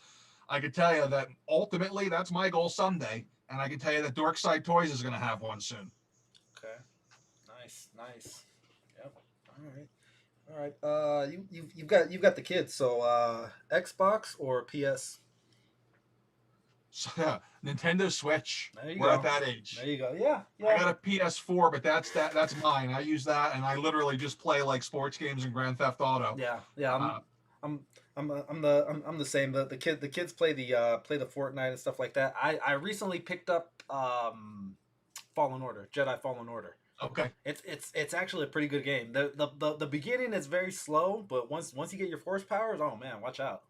I could tell you that ultimately that's my goal someday, and I can tell you that Dorkside Toys is going to have one soon. Okay. Nice. Yep. All right. You've got the kids. So Xbox or PS? So, yeah, Nintendo Switch. There you We're go. at that age. There you go. Yeah. I got a PS4, but that's mine. I use that, and I literally just play like sports games and Grand Theft Auto. Yeah. I'm the same. The kids play the Fortnite and stuff like that. I recently picked up Fallen Order, Jedi Fallen Order. Okay. It's actually a pretty good game. The beginning is very slow, but once you get your force powers, oh man, watch out.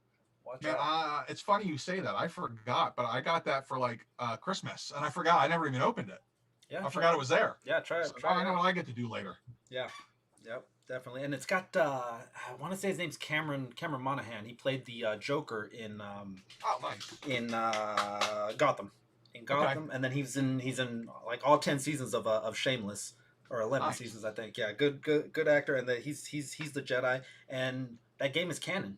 It's funny you say that. I forgot, but I got that for like Christmas, and I forgot. I never even opened it. Yeah. I forgot it was there. Yeah, try it. So I know what I get to do later. Yeah. Yep, definitely. And it's got I want to say his name's Cameron Monaghan. He played the Joker in nice. in Gotham. Okay. And then he's in like all 10 seasons of Shameless, or 11 seasons, I think. Yeah, good actor, and he's the Jedi, and that game is canon.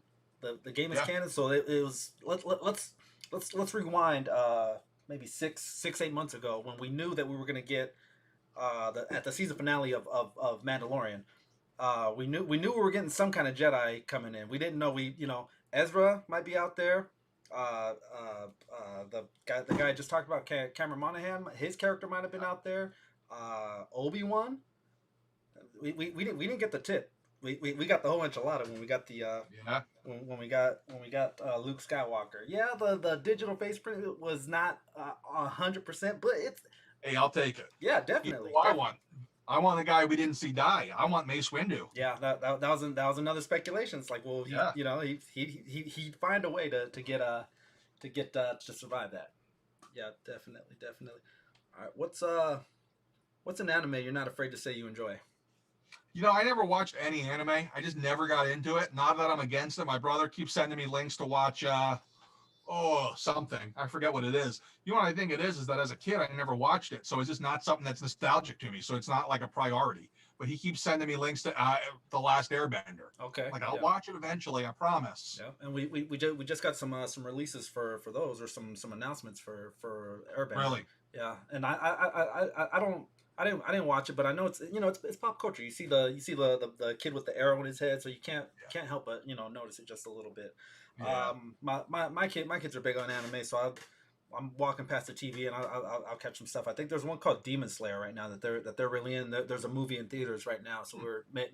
The game is canon, so it was. Let's rewind. Maybe 6-8 months ago, when we knew that we were gonna get at the season finale of Mandalorian. We knew we were getting some kind of Jedi coming in. We didn't know Ezra might be out there. The guy I just talked about, Cameron Monaghan, his character might have been out there. Obi-Wan. We didn't get the tip. we got the whole enchilada when we got the Yeah. when we got Luke Skywalker. Yeah, the digital face print was not 100%, but it's Hey, I'll take it. yeah, You know definitely. who I definitely. want? I want the guy we didn't see die. I want Mace Windu. Yeah, that was another speculation. It's like, well, Yeah. he'd find a way to get to survive that. Yeah, definitely. All right, what's an anime you're not afraid to say you enjoy? You know, I never watched any anime. I just never got into it. Not that I'm against it. My brother keeps sending me links to watch something. I forget what it is. You know what I think it is that as a kid I never watched it. So it's just not something that's nostalgic to me. So it's not like a priority. But he keeps sending me links to The Last Airbender. Okay, Like I'll yeah. watch it eventually, I promise. Yeah, and we just got some releases for those, or some announcements for Airbender. Really? Yeah, and I didn't watch it, but I know it's pop culture. You see the kid with the arrow in his head, so you can't help but notice it just a little bit. Yeah. My kids are big on anime, so I'm walking past the TV and I'll catch some stuff. I think there's one called Demon Slayer right now that they're really in. There's a movie in theaters right now, so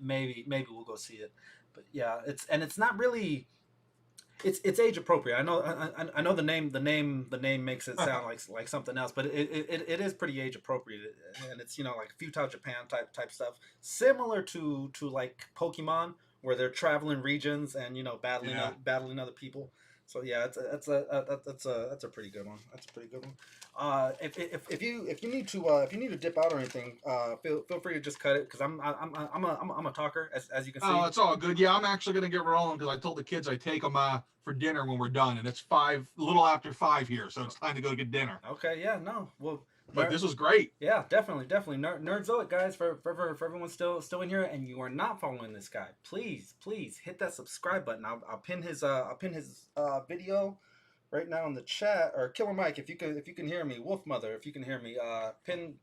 maybe we'll go see it. But yeah, it's not really. It's age appropriate. I know the name makes it sound like something else, but it is pretty age appropriate, and it's like Futile Japan type stuff, similar to like Pokemon, where they're traveling regions and battling other people. So yeah, that's a pretty good one. That's a pretty good one. If you need to dip out or anything, feel free to just cut it, because I'm a talker, as you can see. Oh, it's all good. Yeah, I'm actually gonna get rolling because I told the kids I take them for dinner when we're done, and it's a little after 5 here, so it's time to go get dinner. Okay, yeah, no, well, But this was great. yeah, definitely. Nerdzoic, guys, for everyone still in here, and you are not following this guy, please hit that subscribe button. I'll pin his video right now in the chat, or Killer Mike, if you can hear me, Wolf Mother, if you can hear me, pin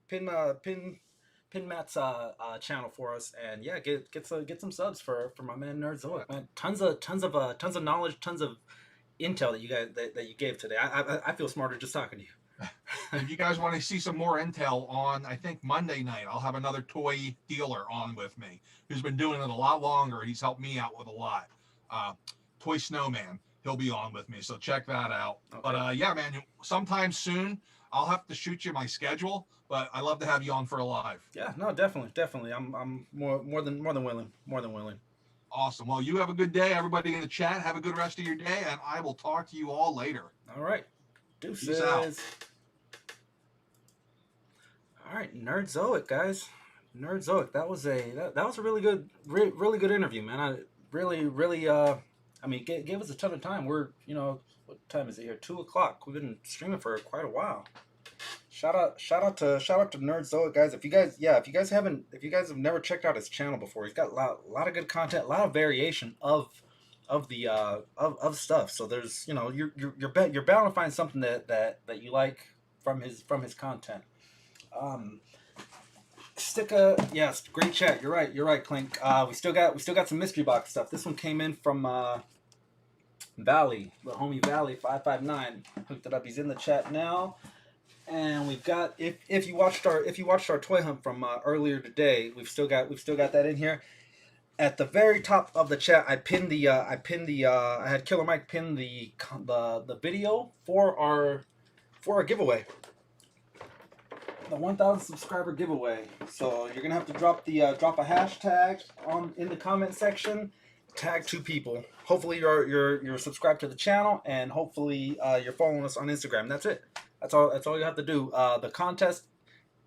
Matt's channel for us, and yeah, get some subs for my man Nerdzoic, man. Tons of knowledge, tons of intel that you guys that you gave today. I feel smarter just talking to you. If you guys want to see some more intel on, I think Monday night, I'll have another toy dealer on with me who's been doing it a lot longer. He's helped me out with a lot. Toy Snowman, he'll be on with me, so check that out. Okay. But yeah, man, sometime soon I'll have to shoot you my schedule, but I love to have you on for a live. Yeah, no, definitely. I'm more than willing. Awesome. Well, you have a good day. Everybody in the chat, have a good rest of your day, and I will talk to you all later. All right. Deuces. Peace out. All right, Nerdzoic, guys. Nerdzoic. That was a really good interview, man. I really I mean, gave us a ton of time. We're what time is it here? 2:00. We've been streaming for quite a while. Shout out to Nerdzoic, guys. If you guys have never checked out his channel before, he's got a lot of good content, a lot of variation of stuff. So there's you're bound to find something that you like from his content. Yes, great chat. You're right, Clink. We still got some mystery box stuff. This one came in from Valley, the homie Valley 559 hooked it up. He's in the chat now. And we've got, if you watched our toy hunt from earlier today, we've still got that in here. At the very top of the chat, I had Killer Mike pin the video for our giveaway, the 1,000 subscriber giveaway. So you're gonna have to drop a hashtag in the comment section, tag 2 people. Hopefully you're subscribed to the channel, and hopefully you're following us on Instagram. That's it. That's all you have to do. The contest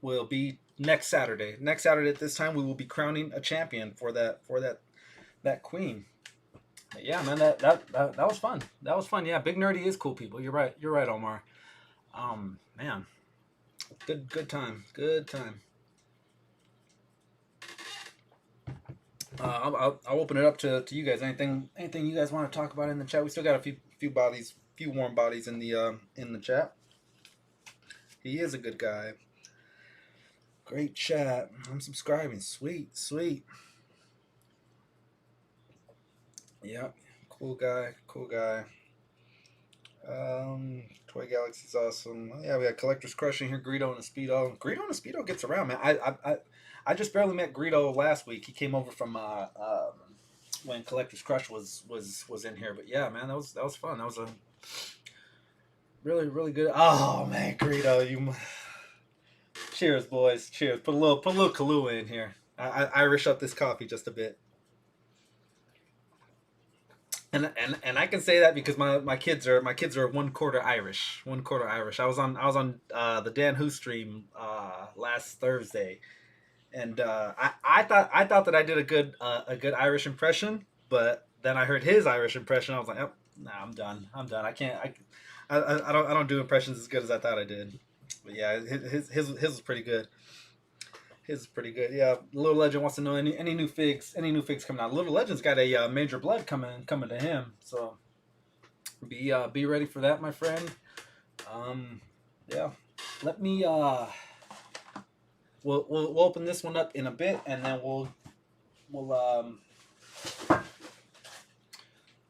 will be next Saturday. Next Saturday at this time, we will be crowning a champion for that queen. But yeah, man, that was fun. That was fun. Yeah, Big Nerdy is cool, people. You're right, Omar. Man, good time. I'll open it up to you guys. Anything you guys want to talk about in the chat? We still got a few warm bodies in the chat. He is a good guy. Great chat. I'm subscribing. Sweet. Yep. Cool guy. Toy Galaxy's awesome. Yeah, we got Collector's Crush in here. Greedo and a Speedo gets around, man. I just barely met Greedo last week. He came over from when Collector's Crush was in here. But yeah, man, that was fun. That was a really good. Oh man, Greedo, you. Cheers, boys. Cheers. Put a little Kahlua in here. I Irish up this coffee just a bit. And I can say that because my kids are 1/4 Irish. 1/4 Irish. I was on the Dan Who stream last Thursday, and I thought that I did a good Irish impression, but then I heard his Irish impression. I was like, oh, nah, I'm done. I can't. I don't do impressions as good as I thought I did. But yeah, his was pretty good. His is pretty good. Yeah, Little Legend wants to know any new figs coming out. Little Legend's got a Major Blood coming to him, so be ready for that, my friend. Yeah, let me we'll open this one up in a bit, and then we'll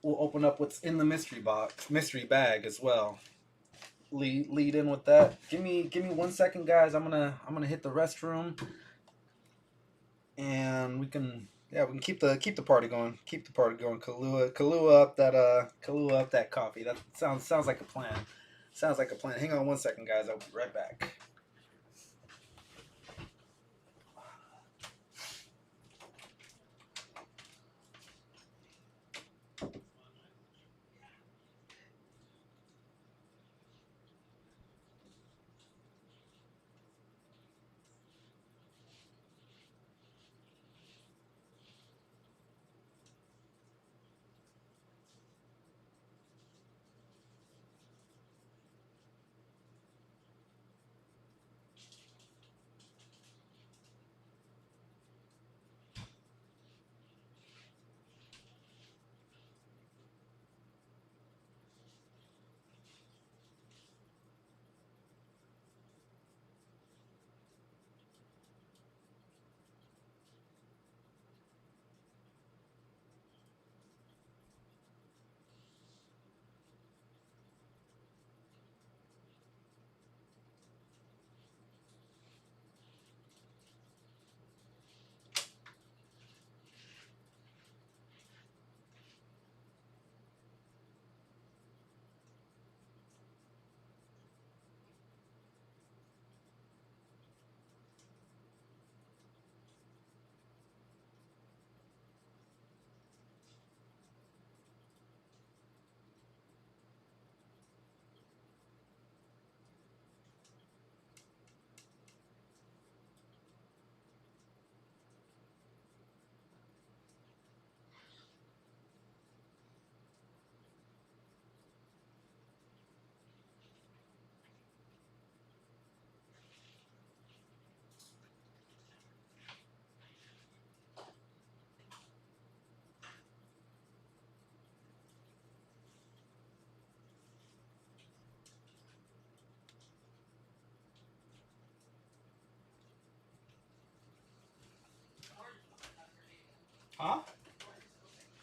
open up what's in the mystery bag as well. Lead in with that. Give me 1 second, guys. I'm gonna hit the restroom, and we can keep the party going. Keep the party going. Kahlua up that coffee. That sounds like a plan. Sounds like a plan. Hang on 1 second, guys. I'll be right back. Huh?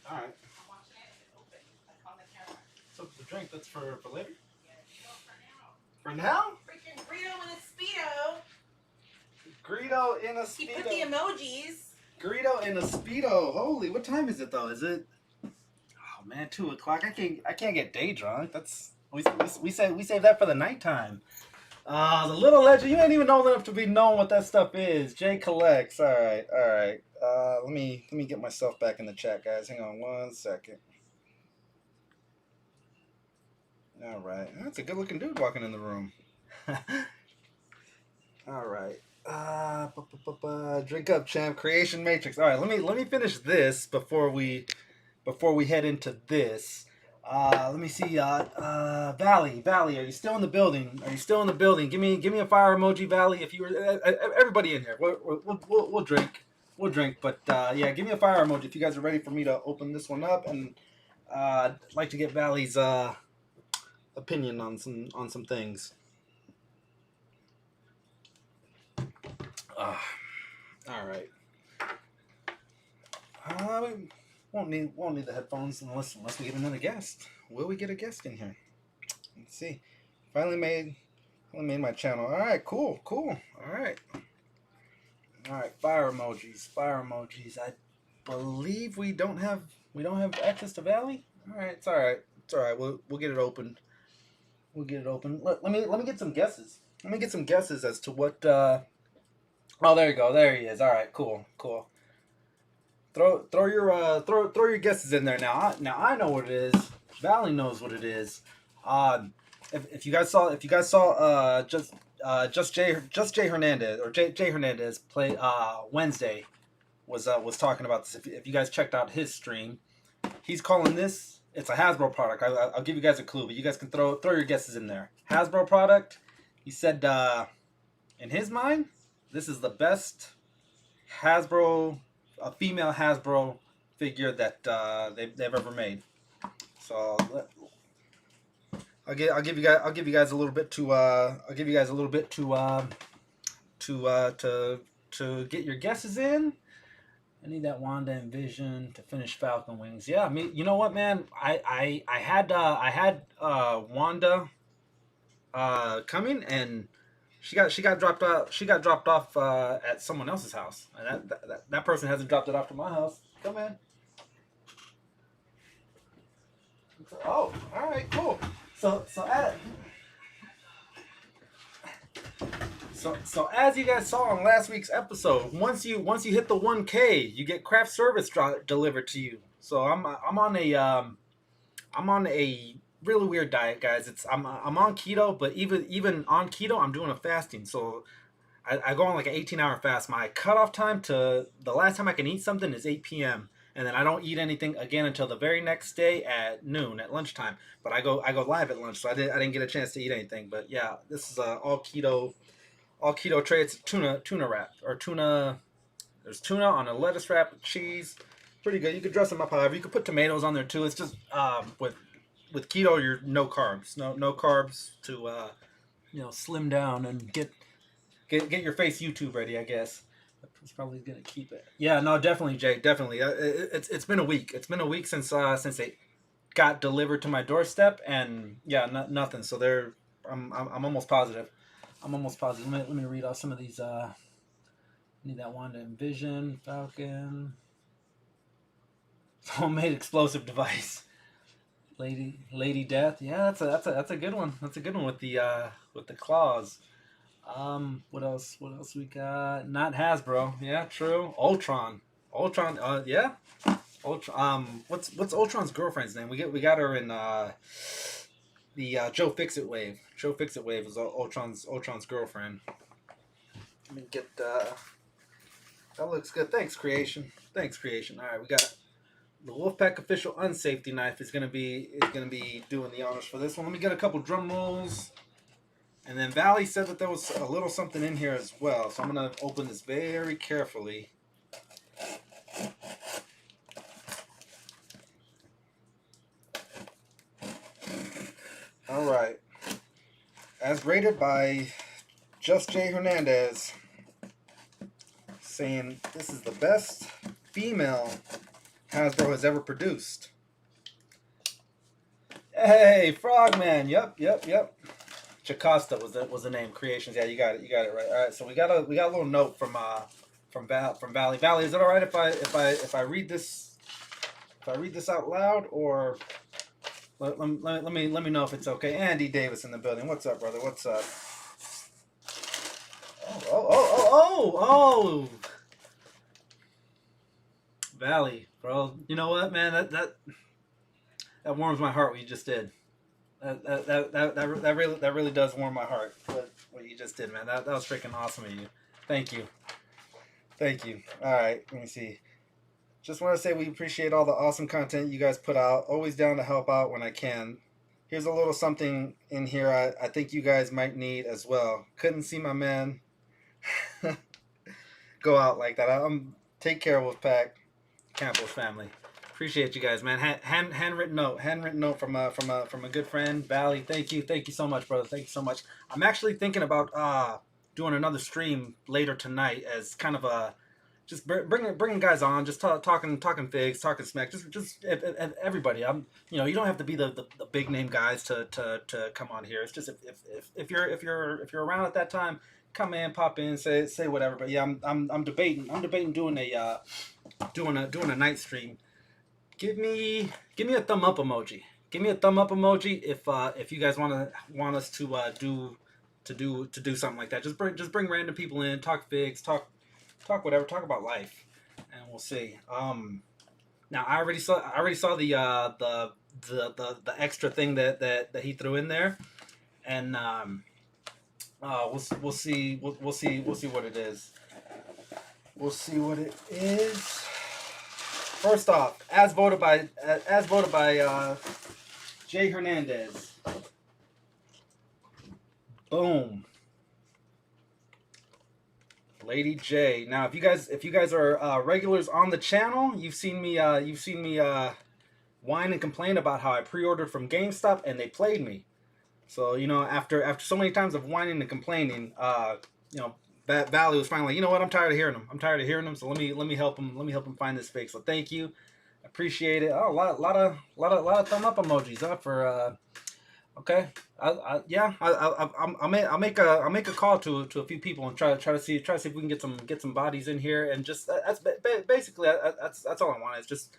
All right. So the drink that's for later. For now? Freaking Greedo in a Speedo. Greedo in a Speedo. He put the emojis. Greedo in a Speedo. Holy, what time is it though? Is it? Oh man, 2:00. I can't get day drunk. That's we save that for the nighttime. The Little Legend. You ain't even old enough to be knowing what that stuff is. Jay collects. All right. Let me get myself back in the chat, guys. Hang on 1 second. All right, that's a good-looking dude walking in the room. All right. Drink up, champ. Creation Matrix. All right, let me finish this before we head into this. Let me see. Valley, are you still in the building? Give me a fire emoji, Valley. If you were everybody in here, we'll drink. But yeah, give me a fire emoji if you guys are ready for me to open this one up, and I'd like to get Valley's opinion on some things. All right. We won't need the headphones unless we get another guest. Will we get a guest in here? Let's see. Finally made my channel. All right, cool. All right. Fire emojis. I believe we don't have We don't have access to Valley. All right, it's all right. It's all right. We'll get it open. We'll get it open. Let me get some guesses. Let me get some guesses as to what. Oh, there you go. There he is. All right, cool. Throw your guesses in there now. Now I know what it is. Valley knows what it is. If you guys saw just Jay Hernandez or Jay Hernandez play Wednesday was talking about this. If you guys checked out his stream, he's calling this. It's a Hasbro product. I'll give you guys a clue, but you guys can throw your guesses in there. Hasbro product. He said in his mind, this is the best Hasbro, a female Hasbro figure that they've ever made. So I'll give you guys a little bit to get your guesses in. I need that Wanda and Vision to finish Falcon Wings. Yeah, I mean, you know what, man? I had Wanda coming, and she got dropped off. She got dropped off at someone else's house, and that person hasn't dropped it off to my house. Come in. Oh, all right, cool. So as you guys saw on last week's episode, once you hit the 1K, you get craft service delivered to you. So I'm on a really weird diet, guys. I'm on keto, but even on keto, I'm doing a fasting. So I go on like an 18-hour fast. My cutoff time to the last time I can eat something is 8 p.m. And then I don't eat anything again until the very next day at noon, at lunchtime. But I go live at lunch, so I didn't get a chance to eat anything. But yeah, this is all keto tray. It's tuna wrap or tuna. There's tuna on a lettuce wrap with cheese. Pretty good. You could dress them up however. You could put tomatoes on there too. It's just with keto, you're no carbs, no carbs to slim down and get your face YouTube ready, I guess. He's probably gonna keep it. Yeah, no, definitely, Jay, definitely. It's been a week. It's been a week since they got delivered to my doorstep, and yeah, nothing. So I'm almost positive. Let me read off some of these. Need that Wanda and Vision, Falcon, homemade explosive device, Lady Death. Yeah, that's a good one. That's a good one with the claws. What else we got? Not Hasbro. Yeah, true. Ultron. Yeah. Ultron. What's Ultron's girlfriend's name? We got her in the Joe Fixit wave. Joe Fixit wave is Ultron's girlfriend. Let me get that looks good. Thanks, Creation. All right, we got the Wolfpack official unsafety knife is gonna be doing the honors for this one. Let me get a couple drum rolls. And then Valley said that there was a little something in here as well. So I'm going to open this very carefully. All right. As rated by Just Jay Hernandez, saying this is the best female Hasbro has ever produced. Hey, Frogman. Yep. Jacosta was the name. Creations. Yeah, you got it right. All right, so we got a little note from Valley. Valley, is it all right if I read this out loud, or let me know if it's okay. Andy Davis in the building. What's up, brother? What's up? Oh. Valley, bro. You know what, man? That warms my heart what you just did. That really does warm my heart. What you just did, man. That was freaking awesome of you. Thank you. All right, let me see. Just want to say we appreciate all the awesome content you guys put out. Always down to help out when I can. Here's a little something in here I think you guys might need as well. Couldn't see my man go out like that. Take care, Wolfpack, Campbell's family. Appreciate you guys, man. Handwritten note from a good friend, Valley. Thank you so much, brother. Thank you so much. I'm actually thinking about doing another stream later tonight as kind of a just bringing guys on, just talking figs, talking smack, just everybody. You don't have to be the big name guys to come on here. It's just if you're around at that time, come in, pop in, say whatever. But yeah, I'm debating doing a night stream. give me a thumb up emoji. Give me a thumb up emoji if you guys want us to do something like that. Just bring random people in, talk figs, talk whatever, talk about life, and we'll see. Now I already saw the extra thing that he threw in there, and we'll see what it is. We'll see what it is. First off, as voted by Jay Hernandez. Boom. Lady J. Now, if you guys are regulars on the channel, you've seen me whine and complain about how I pre-ordered from GameStop and they played me. So after so many times of whining and complaining, Valley was finally like, you know what, I'm tired of hearing them. So let me help him find this fake. So thank you, appreciate it. Oh, a lot of thumb up emojis for. Okay, I'll make a call to a few people and try to see if we can get some bodies in here, and just that's basically that's all I want, is just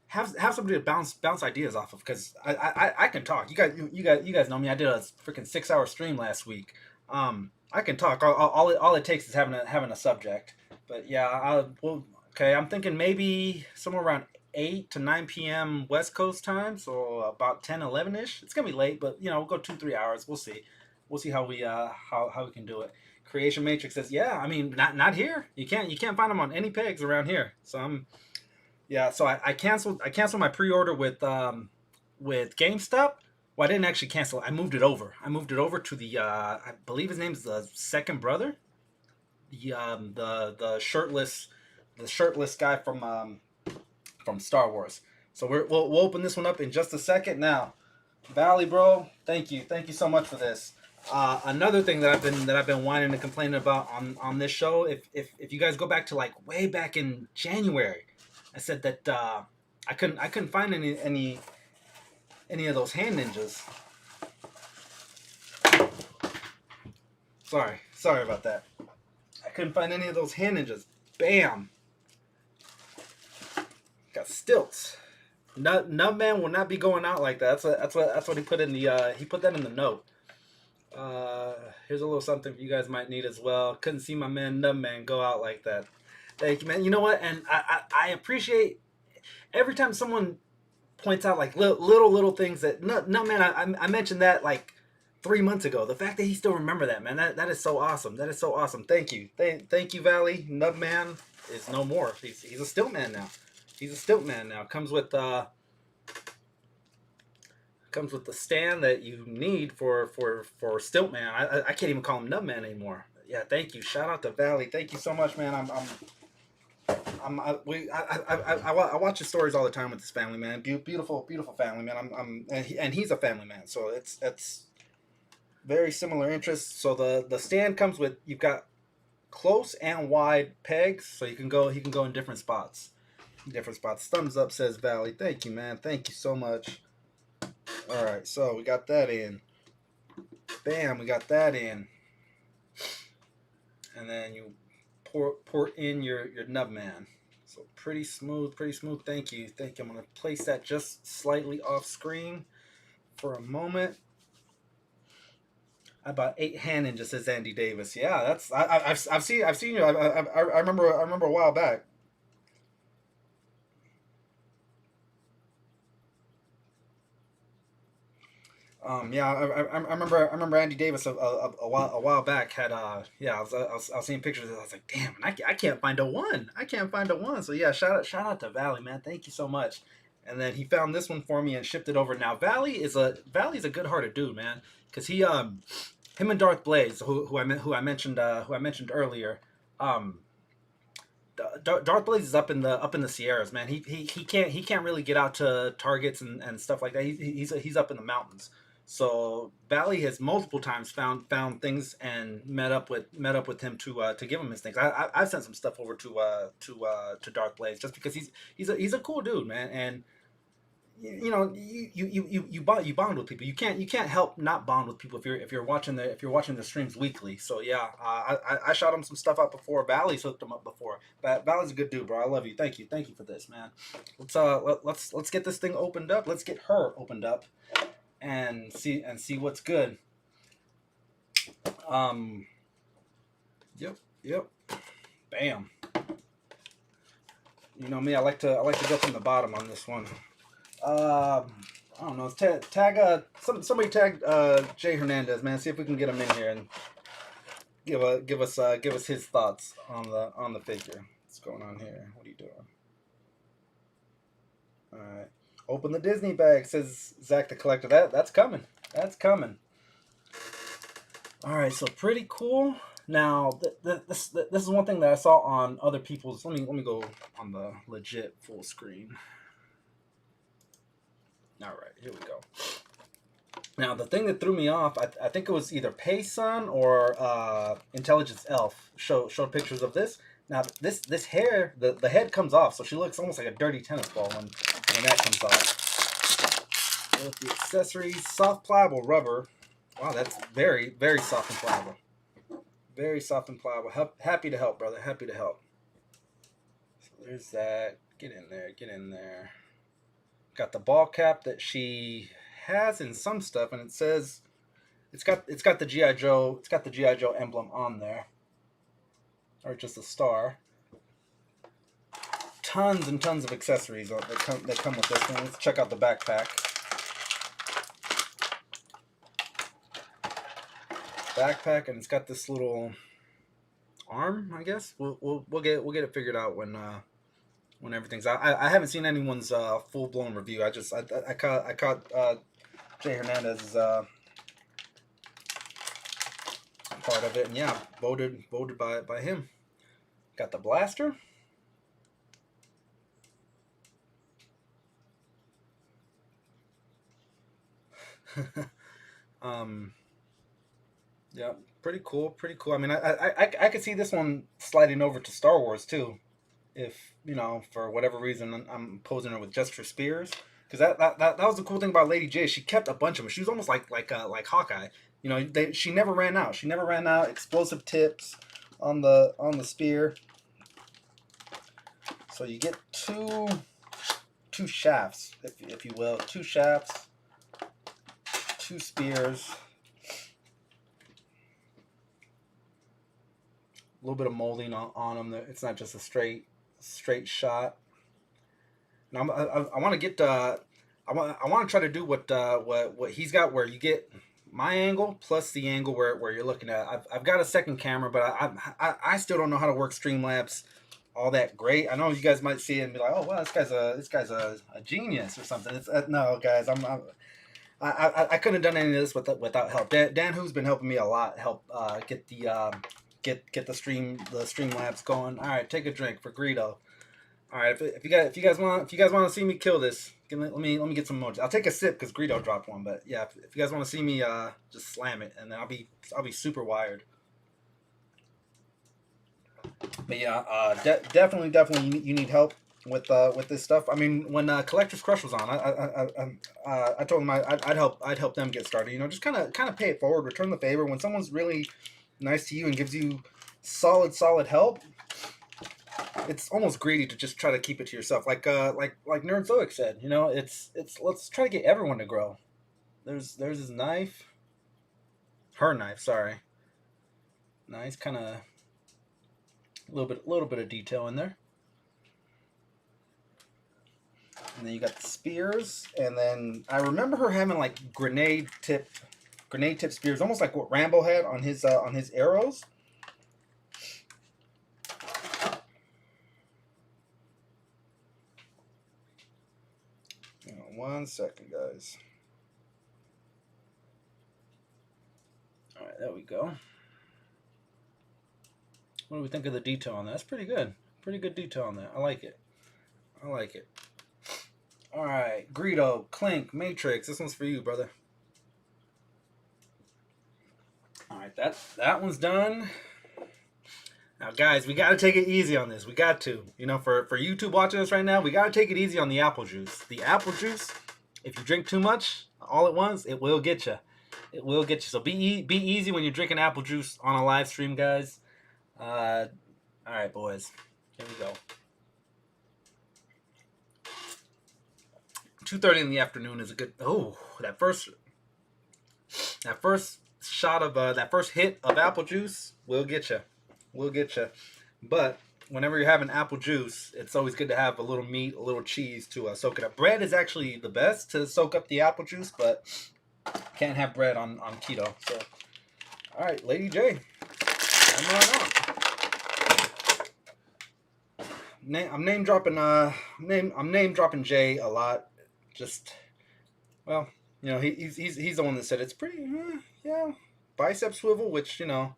have somebody to bounce ideas off of, because I can talk. You guys know me. I did a freaking 6-hour stream last week. I can talk. All it takes is having a subject. But yeah, okay. I'm thinking maybe somewhere around 8 to 9 p.m. West Coast time, so about 10, 11-ish. It's gonna be late, but we'll go 2-3 hours. We'll see how we can do it. Creation Matrix says, yeah, I mean, not here. You can't find them on any pegs around here. So so I canceled my pre-order with GameStop. Well, I didn't actually cancel. I moved it over. To the I believe his name's the second brother, the shirtless guy from Star Wars. So we'll open this one up in just a second. Now, Valley, bro, thank you so much for this. Another thing that I've been whining and complaining about on this show, if you guys go back to like way back in January, I said that I couldn't find any of those hand ninjas. Sorry about that. I couldn't find any of those hand ninjas. Bam. Got stilts. Nubman will not be going out like that. That's what he put in the he put that in the note. Here's a little something you guys might need as well. Couldn't see my man Nubman go out like that. Thank you, man. You know what? And I appreciate every time someone points out like little things that Nubman. I mentioned that like 3 months ago. The fact that he still remember that, man, that is so awesome. That is so awesome. Thank you. Thank you, Valley. Nubman is no more. He's a stilt man now. Comes with the stand that you need for Stiltman. I can't even call him Nubman anymore. Yeah, thank you. Shout out to Valley. Thank you so much, man. I watch his stories all the time with his family, man. Beautiful family, man. And he's a family man, so it's very similar interests. So the stand comes with, you've got close and wide pegs, so he can go in different spots. Thumbs up, says Valley. Thank you, man. Thank you so much. All right, so we got that in. Bam, we got that in. And then you pour in your Nubman. So pretty smooth. Thank you. I'm gonna place that just slightly off screen for a moment. I bought 8 hand ninjas, says Andy Davis. Yeah, that's I've seen you. I remember a while back. I remember Andy Davis a while back had I was seeing pictures. I was like, damn, I can't find a one. So yeah, shout out to Valley, man. Thank you so much. And then he found this one for me and shipped it over. Now Valley's a good-hearted dude, man, because him and Darth Blaze, who I mentioned earlier. Darth Blaze is up in the Sierras, man. He can't really get out to targets and stuff like that. He's up in the mountains. So Valley has multiple times found things and met up with him to give him his things. I've sent some stuff over to Darth Blaze just because he's a cool dude, man. And you bond with people. You can't help not bond with people if you're watching the streams weekly. So yeah, I shot him some stuff out before. Valley's hooked him up before. Valley's a good dude, bro. I love you. Thank you for this, man. Let's get this thing opened up. Let's get her opened up and see what's good. Yep. Bam. You know me, I like to go from the bottom on this one. I don't know. Somebody tag Jay Hernandez, man. See if we can get him in here and give us his thoughts on the figure. What's going on here? What are you doing? All right. Open the Disney bag, says Zach the Collector. That's coming. That's coming. All right. So pretty cool. Now, this is one thing that I saw on other people's. Let me go on the legit full screen. All right, here we go. Now, the thing that threw me off, I think it was either Payson or Intelligence Elf showed pictures of this. Now, this hair, the head comes off, so she looks almost like a dirty tennis ball when that comes off. With the accessories, soft pliable rubber. Wow, that's very, very soft and pliable. Very soft and pliable. Happy to help, brother. Happy to help. So there's that. Get in there. Got the ball cap that she has in some stuff, and it says it's got the GI Joe emblem on there, or just a star. Tons and tons of accessories that come with this one. Let's check out the backpack. And it's got this little arm, I guess. We'll get it figured out when everything's out. I haven't seen anyone's full blown review. I caught Jay Hernandez's part of it, and yeah, voted by him. Got the blaster. Yeah, pretty cool. I mean, I could see this one sliding over to Star Wars too, if for whatever reason I'm posing her with just her spears, because that was the cool thing about Lady J. She kept a bunch of them. She was almost like Hawkeye. She never ran out. Explosive tips on the spear. So you get two shafts, if you will, 2 shafts, 2 spears. A little bit of molding on them. It's not just a straight shot. Now I want to get I want to try to do what he's got, where you get my angle plus the angle where you're looking at. I've got a second camera, but I still don't know how to work Streamlabs all that great. I know you guys might see it and be like, oh wow, this guy's a genius or something. It's no, guys, I couldn't have done any of this without help. Dan who's been helping me a lot, get the Streamlabs going. All right, take a drink for Greedo. All right, if you guys want to see me kill this, let me get some emojis. I'll take a sip because Greedo dropped one. But yeah, if you guys want to see me just slam it, and then I'll be super wired. But yeah, definitely you need help with this stuff. I mean, when Collector's Crush was on, I told him I'd help them get started. Just kind of pay it forward, return the favor. When someone's really nice to you and gives you solid help, it's almost greedy to just try to keep it to yourself. Like Nerdzoic said, it's let's try to get everyone to grow. There's his knife, her knife. Sorry, nice, kind of a little bit of detail in there. And then you got the spears, and then I remember her having like grenade tip spears, almost like what Rambo had on his arrows. Hang on 1 second, guys. All right, there we go. What do we think of the detail on that? That's pretty good. Pretty good detail on that. I like it. All right, Greedo, Clink, Matrix. This one's for you, brother. All right, that one's done. Now, guys, we got to take it easy on this. We got to. For YouTube watching us right now, we got to take it easy on the apple juice. The apple juice If you drink too much all at once, it will get you. It will get you. So be easy when you're drinking apple juice on a live stream, guys. All right, boys. Here we go. 2:30 in the afternoon is a good. Oh, that first shot of that first hit of apple juice will get you. Will get you. But whenever you're having apple juice, it's always good to have a little meat, a little cheese to soak it up. Bread is actually the best to soak up the apple juice, but can't have bread on keto. So, all right, Lady J, I'm on. I'm name dropping. I'm name dropping Jay a lot. Just, well, you know, he's the one that said it's pretty. Yeah, bicep swivel, which, you know,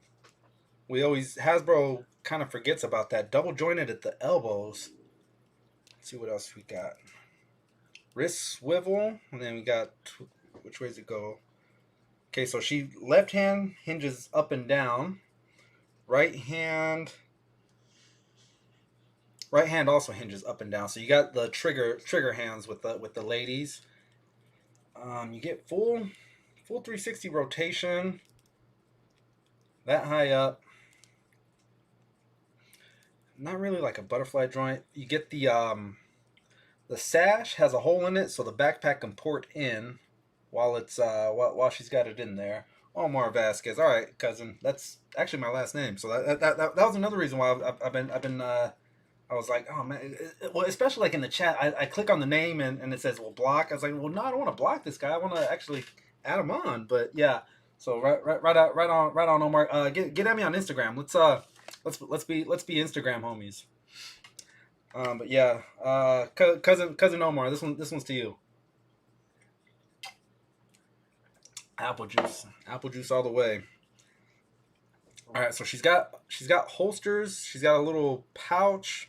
we always Hasbro kind of forgets about that. Double jointed at the elbows. Let's see what else we got. Wrist swivel, and then we got, which way does it go? Okay, so she left hand hinges up and down. Right hand also hinges up and down. So you got the trigger hands with the ladies. You get full 360 rotation. That high up. Not really like a butterfly joint. You get the sash has a hole in it, so the backpack can port in while it's while she's got it in there. Omar Vasquez. All right, cousin. That's actually my last name. So that was another reason why I've been I was like, oh man. Well, especially like in the chat, I click on the name and it says, well, block. I was like, well, no, I don't want to block this guy. I want to actually add him on. But yeah. So right on, Omar. Get at me on Instagram. Let's be Instagram homies. But yeah, cousin Omar, this one's to you. Apple juice all the way. All right, so she's got holsters. She's got a little pouch.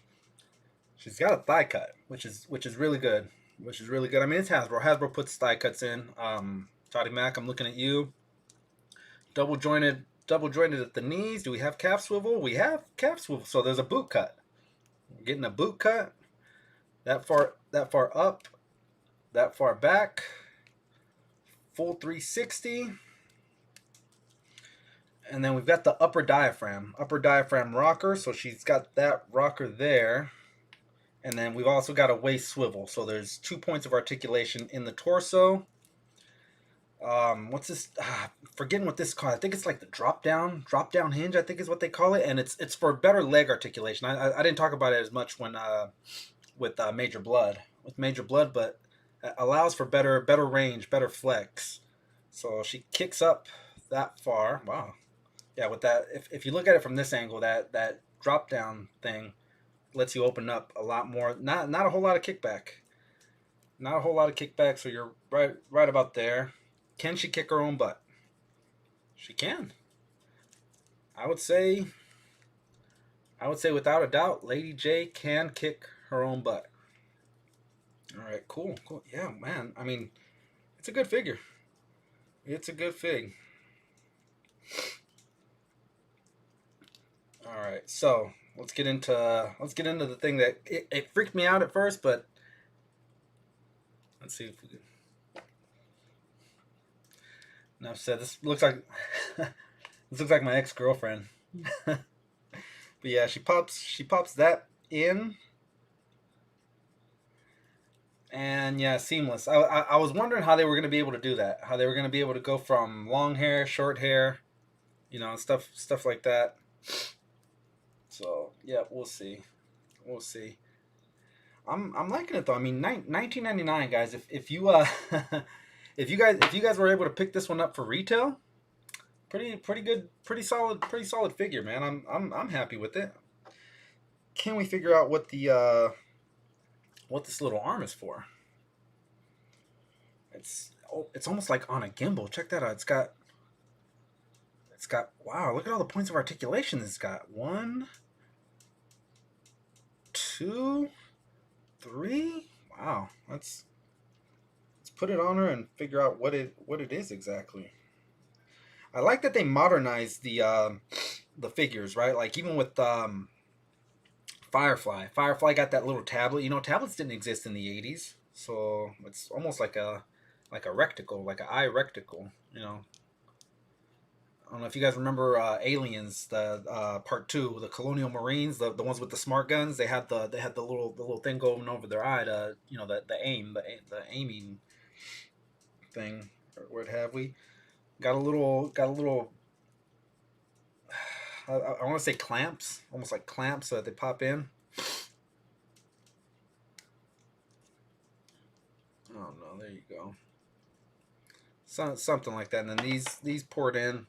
She's got a thigh cut, which is really good. I mean, it's Hasbro. Hasbro puts thigh cuts in. Toddy Mac, I'm looking at you. Double jointed at the knees. Do we have calf swivel? We have calf swivel. So there's a boot cut. We're getting a boot cut. That far up, that far back. Full 360. And then we've got the upper diaphragm rocker. So she's got that rocker there. And then we've also got a waist swivel. So there's 2 points of articulation in the torso. What's this? Forgetting what this is called. I think it's like the drop down hinge, I think is what they call it. And it's for better leg articulation. I didn't talk about it as much when with Major Blood. But it allows for better range, better flex. So she kicks up that far. Wow. Yeah, with that, if you look at it from this angle, that drop down thing lets you open up a lot more. Not a whole lot of kickback. So you're right about there. Can she kick her own butt? She can. I would say without a doubt, Lady J can kick her own butt. All right, cool. Yeah, man. I mean, it's a good figure. It's a good fig. All right, so let's get into the thing that it freaked me out at first, but let's see if we can. Enough said. This looks like my ex-girlfriend. But yeah, she pops that in. And yeah, seamless. I was wondering how they were going to be able to do that. How they were going to be able to go from long hair, short hair, you know, stuff like that. So yeah, we'll see. I'm liking it though. I mean, $19.99, guys. If you if you guys were able to pick this one up for retail, pretty good, pretty solid figure, man. I'm happy with it. Can we figure out what this little arm is for? It's almost like on a gimbal. Check that out. It's got wow, look at all the points of articulation it's got. 1, 2, 3. Wow, let's put it on her and figure out what it is exactly. I like that they modernized the figures, right? Like even with Firefly got that little tablet. You know, tablets didn't exist in the 80s. So it's almost like a recticle, like an eye recticle. You know, I don't know if you guys remember Aliens, the part two, the Colonial Marines, the ones with the smart guns. They had the little thing going over their eye to, you know, the aiming thing. Where have we got a little I want to say clamps, almost like clamps so that they pop in. Oh no, there you go. Something like that. And then these poured in.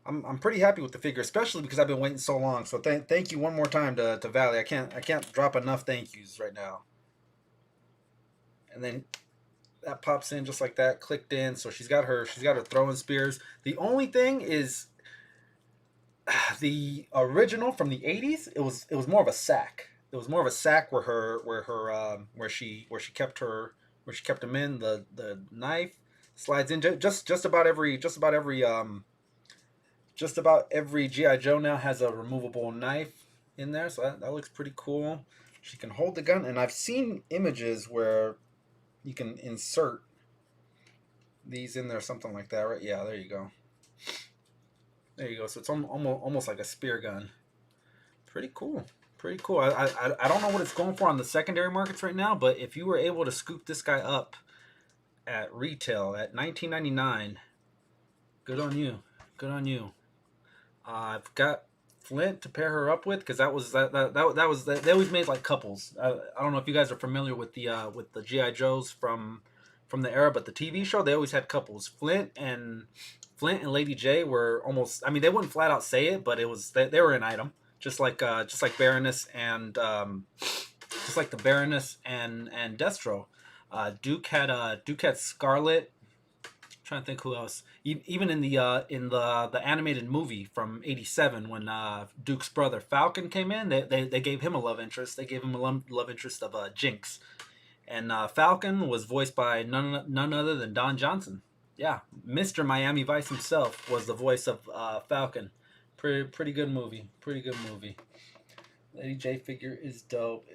I'm pretty happy with the figure, especially because I've been waiting so long. So thank you one more time to Valley. I can't drop enough thank yous right now. And then that pops in just like that, clicked in. So she's got her throwing spears. The only thing is the original from the 80s, it was more of a sack. It was more of a sack where she kept them in. The knife slides into just about every GI Joe now has a removable knife in there, so that looks pretty cool. She can hold the gun, and I've seen images where you can insert these in there, something like that, right? Yeah, there you go. There you go. So it's almost like a spear gun. Pretty cool. Pretty cool. I don't know what it's going for on the secondary markets right now, but if you were able to scoop this guy up at retail at $19.99, good on you. Good on you. I've got Flint to pair her up with because that was they always made like couples. I don't know if you guys are familiar with the GI Joes from the era, but the TV show they always had couples. Flint and Lady J were almost. I mean, they wouldn't flat out say it, but it was they were an item, just like Baroness and just like the Baroness and Destro. Duke had Scarlet. Trying to think who else. Even in the animated movie from '87, when Duke's brother Falcon came in, they gave him a love interest. They gave him a love interest of Jinx, and Falcon was voiced by none other than Don Johnson. Yeah, Mr. Miami Vice himself was the voice of Falcon. Pretty good movie. Pretty good movie. Lady J figure is dope.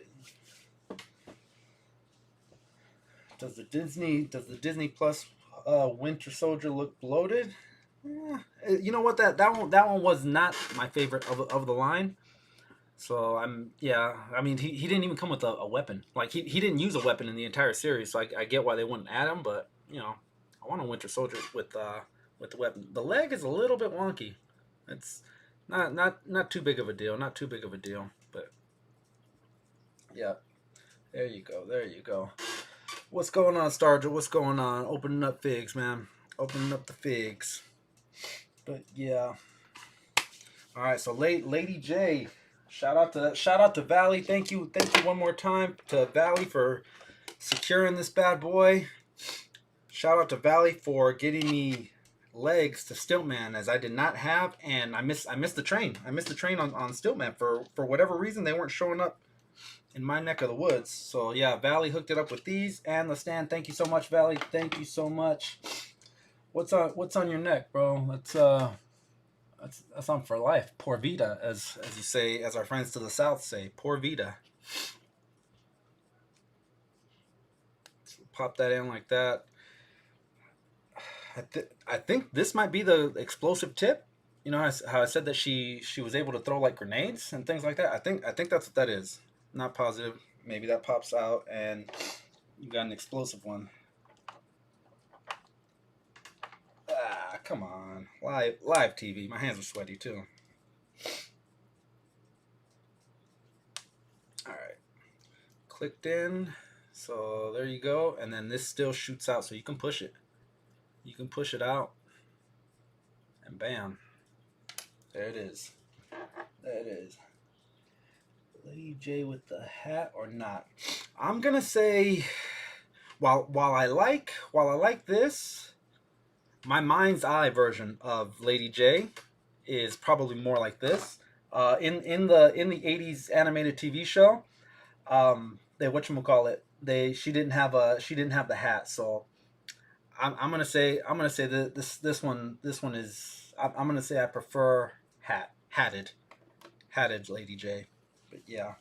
Does the Disney Plus Winter Soldier look bloated? You know what, that one was not my favorite of the line. So I mean he didn't even come with a weapon. Like he didn't use a weapon in the entire series. So I get why they wouldn't add him, but you know, I want a Winter Soldier with the weapon. The leg is a little bit wonky. It's not too big of a deal. Not too big of a deal. But yeah, there you go. There you go. What's going on, Starger? What's going on? Opening up figs, man. Opening up the figs. But yeah. All right. So Lady J. Shout out to Valley. Thank you one more time to Valley for securing this bad boy. Shout out to Valley for getting me legs to Stiltman, as I did not have, and I missed the train. I missed the train on Stiltman for whatever reason. They weren't showing up in my neck of the woods. So yeah, Valley hooked it up with these and the stand. Thank you so much, Valley. Thank you so much. What's on your neck, bro? That's on for life. Por vida, as you say, as our friends to the south say. Por vida. So pop that in like that. I think this might be the explosive tip. You know how I said that she was able to throw like grenades and things like that. I think that's what that is. Not positive. Maybe that pops out and you got an explosive one. Ah, come on. Live TV. My hands are sweaty too. Alright. Clicked in. So there you go. And then this still shoots out, so you can push it. You can push it out. And bam. There it is. There it is. Lady J with the hat or not? I'm gonna say, while I like this, my mind's eye version of Lady J is probably more like this. In the 80s animated TV show, she didn't have the hat, so I'm gonna say that this one is I'm gonna say I prefer hatted Lady J. But yeah.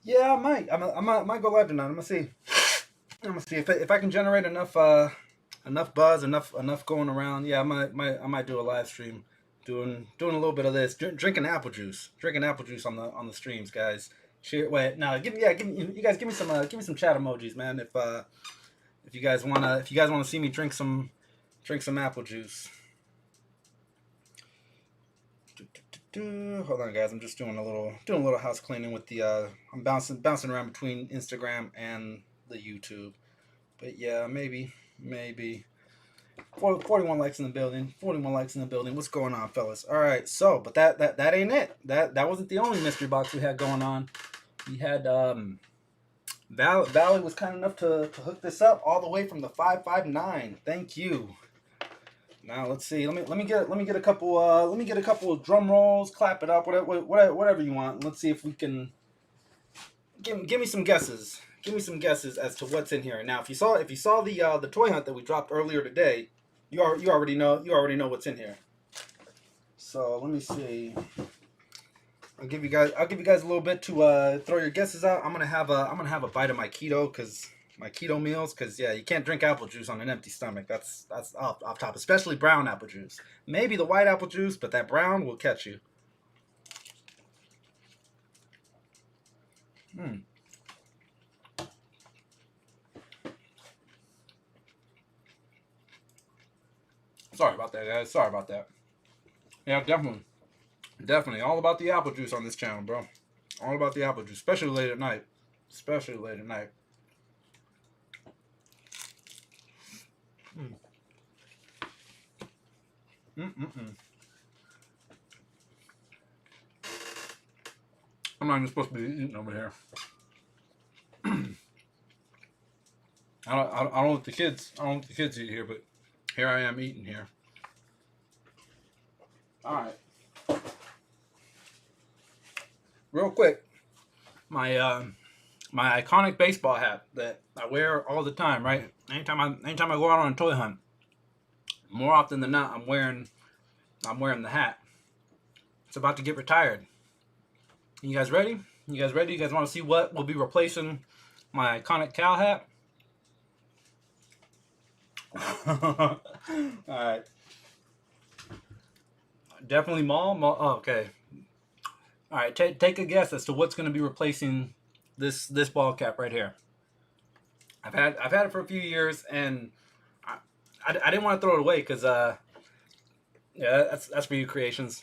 Yeah, I might. I might go live tonight. I'm gonna see. I'm gonna see if I can generate enough enough buzz, enough going around. Yeah, I might do a live stream, doing a little bit of this, drinking apple juice on the streams, guys. Share, wait, no, give me you guys give me some chat emojis, man. If you guys wanna see me drink some apple juice. Hold on, guys. I'm just doing a little house cleaning with the. I'm bouncing around between Instagram and the YouTube. But yeah, maybe 41 likes in the building. 41 likes in the building. What's going on, fellas? All right. So, but that ain't it. That wasn't the only mystery box we had going on. We had Valley was kind enough to hook this up all the way from the 559. Thank you. Now let's see. Let me get a couple of drum rolls. Clap it up. Whatever you want. Let's see if we can give me some guesses. Give me some guesses as to what's in here. Now, if you saw the toy hunt that we dropped earlier today, you already know what's in here. So let me see. I'll give you guys a little bit to throw your guesses out. I'm gonna have a bite of my keto meals, because yeah, you can't drink apple juice on an empty stomach. That's off top, especially brown apple juice. Maybe the white apple juice, but that brown will catch you. Sorry about that, guys. Sorry about that. Yeah, definitely all about the apple juice on this channel, bro. All about the apple juice, especially late at night. I'm not even supposed to be eating over here. I don't let the kids eat here, but here I am eating here. All right. Real quick, my my iconic baseball hat that I wear all the time, right? Anytime I go out on a toy hunt, more often than not, I'm wearing the hat. It's about to get retired. You guys ready? You guys want to see what will be replacing my iconic cow hat? All right. Definitely mall. Oh, okay. All right. Take a guess as to what's going to be replacing this ball cap right here. I've had it for a few years, and I didn't want to throw it away because yeah, that's for you, creations.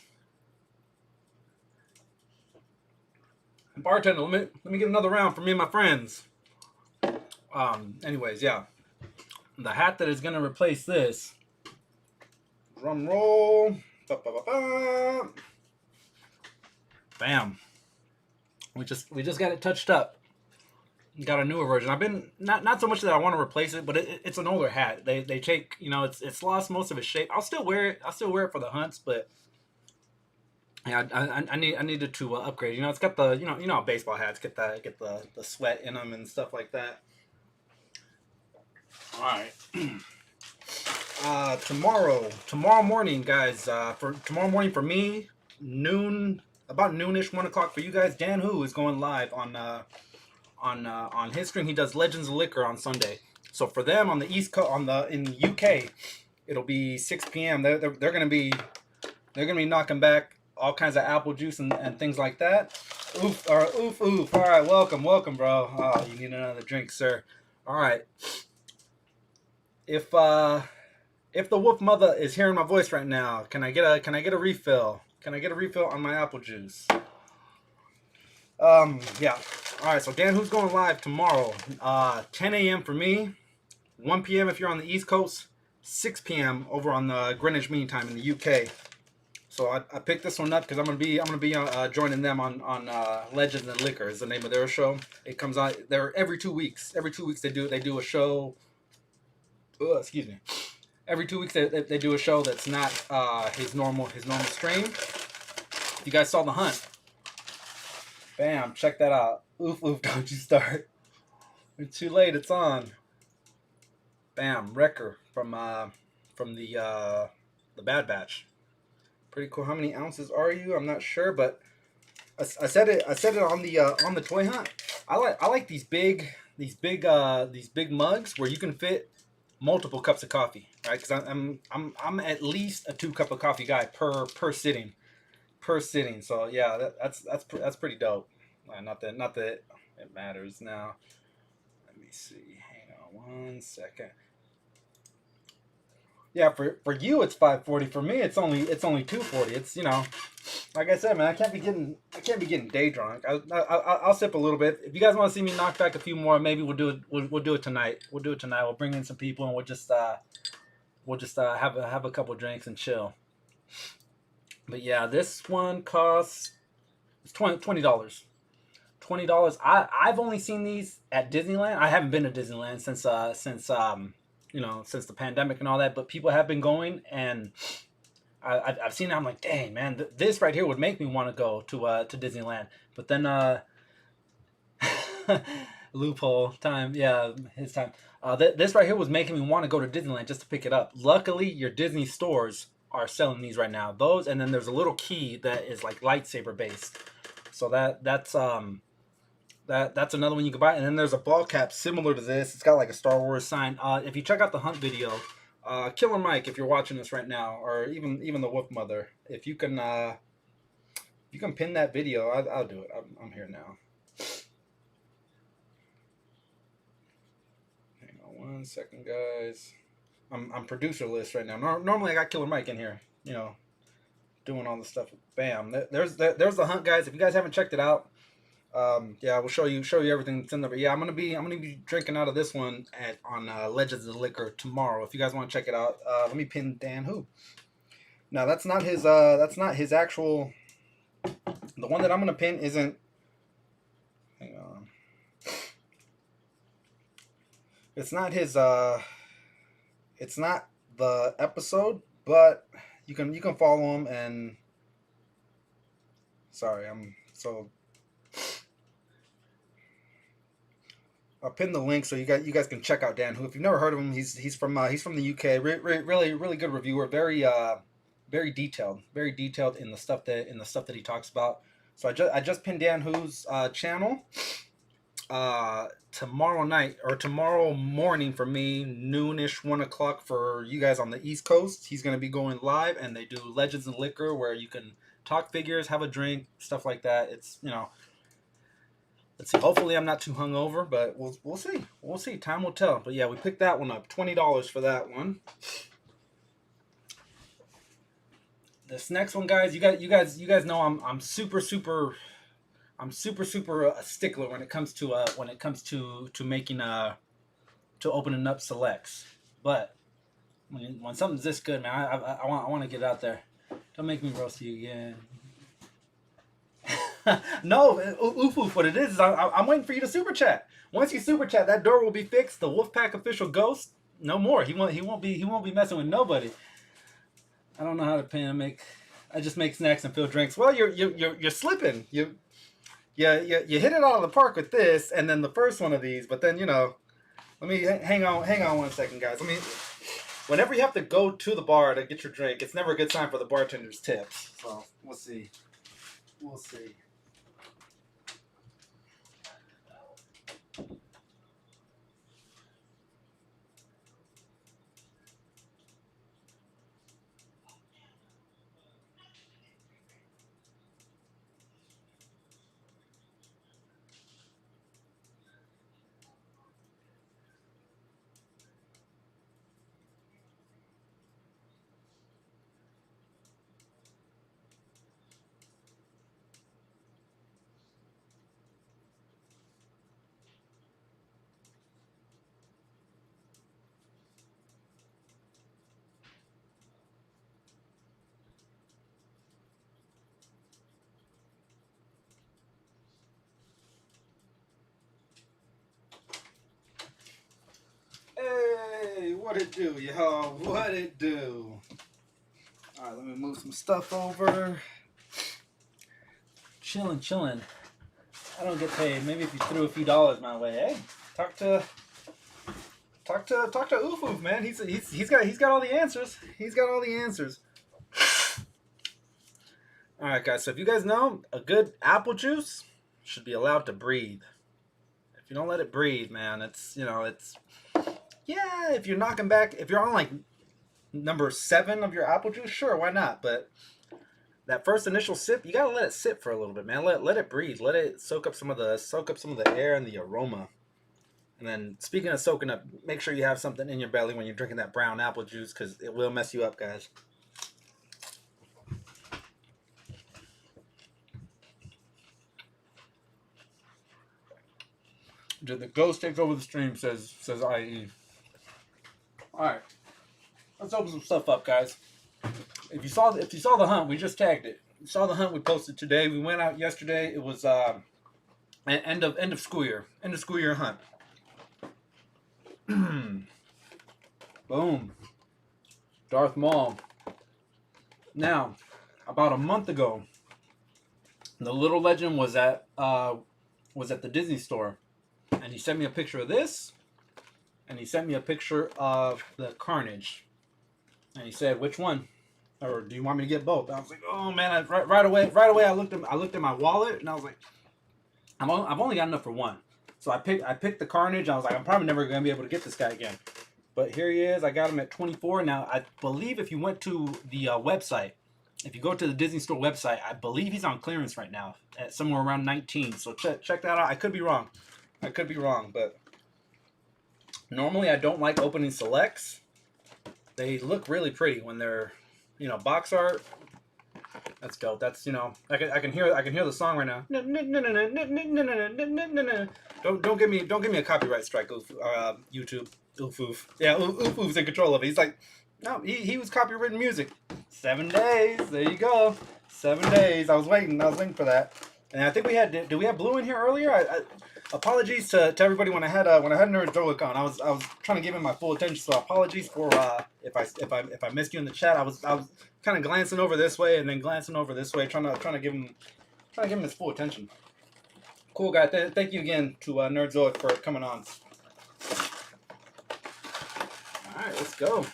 Bartender, let me get another round for me and my friends. Anyways, yeah, the hat that is gonna replace this. Drum roll. Ba-ba-ba-ba. Bam. We just got it touched up. Got a newer version. I've been not so much that I want to replace it, but it's an older hat. They take, it's lost most of its shape. I'll still wear it. For the hunts, but yeah, I needed to upgrade. It's got the how baseball hats get the sweat in them and stuff like that. All right. Tomorrow morning, guys. For tomorrow morning for me, about noonish, 1 o'clock for you guys. Dan Who is going live on his stream. He does Legends of Liquor on Sunday. So for them on the East Coast, in the UK, it'll be 6 p.m. They're gonna be knocking back all kinds of apple juice and things like that. Oof. All right, welcome, bro. Oh, you need another drink, sir. All right. If the wolf mother is hearing my voice right now, can I get a refill? Can I get a refill on my apple juice? Yeah. All right. So Dan Who's going live tomorrow. 10 a.m. for me, 1 p.m. if you're on the East Coast, 6 p.m. over on the Greenwich Mean Time in the UK. So I picked this one up because I'm gonna be joining them on Legends and Liquor is the name of their show. It comes out there every 2 weeks. Every 2 weeks they do a show. Excuse me. Every 2 weeks they do a show that's not his normal stream. If you guys saw the hunt, bam, check that out. Oof, don't you start. It's too late. It's on. Bam, Wrecker from the Bad Batch. Pretty cool. How many ounces are you? I'm not sure, but I said it on the toy hunt. I like these big mugs where you can fit multiple cups of coffee, right? Because I'm at least a 2 cup of coffee guy per sitting. So yeah, that's pretty dope. Not that it matters now. Let me see. Hang on 1 second. Yeah, for you it's 540. For me it's only 240. It's, you know, like I said, man, I can't be getting day drunk. I'll sip a little bit. If you guys want to see me knock back a few more, maybe we'll do it. We'll do it tonight. We'll bring in some people and we'll just have a couple drinks and chill. But yeah, this one costs it's $20. $20. I've only seen these at Disneyland. I haven't been to Disneyland since the pandemic and all that. But people have been going, and I've seen it. I'm like, dang man, this right here would make me want to go to Disneyland. But then loophole time, yeah, his time. This right here was making me want to go to Disneyland just to pick it up. Luckily, your Disney stores are selling these right now. Those, and then there's a little key that is like lightsaber based. So that's another one you can buy. And then there's a ball cap similar to this. It's got like a Star Wars sign. If you check out the hunt video, Killer Mike, if you're watching this right now, or even the Wolf Mother, if you can pin that video, I'll do it. I'm here now. Hang on 1 second, guys. I'm producer list right now. Normally I got Killer Mike in here, you know, doing all the stuff. Bam. There's the hunt, guys. If you guys haven't checked it out, yeah, we'll show you everything that's in there. But yeah, I'm gonna be drinking out of this one on Legends of the Liquor tomorrow. If you guys want to check it out, let me pin Dan who. Now that's not his actual. The one that I'm gonna pin isn't. Hang on. It's not his. It's not the episode, but you can follow him and. Sorry, I'm so. I'll pin the link so you guys can check out Dan Who. If you've never heard of him, he's from the UK. Really good reviewer. Very detailed in the stuff that he talks about. So I just pinned Dan Who's channel. Tomorrow night or tomorrow morning for me, noonish, 1 o'clock for you guys on the East Coast. He's gonna be going live, and they do Legends and Liquor where you can talk figures, have a drink, stuff like that. It's, you know. Let's see. Hopefully, I'm not too hungover, but we'll see. We'll see. Time will tell. But yeah, we picked that one up. $20 for that one. This next one, guys. You guys know I'm super a stickler when it comes to making to opening up selects. But when something's this good, man, I want to get out there. Don't make me roast you again. No, oof, what it is I'm waiting for you to super chat. Once you super chat, that door will be fixed. The Wolfpack official ghost, no more. He won't be messing with nobody. I don't know how to pin. I just make snacks and fill drinks. Well, you're slipping. You hit it out of the park with this, and then the first one of these. But then, you know, let me hang on 1 second, guys. Whenever you have to go to the bar to get your drink, it's never a good sign for the bartender's tips. So we'll see. Hey, what it do, y'all? What it do? All right, let me move some stuff over. Chilling. I don't get paid. Maybe if you threw a few dollars my way. Hey, talk to Oof Oof, man. He's got all the answers. All right, guys. So if you guys know, a good apple juice should be allowed to breathe. If you don't let it breathe, man, it's, it's, yeah, if you're knocking back, if you're on like number 7 of your apple juice, sure, why not? But that first initial sip, you gotta let it sit for a little bit, man. Let it breathe. Let it soak up some of the air and the aroma. And then, speaking of soaking up, make sure you have something in your belly when you're drinking that brown apple juice, because it will mess you up, guys. Did the ghost take over the stream? Says IE. All right, let's open some stuff up, guys. If you saw the hunt, we just tagged it. You saw the hunt we posted today. We went out yesterday. It was end of school year hunt. Boom. Darth Maul. Now, about a month ago, the little legend was at the Disney store, and he sent me a picture of this, and he sent me a picture of the Carnage, and he said, "Which one? Or do you want me to get both?" I was like, "Oh man!" Right away, I looked at my wallet, and I was like, "I've only got enough for one." So I picked the Carnage. I was like, "I'm probably never gonna be able to get this guy again." But here he is. I got him at 24. Now, I believe if you went to the website, if you go to the Disney Store website, I believe he's on clearance right now at somewhere around 19. So check that out. I could be wrong. But normally I don't like opening selects. They look really pretty when they're, box art. That's dope. That's, I can hear the song right now. Don't give me a copyright strike, YouTube. Oof. Yeah, Oof's in control of it. He's like, no, he was copywritten music. 7 days. There you go. 7 days. I was waiting for that. And I think we had Blue in here earlier? Apologies to everybody when I had Nerdzoic on. I was trying to give him my full attention, so apologies for if I missed you in the chat. I was kind of glancing over this way and then glancing over this way, trying to give him his full attention. Cool guy. Thank you again to Nerdzoic for coming on. All right, let's go.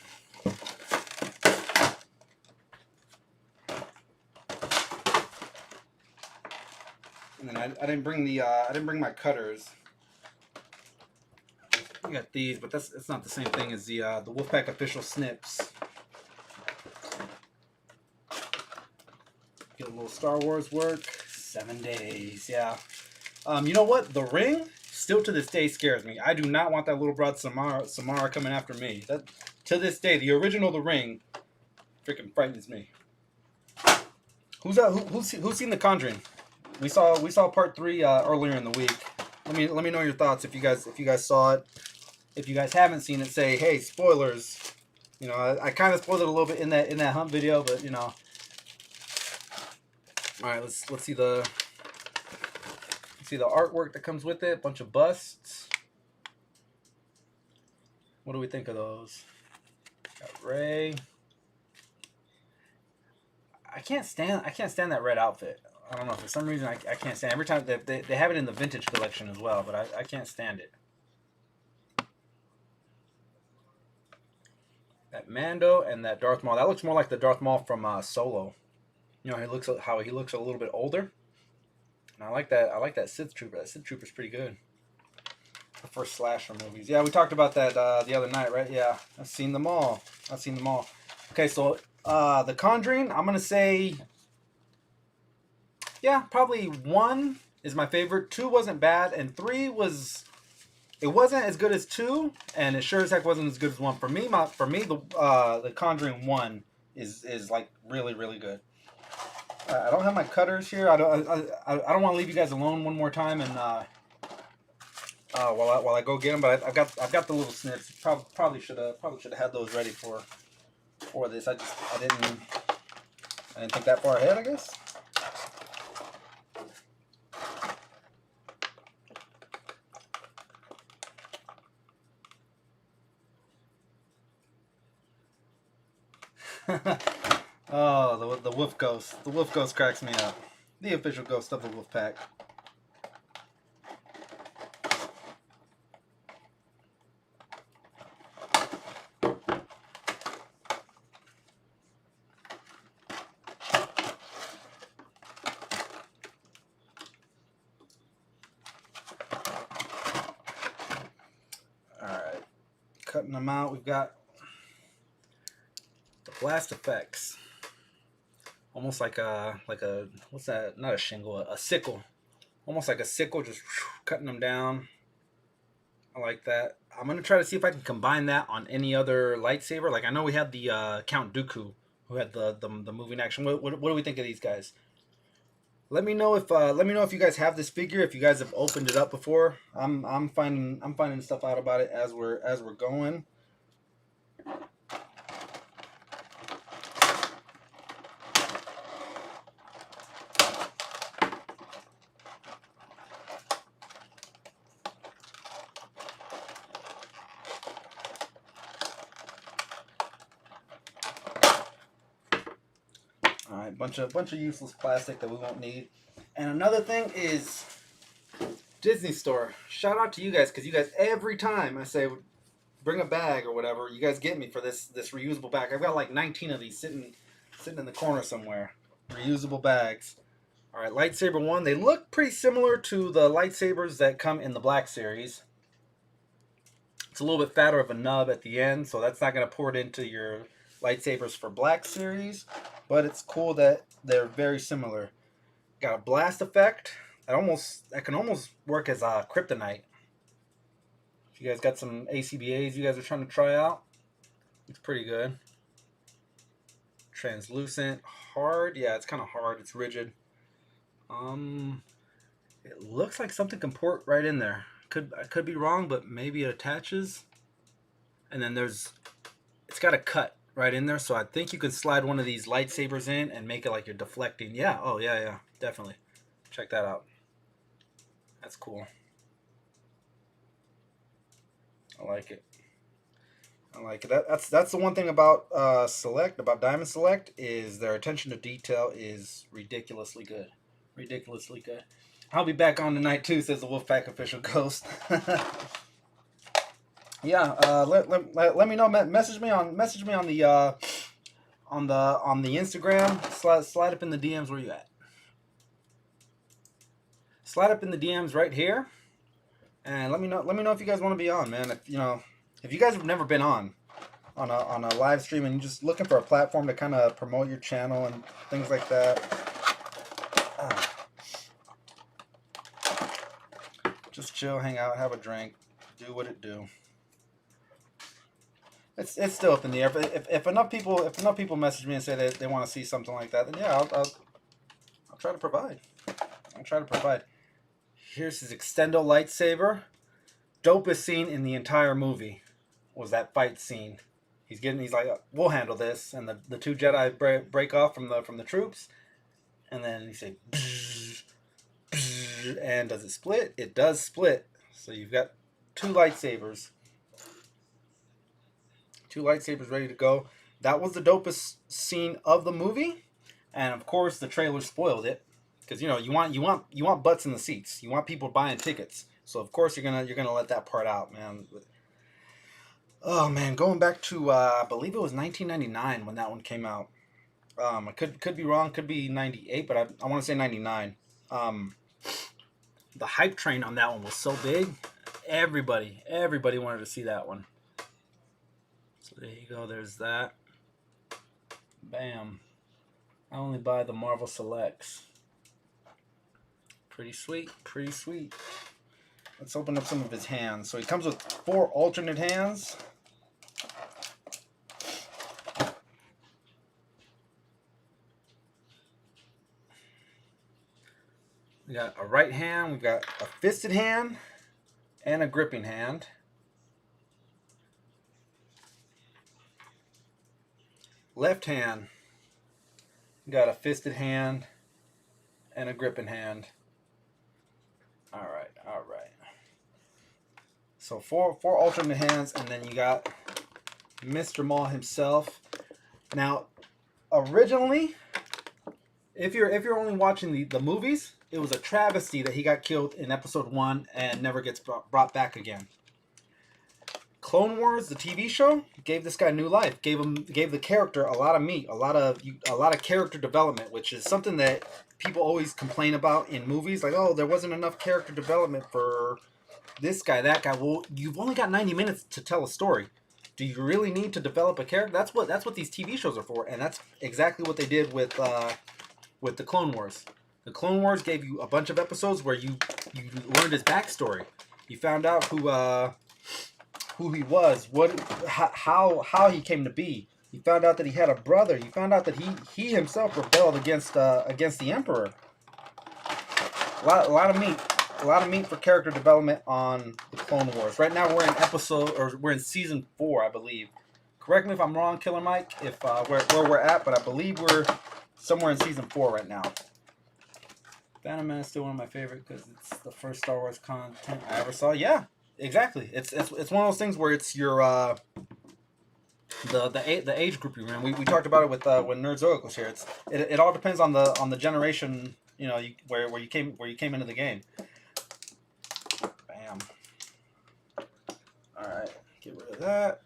And then I didn't bring my cutters. I got these, but it's not the same thing as the Wolfpack official snips. Get a little Star Wars work. 7 days, yeah. You know what? The ring still to this day scares me. I do not want that little broad Samara coming after me. That to this day, the original The Ring freaking frightens me. Who's seen The Conjuring? We saw part 3 earlier in the week. Let me know your thoughts if you guys saw it. If you guys haven't seen it, say, hey, spoilers. I kind of spoiled it a little bit in that hunt video, but All right, let's see the artwork that comes with it. A bunch of busts. What do we think of those? Got Ray. I can't stand that red outfit. I don't know, for some reason I can't stand it. Every time they have it in the vintage collection as well, but I can't stand it. That Mando and that Darth Maul, that looks more like the Darth Maul from Solo. He looks a little bit older. And I like that Sith Trooper. That Sith Trooper's pretty good. The first slasher movies. Yeah, we talked about that the other night, right? Yeah, I've seen them all. Okay, so The Conjuring, I'm gonna say, yeah, probably 1 is my favorite. 2 wasn't bad, and 3 wasn't as good as 2, and it sure as heck wasn't as good as 1. For me, the Conjuring 1 is like really, really good. I don't have my cutters here. I don't want to leave you guys alone one more time, and while I go get them. But I've got the little snips. Probably should have had those ready for this. I didn't think that far ahead, I guess. Oh, the Wolf Ghost. The Wolf Ghost cracks me up. The official ghost of the Wolfpack. cutting them out. We've got the blast effects. Almost like a what's that? Not a shingle, a sickle. Almost like a sickle, just cutting them down. I like that. I'm gonna try to see if I can combine that on any other lightsaber. Like I know we had the Count Dooku, who had the moving action. What do we think of these guys? Let me know if you guys have this figure. If you guys have opened it up before. I'm finding stuff out about it as we're going. All right, bunch of useless plastic that we won't need. And another thing is Disney Store. Shout out to you guys, because you guys every time I say bring a bag or whatever, you guys get me for this reusable bag. I've got like 19 of these sitting in the corner somewhere. Reusable bags. All right, lightsaber 1. They look pretty similar to the lightsabers that come in the Black Series. It's a little bit fatter of a nub at the end, so that's not going to pour it into your lightsabers for Black Series, but it's cool that they're very similar. Got a blast effect. That can almost work as a kryptonite. If you guys got some ACBAs you guys are trying to try out, it's pretty good. Translucent, hard. Yeah, it's kind of hard. It's rigid. It looks like something can port right in there. I could be wrong, but maybe it attaches. And then it's got a cut right in there, so I think you could slide one of these lightsabers in and make it like you're deflecting. Yeah, oh yeah, definitely. Check that out. That's cool. I like it. That's the one thing about Diamond Select, is their attention to detail is ridiculously good. Ridiculously good. I'll be back on tonight too, says the Wolfpack official ghost. Yeah, let me know. Message me on the Instagram. Slide up in the DMs. Where you at? Slide up in the DMs right here, and let me know if you guys want to be on, man. If you guys have never been on a live stream and you're just looking for a platform to kind of promote your channel and things like that. Just chill, hang out, have a drink, do what it do. It's still up in the air. But if enough people message me and say that they want to see something like that, then yeah, I'll try to provide. Here's his extendo lightsaber. Dopest scene in the entire movie was that fight scene. He's like, we'll handle this, and the two Jedi break off from the troops, and then you say, and does it split? It does split. So you've got two lightsabers ready to go. That was the dopest scene of the movie, and of course the trailer spoiled it, because you want butts in the seats. You want people buying tickets. So of course you're gonna let that part out, man. Oh man, going back to I believe it was 1999 when that one came out. I could be wrong, could be 98, but I want to say 99. The hype train on that one was so big. Everybody wanted to see that one. So there you go. There's that. Bam. I only buy the Marvel Selects. Pretty sweet. Let's open up some of his hands. So he comes with 4 alternate hands. We got a right hand, we've got a fisted hand, and a gripping hand. Left hand, we got a fisted hand and a gripping hand. All right. So four alternate hands, and then you got Mr. Maul himself. Now, originally, if you're only watching the movies, it was a travesty that he got killed in episode 1 and never gets brought back again. Clone Wars, the TV show, gave this guy new life. Gave the character a lot of meat, a lot of character development, which is something that people always complain about in movies. Like, oh, there wasn't enough character development for this guy, that guy. Well, you've only got 90 minutes to tell a story. Do you really need to develop a character? That's what these TV shows are for, and that's exactly what they did with the Clone Wars. The Clone Wars gave you a bunch of episodes where you learned his backstory. You found out who he was, how he came to be. You found out that he had a brother. You found out that he himself rebelled against the Emperor. A lot of meat for character development on the Clone Wars. Right now we're in season 4, I believe. Correct me if I'm wrong, Killer Mike, if where we're at, but I believe we're somewhere in season 4 right now. Phantom Menace is still one of my favorite because it's the first Star Wars content I ever saw. Yeah, exactly. It's one of those things where it's your the age group you're in. We talked about it with when Nerdzoic was here. It all depends on the generation, where you came into the game. Bam. All right, get rid of that.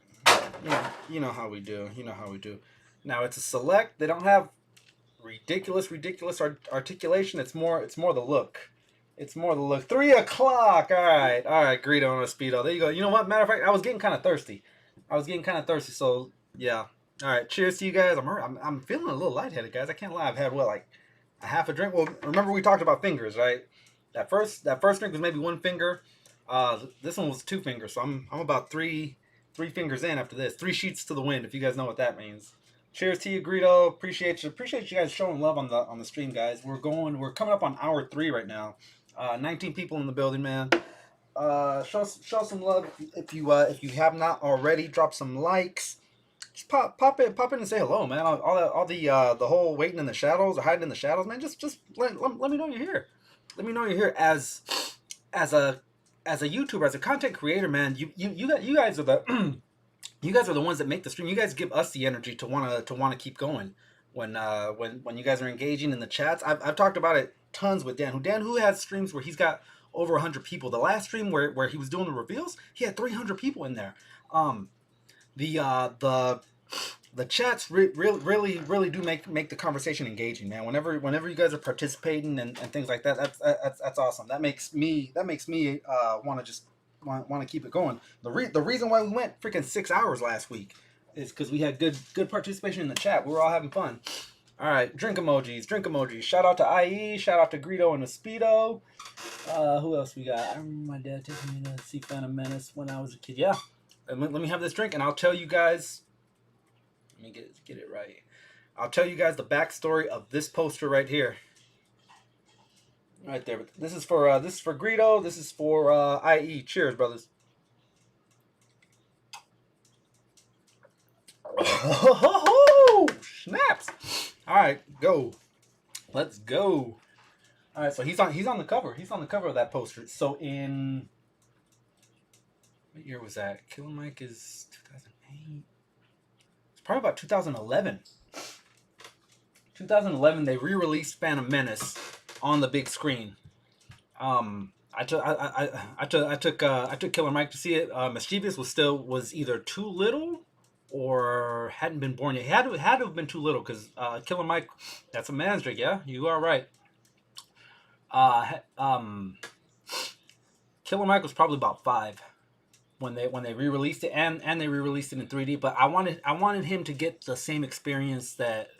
You know how we do. Now it's a select. They don't have ridiculous articulation. It's more the look. 3 o'clock. All right, Greedo and a Speedo. There you go. You know what? Matter of fact, I was getting kind of thirsty. So yeah. All right. Cheers to you guys. I'm feeling a little lightheaded, guys. I can't lie. I've had like a half a drink. Well, remember we talked about fingers, right? That first drink was maybe 1 finger. This one was 2 fingers. So I'm about three fingers in after this. 3 sheets to the wind, if you guys know what that means. Cheers to you, Greedo. Appreciate you guys showing love on the stream, guys. We're coming up on hour 3 right now. 19 people in the building, man. Show some love if you have not already. Drop some likes. Just pop in and say hello, man. All the whole waiting in the shadows or hiding in the shadows, man. Just let me know you're here. Let me know you're here as a YouTuber, as a content creator, man. You guys are the you guys are the ones that make the stream. You guys give us the energy to wanna keep going. When you guys are engaging in the chats, I've talked about it tons with Dan. Who has streams where he's got over 100 people. The last stream where he was doing the reveals, he had 300 people in there. The chats really do make the conversation engaging, man. Whenever you guys are participating and things like that, that's awesome. That makes me want to keep it going. The reason why we went freaking 6 hours last week is because we had good participation in the chat. We were all having fun. All right, drink emojis. Shout out to IE. Shout out to Greedo and the Speedo. Who else we got? I remember my dad taking me to see Phantom Menace when I was a kid. Yeah. Let me have this drink, and I'll tell you guys. Let me get it right. I'll tell you guys the backstory of this poster right here. Right there. This is for Greedo. This is for IE. Cheers, brothers. Oh, snaps! All right, go. Let's go. All right, so he's on the cover. He's on the cover of that poster. So in what year was that? Killer Mike is 2008. It's probably about 2011. 2011, they re-released Phantom Menace on the big screen. I took Killer Mike to see it. Mischievous was either too little or hadn't been born yet. He had to have been too little because Killer Mike, that's a man's drink. Yeah, you are right. Killer Mike was probably about 5 when they re-released it, and they re-released it in 3D. But I wanted him to get the same experience that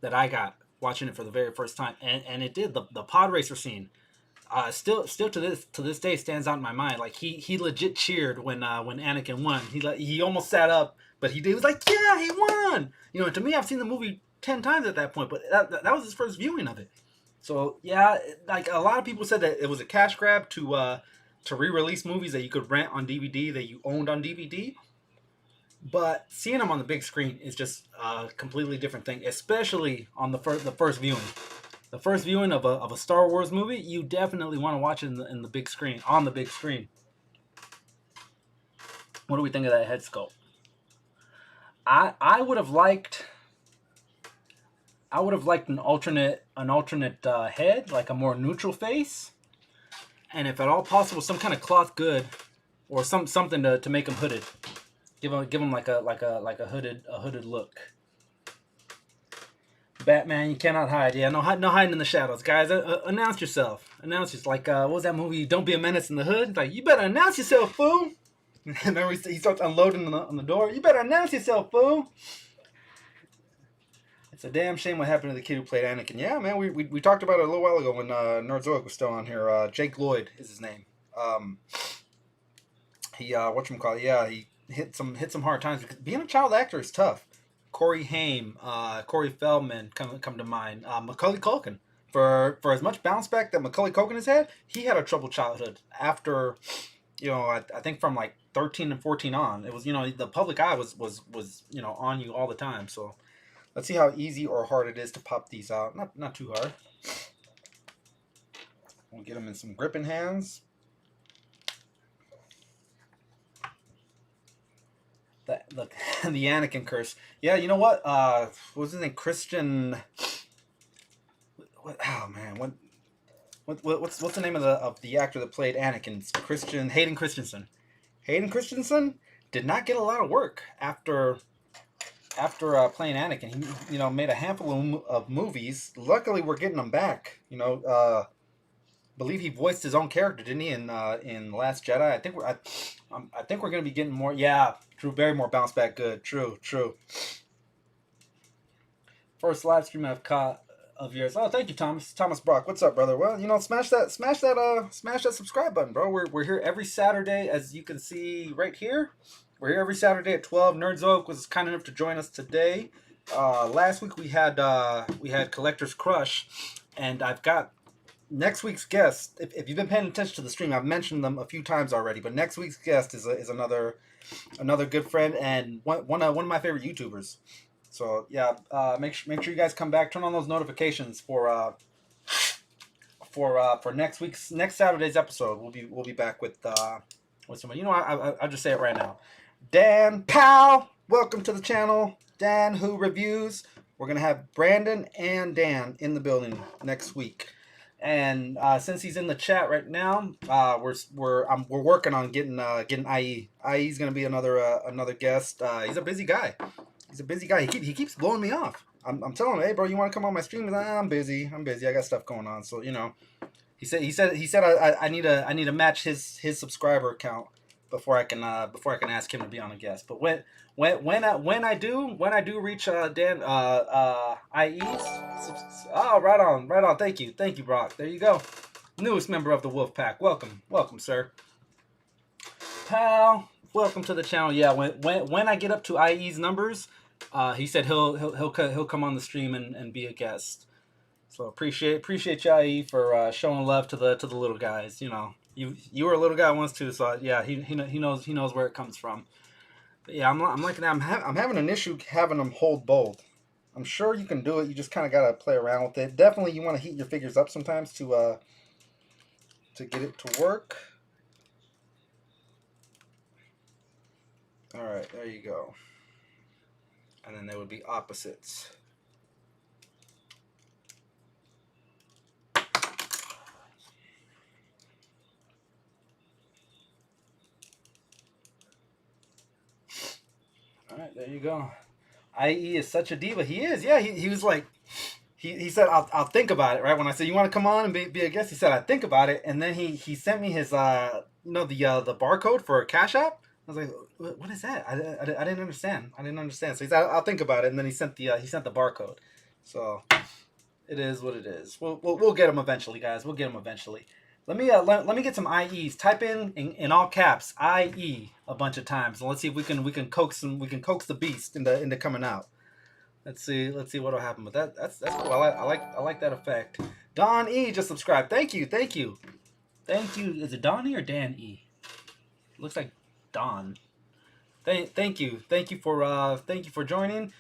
I got watching it for the very first time, and it did. The pod racer scene, still to this day stands out in my mind. Like he legit cheered when Anakin won. He almost sat up, but he was like, yeah, he won. To me, I've seen the movie 10 times at that point, but that was his first viewing of it. So yeah, like a lot of people said that it was a cash grab to re-release movies that you could rent on DVD that you owned on DVD. But seeing them on the big screen is just a completely different thing, especially on the first viewing. The first viewing of a Star Wars movie, you definitely want to watch it in the big screen, on the big screen. What do we think of that head sculpt? I would have liked an alternate head, like a more neutral face, and if at all possible, some kind of cloth good, or something to make him hooded. Give him like a hooded look. Batman, you cannot hide. Yeah, no hiding in the shadows, guys. Announce yourself. Announce yourself. Like what was that movie? Don't Be a Menace in the Hood. Like, you better announce yourself, fool. Remember, he starts unloading on the door. You better announce yourself, fool. It's a damn shame what happened to the kid who played Anakin. Yeah, man, we talked about it a little while ago when Nerdzoic was still on here. Jake Lloyd is his name. He whatchamacallit, yeah, he hit some hard times because being a child actor is tough. Corey Haim, Corey Feldman come to mind. Macaulay Culkin. For as much bounce back that Macaulay Culkin has had, he had a troubled childhood after, I think from like 13 and 14 on. It was, the public eye was on you all the time. So let's see how easy or hard it is to pop these out. Not too hard. We'll get them in some gripping hands. The Anakin curse. Yeah, you know what? What was his name? Christian. What? Oh man, what's the name of the actor that played Anakin? Hayden Christensen. Hayden Christensen did not get a lot of work after playing Anakin. He made a handful of movies. Luckily, we're getting them back. Believe he voiced his own character, didn't he? In Last Jedi. I think we're gonna be getting more. Yeah, Drew Barrymore bounced back good. True. First live stream I've caught of yours. Oh, thank you, Thomas Brock. What's up, brother? Well, smash that subscribe button, bro. We're here every Saturday, as you can see right here. We're here every Saturday at 12. Nerdzoic was kind enough to join us today. Last week we had Collector's Crush, and I've got next week's guest. If you've been paying attention to the stream, I've mentioned them a few times already. But next week's guest is another good friend and one of my favorite YouTubers. So yeah, make sure you guys come back. Turn on those notifications for next Saturday's episode. We'll be back with somebody. I'll just say it right now. Dan Powell, welcome to the channel. Dan Who Reviews. We're gonna have Brandon and Dan in the building next week. And since he's in the chat right now, we're working on getting IE. IE's gonna be another guest. He's a busy guy. He keeps blowing me off. I'm telling him, hey bro, you want to come on my stream? He's like, I'm busy. I got stuff going on. So he said I need to match his subscriber count before I can ask him to be on a guest. But when I do reach Dan IE's, right on. Thank you, Brock. There you go, newest member of the Wolfpack. Welcome, sir. Pal, welcome to the channel. Yeah, when I get up to IE's numbers, he said he'll come on the stream and be a guest. So appreciate you, IE, for showing love to the little guys. You were a little guy once too, so yeah, he knows where it comes from. But yeah, I'm like that. I'm having an issue having them hold both. I'm sure you can do it. You just kind of gotta play around with it. Definitely, you want to heat your figures up sometimes to get it to work. All right, there you go. And then they would be opposites. All right, there you go. IE is such a diva. He is. Yeah, he was like, he said, I'll think about it, right? When I said, you want to come on and be a guest? He said, I'd think about it. And then he sent me his, the barcode for Cash App. I was like, what is that? I didn't understand. So he said, I'll think about it. And then he sent the barcode. So it is what it is. We'll get him eventually, guys. We'll get him eventually. Let me get some IEs. Type in all caps IE a bunch of times, and let's see if we can coax the beast into coming out. Let's see what'll happen. But that's cool. I like that effect. Don E just subscribed. Thank you. Is it Don E or Dan E? Looks like Don. Thank you for joining.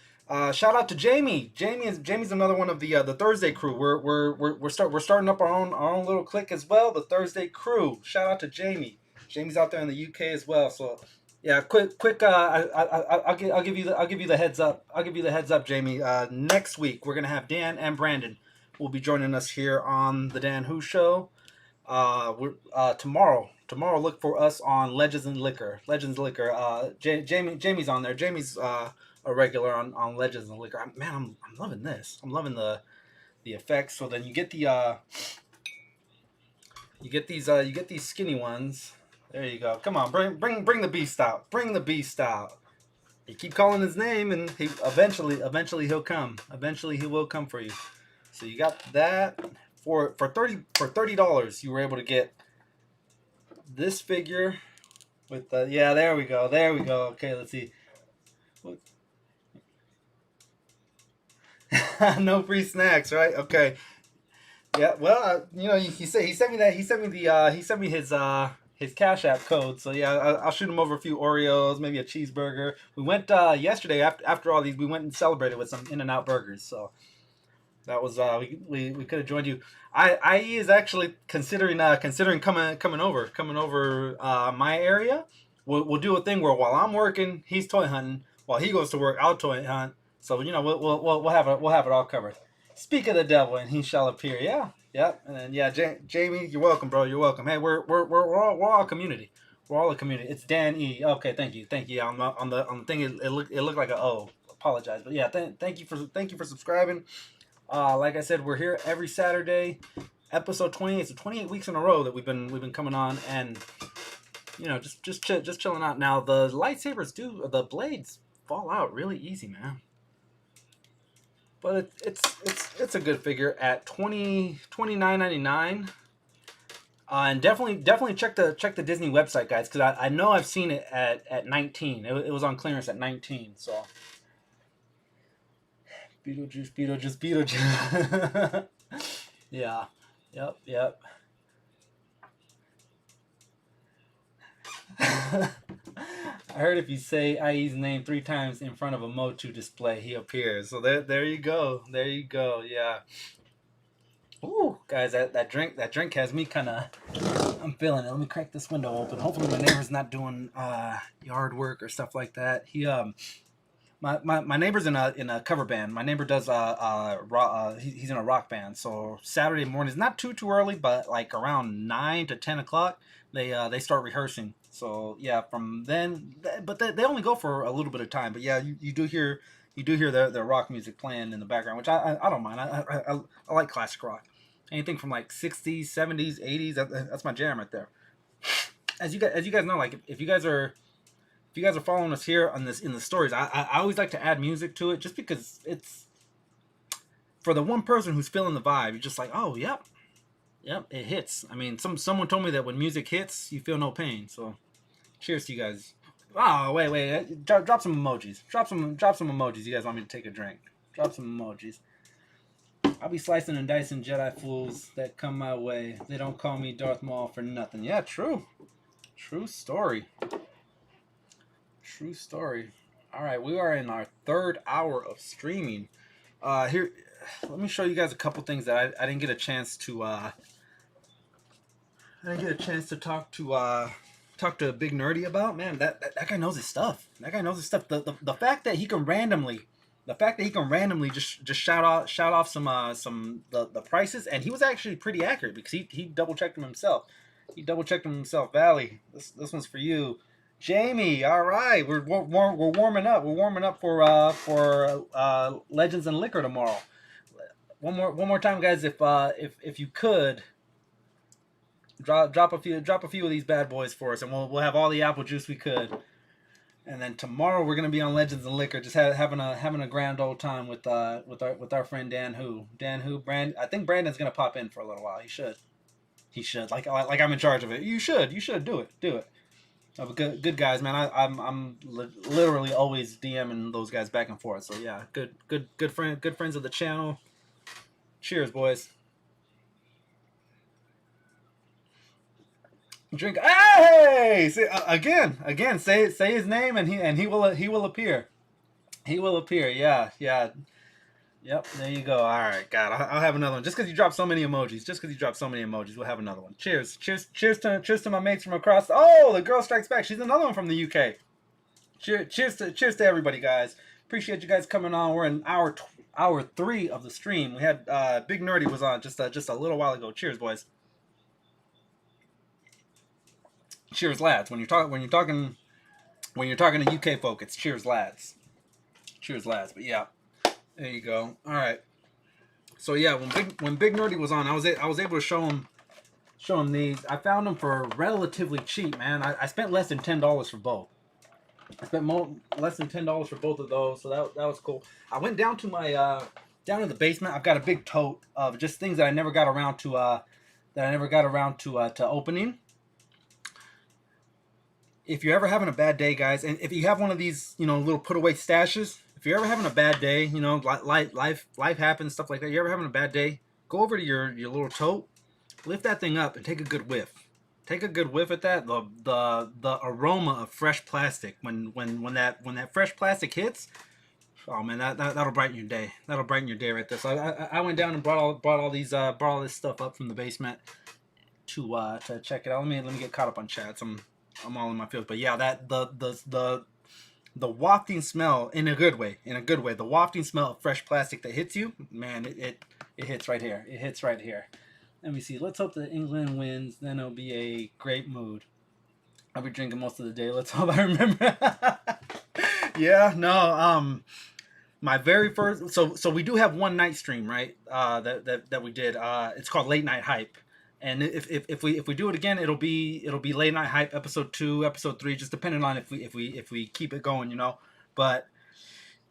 Shout out to Jamie. Jamie's another one of the Thursday crew. We're starting up our own little clique as well. The Thursday crew. Shout out to Jamie. Jamie's out there in the UK as well. So yeah, quick. I'll give you the heads up. Jamie. Next week we're gonna have Dan and Brandon will be joining us here on the Dan Who Show. Tomorrow look for us on Legends Liquor. Jamie's on there. Jamie's a regular on Legends and Liquor. I'm loving this. I'm loving the effects. So then you get the you get these skinny ones. There you go. Come on, bring the beast out. Bring the beast out. You keep calling his name, and he eventually he'll come. Eventually he will come for you. So you got that for $30. You were able to get this figure with the There we go. Okay, let's see. No free snacks, right? Okay. Yeah. Well, he sent me that. He sent me his Cash App code. So yeah, I'll shoot him over a few Oreos, maybe a cheeseburger. We went yesterday after all these. We went and celebrated with some In-N-Out burgers. So that was we could have joined you. IE is actually considering coming over my area. We'll do a thing where while I'm working, he's toy hunting. While he goes to work, I'll toy hunt. So we'll have it all covered. Speak of the devil, and he shall appear. Yeah, yep. And then Jamie, you're welcome, bro. You're welcome. Hey, we're all a community. We're all a community. It's Dan E. Okay, thank you. Yeah, on the thing, it looked like a O. Apologize, but yeah, thank you for subscribing. Like I said, we're here every Saturday, episode 28. So 28 weeks in a row that we've been coming on, and just chilling out. Now the lightsabers the blades fall out really easy, man. But it's a good figure at $29.99. And definitely check the Disney website, guys, because I know I've seen it at 19. It was on clearance at 19. So Beetlejuice. Yeah. Yep. I heard if you say IE's name 3 times in front of a Motu display, he appears. So there you go. Yeah. Ooh, guys, that drink has me kind of. I'm feeling it. Let me crack this window open. Hopefully my neighbor's not doing yard work or stuff like that. He my neighbor's in a cover band. My neighbor does he's in a rock band. So Saturday mornings, not too early, but like around 9 to 10 o'clock, they start rehearsing. So yeah, from then, but they only go for a little bit of time. But yeah, you do hear their rock music playing in the background, which I don't mind. I like classic rock. Anything from like 60s, 70s, 80s. That's my jam right there. As you guys know, like if you guys are following us here on this in the stories, I always like to add music to it, just because it's for the one person who's feeling the vibe. You're just like, oh, yep, it hits. I mean, someone told me that when music hits, you feel no pain. So, cheers to you guys. Oh, wait, drop some emojis. Drop some emojis. You guys want me to take a drink? Drop some emojis. I'll be slicing and dicing Jedi fools that come my way. They don't call me Darth Maul for nothing. Yeah, true story. True story. All right, we are in our 3rd hour of streaming. Here, let me show you guys a couple things that I didn't get a chance to. I didn't get a chance to talk to Big Nerdy about. Man, that guy knows his stuff. The fact that he can randomly, just shout off some the prices, and he was actually pretty accurate because he double checked them himself. Valley, this one's for you. Jamie, all right, we're warming up. We're warming up for Legends and Liquor tomorrow. One more time, guys. If you could drop a few of these bad boys for us, and we'll have all the apple juice we could. And then tomorrow we're gonna be on Legends and Liquor, just having a grand old time with our friend Dan Who. I think Brandon's gonna pop in for a little while. He should. Like I'm in charge of it. You should do it. Good guys, man. I'm literally always DMing those guys back and forth. So yeah, good friends of the channel. Cheers, boys. Drink. Hey, again. Say his name, and he will appear. He will appear. Yeah. Yep, there you go. All right, God, I'll have another one. Just because you dropped so many emojis, we'll have another one. Cheers to my mates from across. Oh, the girl strikes back. She's another one from the UK. Cheers to everybody, guys. Appreciate you guys coming on. We're in hour 3 of the stream. We had Big Nerdy was on just a little while ago. Cheers, boys. Cheers, lads. When you're talking to UK folk, it's cheers, lads. But yeah. There you go. All right. So yeah, when Big Nerdy was on, I was able to show him Showing these. I found them for relatively cheap, man. I spent less than $10 for both. I spent less than $10 for both of those, so that was cool. I went down to my down in the basement. I've got a big tote of just things that I never got around to opening. If you're ever having a bad day, guys, and if you have one of these, little put away stashes, if you're ever having a bad day, life happens, stuff like that. You're ever having a bad day, go over to your little tote, lift that thing up, and take a good whiff. Take a good whiff at that. The aroma of fresh plastic when that fresh plastic hits. Oh man, that'll brighten your day. That'll brighten your day right there. So I went down and brought all this stuff up from the basement to check it out. Let me get caught up on chats. I'm all in my field. But yeah, that the wafting smell in a good way. The wafting smell of fresh plastic that hits you, man, it hits right here. It hits right here. Let me see. Let's hope that England wins. Then it'll be a great mood. I'll be drinking most of the day. Let's hope I remember. Yeah, no. My very first. So we do have one night stream, right? That we did. It's called Late Night Hype. And if we do it again, it'll be Late Night Hype episode 2, episode 3, just depending on if we keep it going, But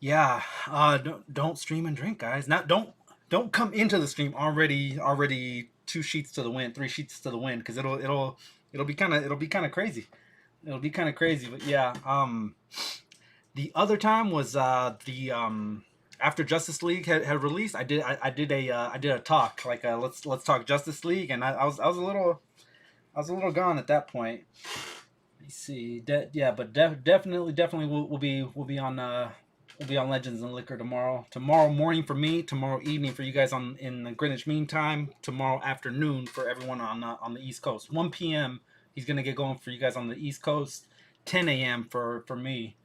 yeah, don't stream and drink, guys. Don't come into the stream already 2 sheets to the wind, 3 sheets to the wind, because it'll be kind of crazy. It'll be kind of crazy, but yeah. The other time was after Justice League had released. I did a talk, like let's talk Justice League, and I was a little gone at that point. Let's see, but definitely we'll be on Legends and Liquor tomorrow. Tomorrow morning for me, tomorrow evening for you guys in the Greenwich Mean Time, tomorrow afternoon for everyone on the East Coast. 1 p.m. he's gonna get going for you guys on the East Coast. 10 a.m. for me.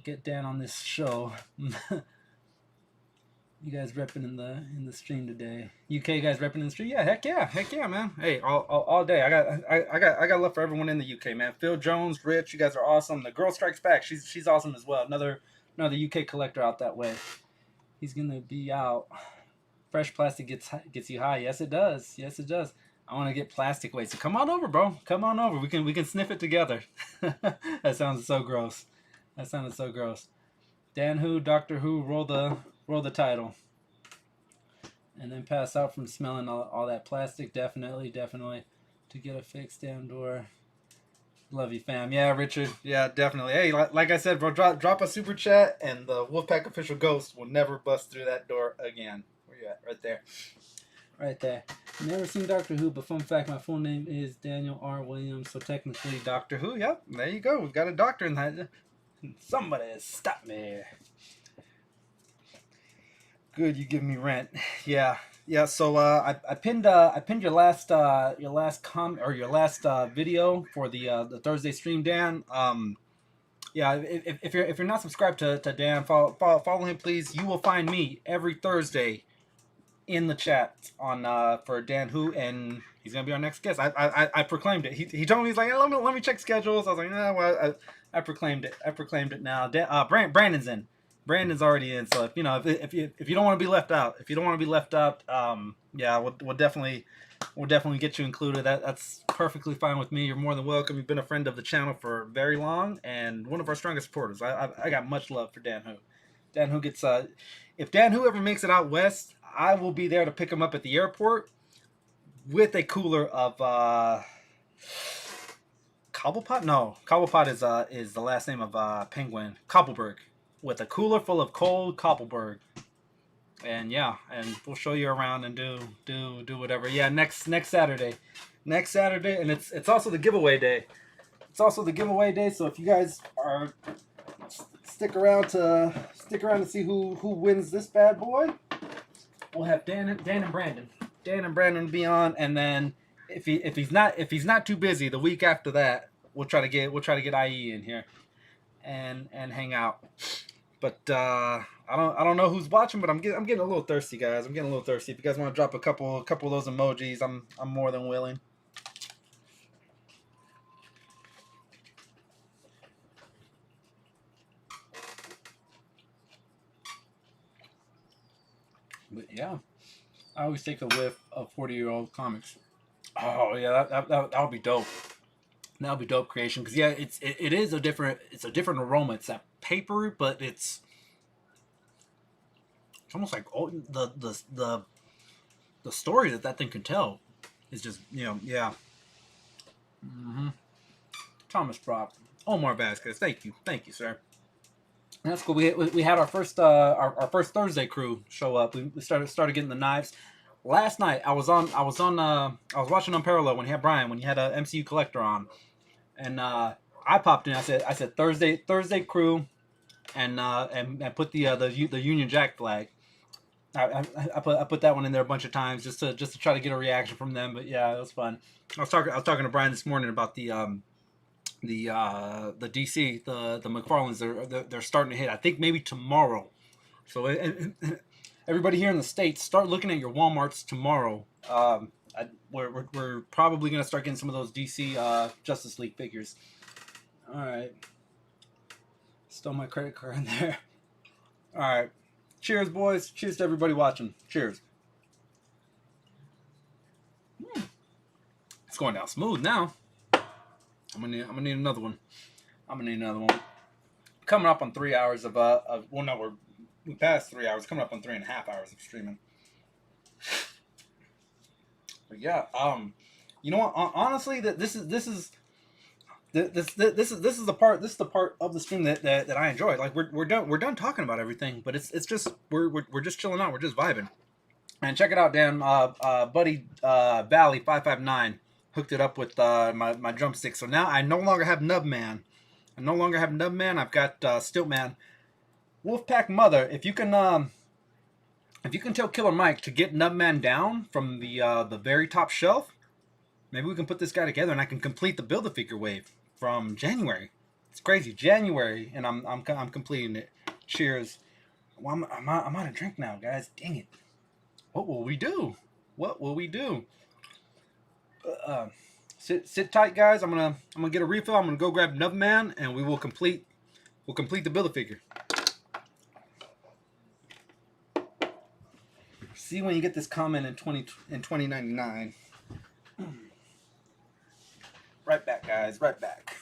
Get Dan on this show. You guys repping in the stream today. UK guys repping in the stream. Yeah, heck yeah, man. Hey, all day. I got love for everyone in the UK, man. Phil Jones, Rich, you guys are awesome. The Girl Strikes Back, she's awesome as well. Another UK collector out that way. He's gonna be out. Fresh plastic gets you high. Yes, it does. I want to get plastic weight. So come on over, bro. Come on over. We can sniff it together. That sounds so gross. That sounded so gross. Dan Who, Doctor Who, roll the title. And then pass out from smelling all that plastic. Definitely. To get a fixed damn door. Love you, fam. Yeah, Richard. Yeah, definitely. Hey, like I said, bro, drop a super chat, and the Wolfpack official ghost will never bust through that door again. Where you at? Right there. Never seen Doctor Who, but fun fact, my full name is Daniel R. Williams, so technically Doctor Who. Yep, there you go. We've got a doctor in that. Somebody stop me. Good, you give me rent. Yeah. So I pinned your last comment or your last video for the Thursday stream, Dan. Yeah, if you're not subscribed to Dan, follow him, please. You will find me every Thursday in the chat on for Dan Who, and he's gonna be our next guest. I proclaimed it. He told me, he's like, hey, let me check schedules. I was like, no, well, I proclaimed it now. Brandon's in. Brandon's already in. So if you don't want to be left out, yeah, we'll definitely get you included. That's perfectly fine with me. You're more than welcome. You've been a friend of the channel for very long and one of our strongest supporters. I got much love for Dan Who. Dan Who gets if Dan Who ever makes it out west, I will be there to pick him up at the airport with a cooler of Cobblepot? No, Cobblepot is the last name of Penguin. Koppelberg, with a cooler full of cold Koppelberg. And yeah, and we'll show you around and do whatever. Yeah, next Saturday, and it's also the giveaway day. So if you guys are stick around to see who wins this bad boy, we'll have Dan and Brandon. Dan and Brandon be on, and then if he's not too busy, the week after that, we'll try to get IE in here and hang out. But I don't know who's watching, but I'm getting a little thirsty, guys. If you guys want to drop a couple of those emojis, I'm more than willing. But yeah, I always take a whiff of 40-year-old comics. Oh yeah, that would be dope. That would be dope creation because yeah, it is a different aroma. It's that paper, but it's almost like the story that thing can tell is just yeah. Mm-hmm. Thomas Brock, Omar Vasquez, thank you, sir. That's cool. We had our first our first Thursday crew show up. We started getting the knives. Last night I was watching Unparalleled when he had Brian when he had a MCU collector on, and I popped in. I said Thursday crew, and put the Union Jack flag. I put that one in there a bunch of times just to try to get a reaction from them. But yeah, it was fun. I was talking to Brian this morning about the DC the McFarlanes. They're starting to hit. I think maybe tomorrow. So everybody here in the States, start looking at your Walmarts tomorrow. We're probably gonna start getting some of those DC Justice League figures. All right. Stole my credit card in there. All right. Cheers, boys. Cheers to everybody watching. Cheers. It's going down smooth now. I'm gonna need another one. Coming up on 3 hours of well, no, we passed 3 hours. Coming up on 3.5 hours of streaming. But yeah, you know what? Honestly, this is the part of the stream that I enjoy. Like we're done talking about everything, but it's just we're just chilling out. We're just vibing. And check it out, Dan. Buddy Valley 559 hooked it up with my drumstick. So now I no longer have Nubman. I've got Stiltman. Wolfpack Mother. If you can tell Killer Mike to get Nubman down from the very top shelf, maybe we can put this guy together and I can complete the Build-A-Figure wave from January. It's crazy, January, and I'm completing it. Cheers. Well, I'm out of drink now, guys. Dang it. What will we do? Sit tight, guys. I'm gonna get a refill. I'm gonna go grab Nubman, and we'll complete the Build-A-Figure. See when you get this comment in 2099. Right back, guys. Right back.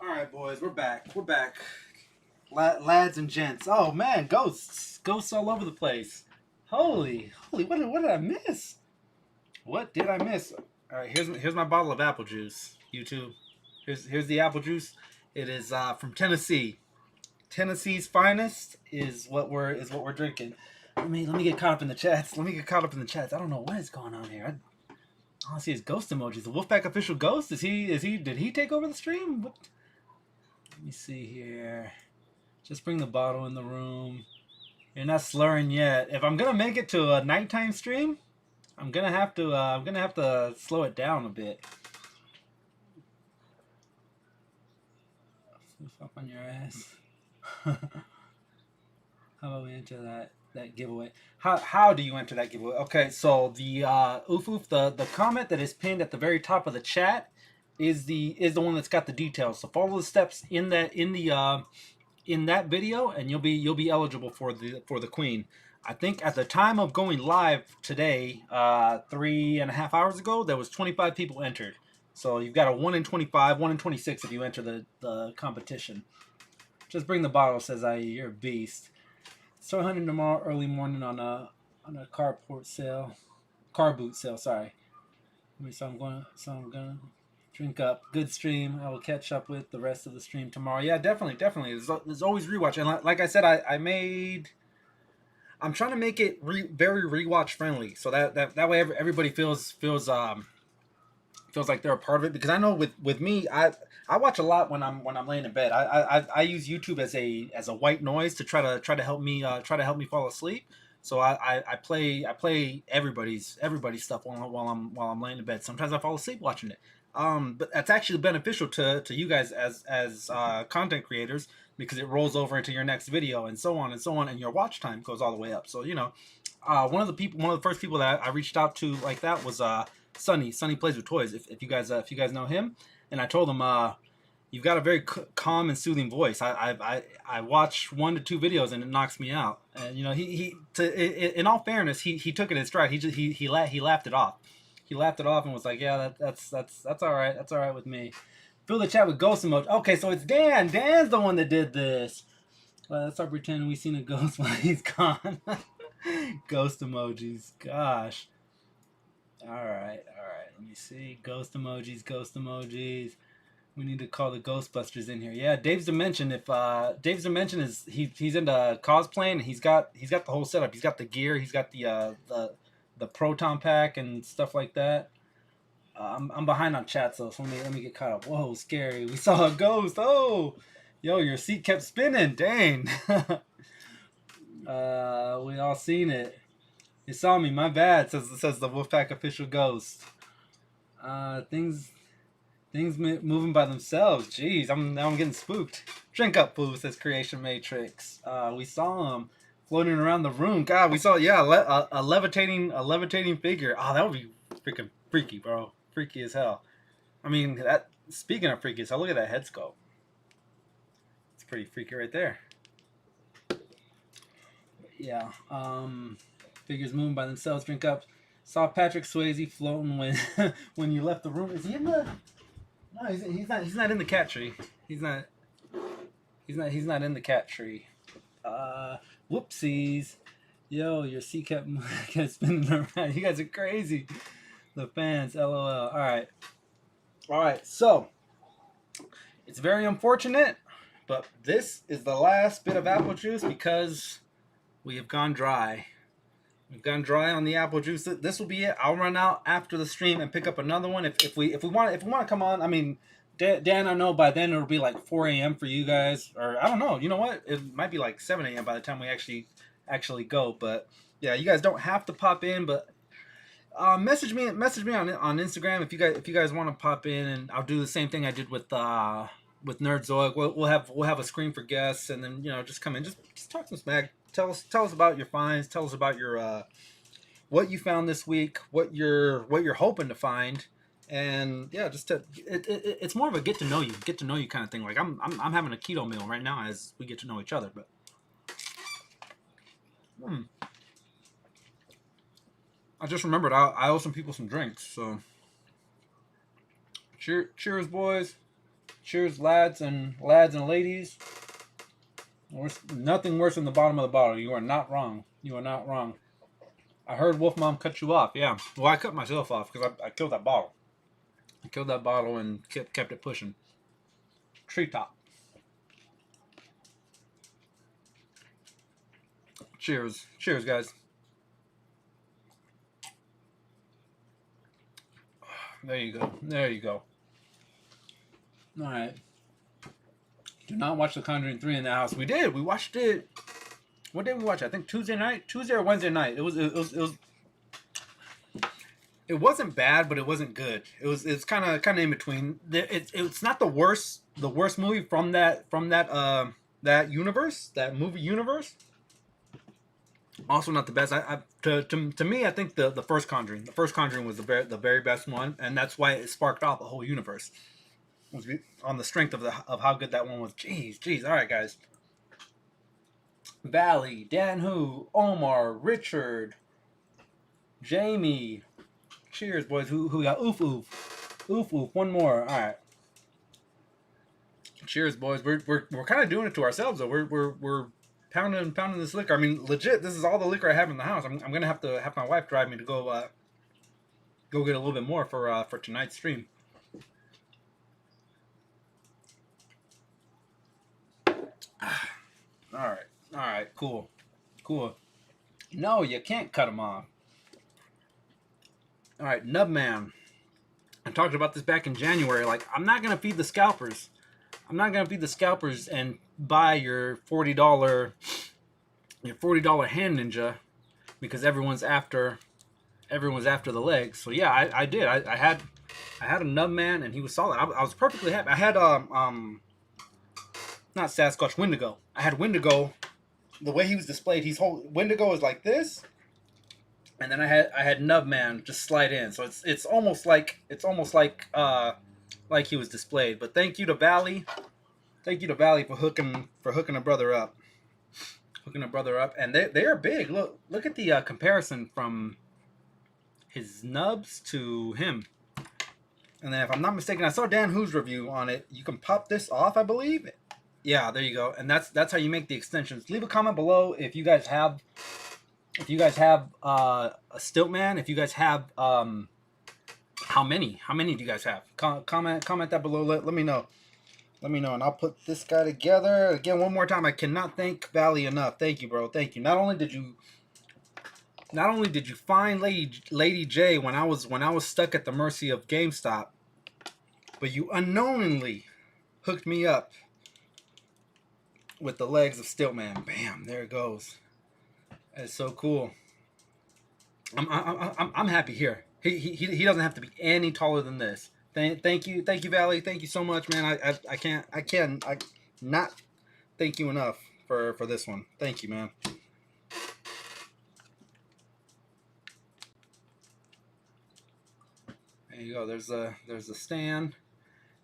All right, boys, we're back. Lads and gents. Oh man, ghosts all over the place. Holy, what did I miss? What did I miss? All right, here's my bottle of apple juice. YouTube, here's the apple juice. It is from Tennessee. Tennessee's finest is what we're drinking. Let me get caught up in the chats. I don't know what is going on here. All I see is ghost emojis. The Wolfpack official ghost. Did he take over the stream? What? Let me see here. Just bring the bottle in the room. You're not slurring yet. If I'm gonna make it to a nighttime stream, I'm gonna have to slow it down a bit. Fuck on your ass. How about we enter that giveaway? How do you enter that giveaway? Okay, so the the comment that is pinned at the very top of the chat, is the one that's got the details. So follow the steps in that video, and you'll be eligible for the queen. I think at the time of going live today, 3.5 hours ago, there was 25 people entered. So you've got a 1 in 25, 1 in 26 if you enter the competition. Just bring the bottle, says you're a beast. Start hunting tomorrow early morning on a car boot sale. Sorry. So I'm gonna drink up. Good stream. I will catch up with the rest of the stream tomorrow. Yeah, definitely. There's always rewatch, and like I said, I'm trying to make it very rewatch friendly, so that way everybody feels like they're a part of it. Because I know with me, I watch a lot when I'm laying in bed. I use YouTube as a white noise to try to help me fall asleep. So I play everybody's stuff while I'm laying in bed. Sometimes I fall asleep watching it. But that's actually beneficial to you guys as content creators, because it rolls over into your next video and so on, and your watch time goes all the way up. So one of the first people that I reached out to like that was Sunny. Sunny Plays with Toys. If you guys know him, and I told him you've got a very calm and soothing voice. I watch 1 to 2 videos and it knocks me out. And in all fairness, he took it in stride. He laughed it off. He laughed it off and was like, yeah, that's all right. That's all right with me. Fill the chat with ghost emoji. Okay, so it's Dan. Dan's the one that did this. Let's start pretending we've seen a ghost while he's gone. Ghost emojis. Gosh. All right. Let me see. Ghost emojis. We need to call the Ghostbusters in here. Yeah, Dave's Dimension. If Dave's Dimension is he's into cosplaying. He's got the whole setup. He's got the gear. He's got the proton pack and stuff like that. I'm behind on chat, so let me get caught up. Whoa, scary. We saw a ghost. Oh, yo, your seat kept spinning. Dang. We all seen it. You saw me. My bad. Says the Wolfpack official ghost. Things moving by themselves. Jeez, I'm getting spooked. Drink up, fool, says Creation Matrix. We saw him floating around the room. God, we saw a levitating figure. Oh, that would be freaking freaky, bro. Freaky as hell. I mean, speaking of freaky as hell, look at that head sculpt. It's pretty freaky right there. Yeah. Figures moving by themselves. Drink up. Saw Patrick Swayze floating when you left the room. Is he in the? No, he's not in the cat tree. He's not in the cat tree. Whoopsies. Yo, your seat kept spinning around. You guys are crazy. The fans, LOL. All right. So it's very unfortunate, but this is the last bit of apple juice because we have gone dry. We've gone dry on the apple juice. This will be it. I'll run out after the stream and pick up another one if we want to come on. I mean, Dan, I know by then it'll be like 4 a.m. for you guys, or I don't know. You know what? It might be like 7 a.m. by the time we actually go. But yeah, you guys don't have to pop in, but message me on Instagram if you guys want to pop in, and I'll do the same thing I did with Nerdzoic. We'll have a screen for guests, and then just come in, just talk some smack. Tell us about your finds. Tell us about your what you found this week, what you're hoping to find, and yeah, it's more of a get to know you kind of thing. Like I'm having a keto meal right now as we get to know each other, but. I just remembered I owe some people some drinks, so cheers, boys. Cheers, lads and ladies. Nothing worse than the bottom of the bottle. You are not wrong. I heard Wolf Mom cut you off. Yeah. Well, I cut myself off because I killed that bottle. I killed that bottle and kept it pushing. Treetop. Cheers, guys. There you go. All right. Do not watch The Conjuring 3 in the house. We did. We watched it. What did we watch? I think Tuesday or Wednesday night. It wasn't bad, but it wasn't good. It's kind of in between. It's not the worst movie from that universe, that movie universe. Also not the best. To me, I think the first Conjuring was the very best one, and that's why it sparked off a whole universe. On the strength of how good that one was. Jeez. All right, guys. Valley, Dan Who, Omar, Richard, Jamie. Cheers, boys. Who got oof. One more. All right. Cheers, boys. We're kind of doing it to ourselves though. We're pounding this liquor. I mean, legit. This is all the liquor I have in the house. I'm gonna have to have my wife drive me to go get a little bit more for tonight's stream. All right, cool. No, you can't cut them off. All right, Nubman. I talked about this back in January. Like, I'm not gonna feed the scalpers. I'm not gonna feed the scalpers and buy your $40 hand ninja because everyone's after the legs. So yeah, I did. I had a Nubman and he was solid. I was perfectly happy. I had not Sasquatch, Wendigo. I had Wendigo. The way he was displayed, Wendigo is like this, and then I had Nubman just slide in. So it's almost like he was displayed. But thank you to Valley for hooking a brother up. And they are big. Look at the comparison from his nubs to him. And then if I'm not mistaken, I saw Dan Who's review on it. You can pop this off, I believe. Yeah, there you go. And that's how you make the extensions. Leave a comment below if you guys have a Stiltman. If you guys have how many do you guys have? Comment that below. Let me know. And I'll put this guy together again one more time. I cannot thank Valley enough. Thank you, bro. Thank you. Not only did you find Lady J when I was stuck at the mercy of GameStop, but you unknowingly hooked me up with the legs of Stiltman. Bam, there it goes. That's so cool. I'm happy here. He doesn't have to be any taller than this. Thank you, Valley. Thank you so much, man. I can't not thank you enough for this one. Thank you, man. There you go. There's the stand.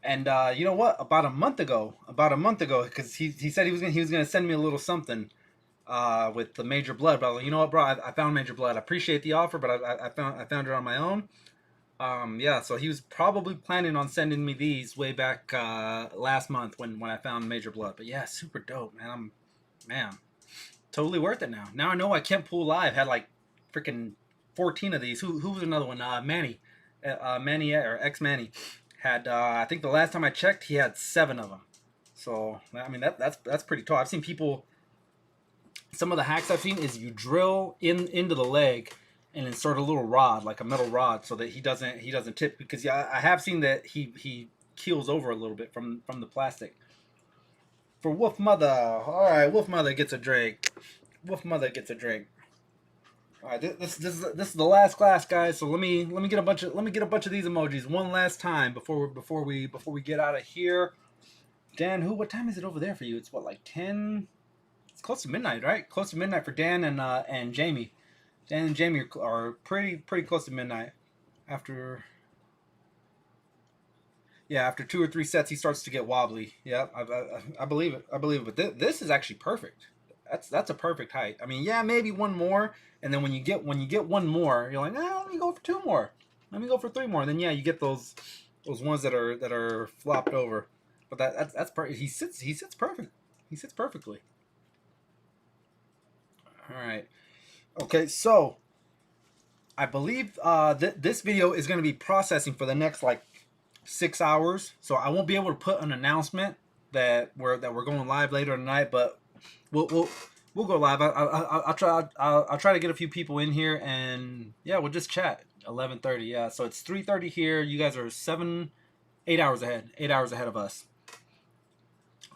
And you know what? About a month ago, because he said he was gonna send me a little something with the Major Blood. But I was like, you know what, bro? I found Major Blood. I appreciate the offer, but I found it on my own. Yeah. So he was probably planning on sending me these way back last month when I found Major Blood. But yeah, super dope, man. Totally worth it now. Now I know I Kemp Pool Live had like freaking 14 of these. Who was another one? Manny, or X Manny. Had I think the last time I checked, he had 7 of them. So I mean that's pretty tall. I've seen people. Some of the hacks I've seen is you drill into the leg and insert a little rod, like a metal rod, so that he doesn't tip. Because yeah, I have seen that he keels over a little bit from the plastic. For Wolf Mother, all right, Wolf Mother gets a drink. All right, this is the last class, guys. So let me get a bunch of these emojis one last time before we get out of here. Dan, what time is it over there for you? It's what, like 10? It's close to midnight, right? Close to midnight for Dan and Jamie. Dan and Jamie are pretty close to midnight. After 2 or 3 sets, he starts to get wobbly. Yeah, I believe it. But this is actually perfect. That's a perfect height. I mean, yeah, maybe one more, and then when you get one more, you're like, let me go for 2 more. Let me go for 3 more. And then yeah, you get those ones that are flopped over. But that's perfect. He sits perfect. He sits perfectly. All right. Okay, so I believe this video is going to be processing for the next like 6 hours. So I won't be able to put an announcement that we're going live later tonight, but we'll go live. I'll try to get a few people in here, and yeah, we'll just chat. 11:30. Yeah, so it's 3:30 here. You guys are 8 hours ahead. 8 hours ahead of us.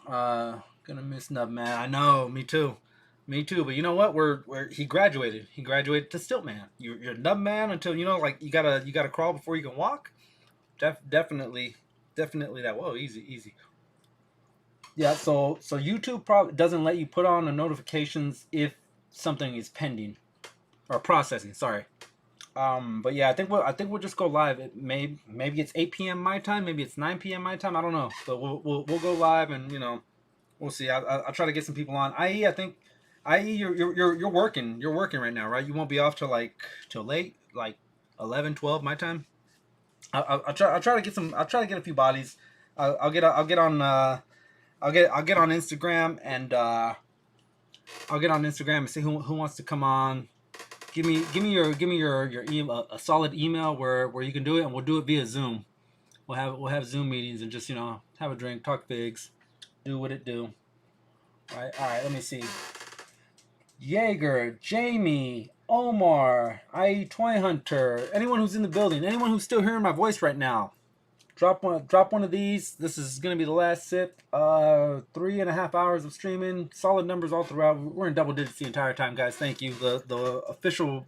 Gonna miss Nub, man. I know. Me too. But you know what? He graduated. He graduated to Stiltman. You're Nub man until you you gotta crawl before you can walk. Definitely that. Whoa, easy. Yeah, so YouTube probably doesn't let you put on the notifications if something is pending or processing. Sorry. But yeah, I think we'll just go live. Maybe it's 8 p.m. my time. Maybe it's 9 p.m. my time. I don't know. But we'll go live, and we'll see. I'll try to get some people on. I think you're working. You're working right now, right? You won't be off till late, like 11, 12 my time. I'll try to get some. I'll try to get a few bodies. I'll get on Instagram and I'll get on Instagram and see who wants to come on. Give me your email, a solid email where you can do it, and we'll do it via Zoom. We'll have Zoom meetings and just have a drink, talk figs, do what it do. All right. Let me see. Jaeger, Jamie, Omar, IE Toy Hunter, anyone who's in the building, anyone who's still hearing my voice right now, drop one of these. This is gonna be the last sip. 3.5 hours of streaming, solid numbers all throughout. We're in double digits the entire time, guys. Thank you. The official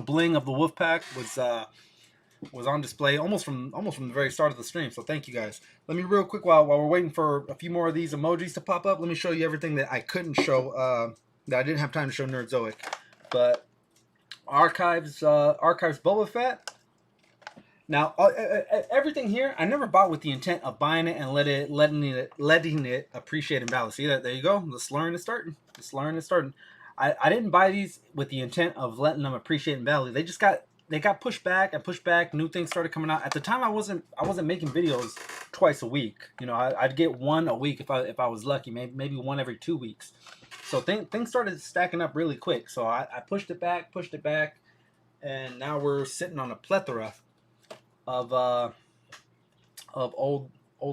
bling of the Wolfpack was on display almost from the very start of the stream. So thank you guys. Let me real quick while we're waiting for a few more of these emojis to pop up. Let me show you everything that I couldn't show. That I didn't have time to show Nerdzoic, but archives Boba Fett. Now everything here I never bought with the intent of buying it and letting it appreciate in value. See that? There you go. The slurring is starting. I didn't buy these with the intent of letting them appreciate in value. They got pushed back and pushed back. New things started coming out. At the time, I wasn't making videos twice a week. I'd get one a week if I was lucky. Maybe one every 2 weeks. So things started stacking up really quick. So I pushed it back, and now we're sitting on a plethora of old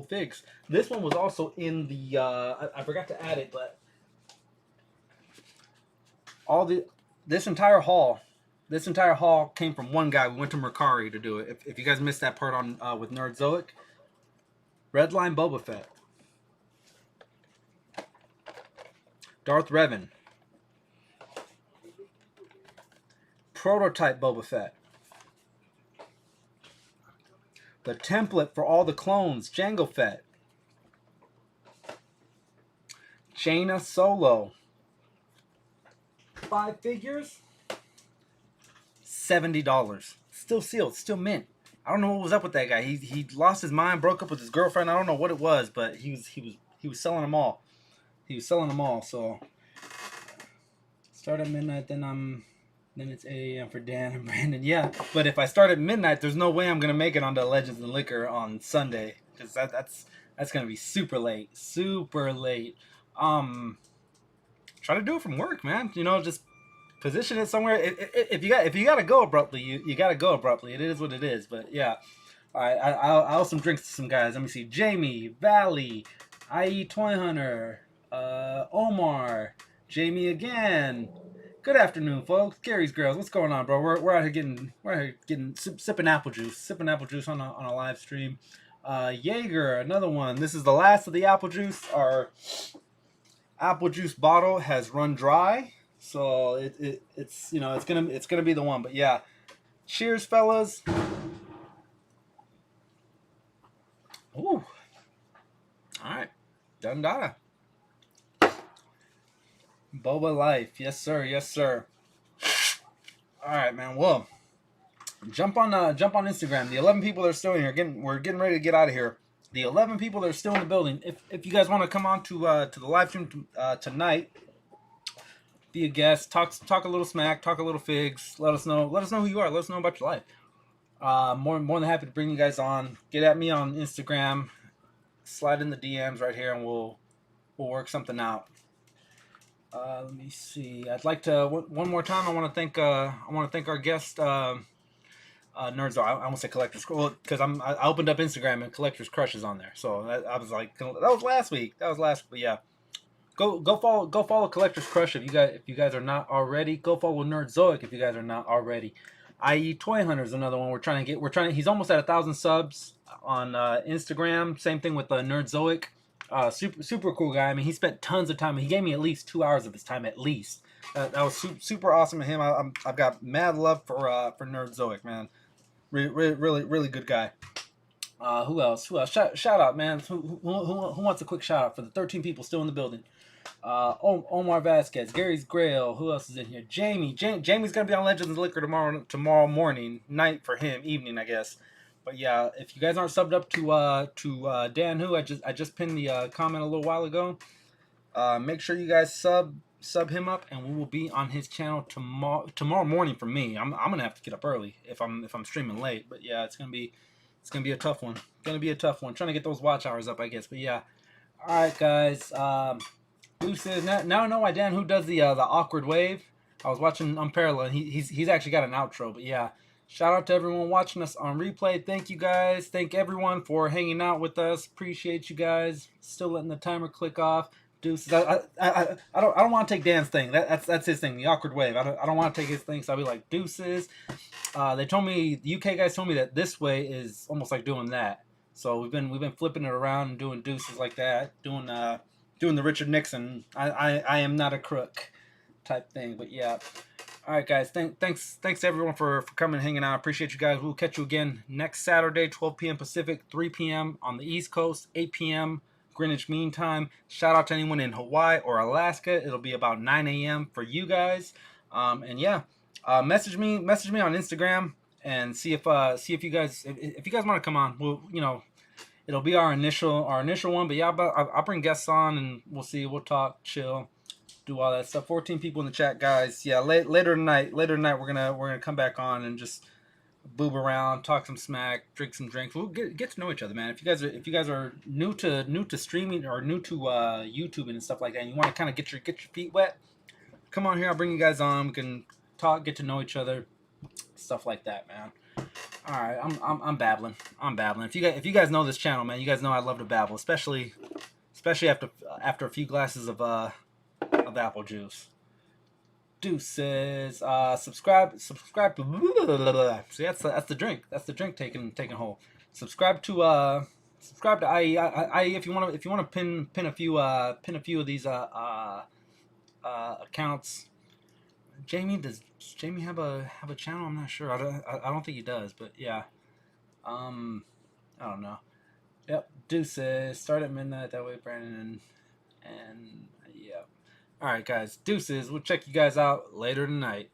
figs. This one was also in the I forgot to add it, but this entire haul came from one guy. We went to Mercari to do it. If you guys missed that part on with Nerdzoic, Redline Boba Fett, Darth Revan, Prototype Boba Fett, the template for all the clones, Jango Fett, Jaina Solo, 5 figures, $70. Still sealed, still mint. I don't know what was up with that guy. He lost his mind, broke up with his girlfriend. I don't know what it was, but he was selling them all. So start at midnight, then it's 8 a.m. for Dan and Brandon. Yeah, but if I start at midnight, there's no way I'm gonna make it onto Legends and Liquor on Sunday, because that's gonna be super late. Try to do it from work, man. Just position it somewhere. If you gotta go abruptly, you gotta go abruptly. It is what it is. But yeah, all right. I'll have some drinks to some guys. Let me see. Jamie, Valley, IE Toy Hunter, Omar, Jamie again. Good afternoon, folks. Gary's Girls, what's going on, bro? We're out here sipping apple juice on a live stream. Jaeger, another one. This is the last of the apple juice. Our apple juice bottle has run dry, so it's gonna be the one. But yeah, cheers, fellas. Ooh, all right, done data. Boba life, yes sir. All right, man. Well, jump on Instagram. The 11 people that are still in here, we're getting ready to get out of here. The 11 people that are still in the building. If you guys want to come on to the live stream tonight, be a guest, talk a little smack, talk a little figs. Let us know who you are. Let us know about your life. More than happy to bring you guys on. Get at me on Instagram. Slide in the DMs right here, and we'll work something out. Let me see. I'd like to one more time. I want to thank our guest, Nerdzoic. I almost say Collector's, because I opened up Instagram and Collector's Crush is on there. So I was like, that was last week. But yeah, go follow Collector's Crush if you guys are not already. Go follow Nerdzoic if you guys are not already. IE Toy Hunter is another one we're trying to. He's almost at 1,000 subs on Instagram. Same thing with Nerdzoic. Super cool guy. I mean, he spent tons of time. He gave me at least 2 hours of his time, at least. That was super awesome of him. I've got mad love for Nerdzoic, man. Really good guy. Who else? Shout out, man. Who wants a quick shout out for the 13 people still in the building? Omar Vasquez, Gary's Grail. Who else is in here? Jamie's gonna be on Legends of Liquor tomorrow morning, night for him, evening I guess. But yeah, if you guys aren't subbed up to Dan, who I just pinned the comment a little while ago. Make sure you guys sub him up, and we will be on his channel tomorrow morning for me. I'm gonna have to get up early if I'm streaming late. But yeah, it's gonna be a tough one. Trying to get those watch hours up, I guess. But yeah, all right, guys. Deuces. Now I know why Dan who does the awkward wave. I was watching Unparalleled. And he's actually got an outro. But yeah, shout out to everyone watching us on replay. Thank you guys. Thank everyone for hanging out with us. Appreciate you guys. Still letting the timer click off. Deuces. I don't want to take Dan's thing. That's his thing. The awkward wave. I don't want to take his thing. So I'll be like deuces. They told me, the UK guys told me that this way is almost like doing that. So we've been flipping it around and doing deuces like that, doing the Richard Nixon. I am not a crook type thing. But yeah, all right, guys. Thanks to everyone for coming and hanging out. Appreciate you guys. We'll catch you again next Saturday, 12 p.m. Pacific, 3 p.m. on the East Coast, 8 p.m. Greenwich Mean Time. Shout out to anyone in Hawaii or Alaska. It'll be about 9 a.m. for you guys. And yeah. Message me on Instagram and see if you guys want to come on. We'll it'll be our initial one. But yeah, I'll bring guests on and we'll see. We'll talk, chill, do all that stuff. 14 people in the chat, guys. Yeah, later tonight we're gonna come back on and just boob around, talk some smack, drink some drinks. We'll get to know each other, man. If you guys are new to streaming or new to YouTube and stuff like that, and you want to kind of get your feet wet, come on here. I'll bring you guys on. We can talk, get to know each other, stuff like that, man. All right, I'm babbling. If you guys know this channel, man, you guys know I love to babble, especially after a few glasses of apple juice. Deuces. Subscribe. See, that's the drink. That's the drink taking hold. Subscribe to IE if you want to pin a few of these accounts. Does Jamie have a channel? I'm not sure. I don't think he does, but yeah. I don't know. Yep. Deuces. Start at midnight. That way, Brandon and yeah. All right, guys. Deuces. We'll check you guys out later tonight.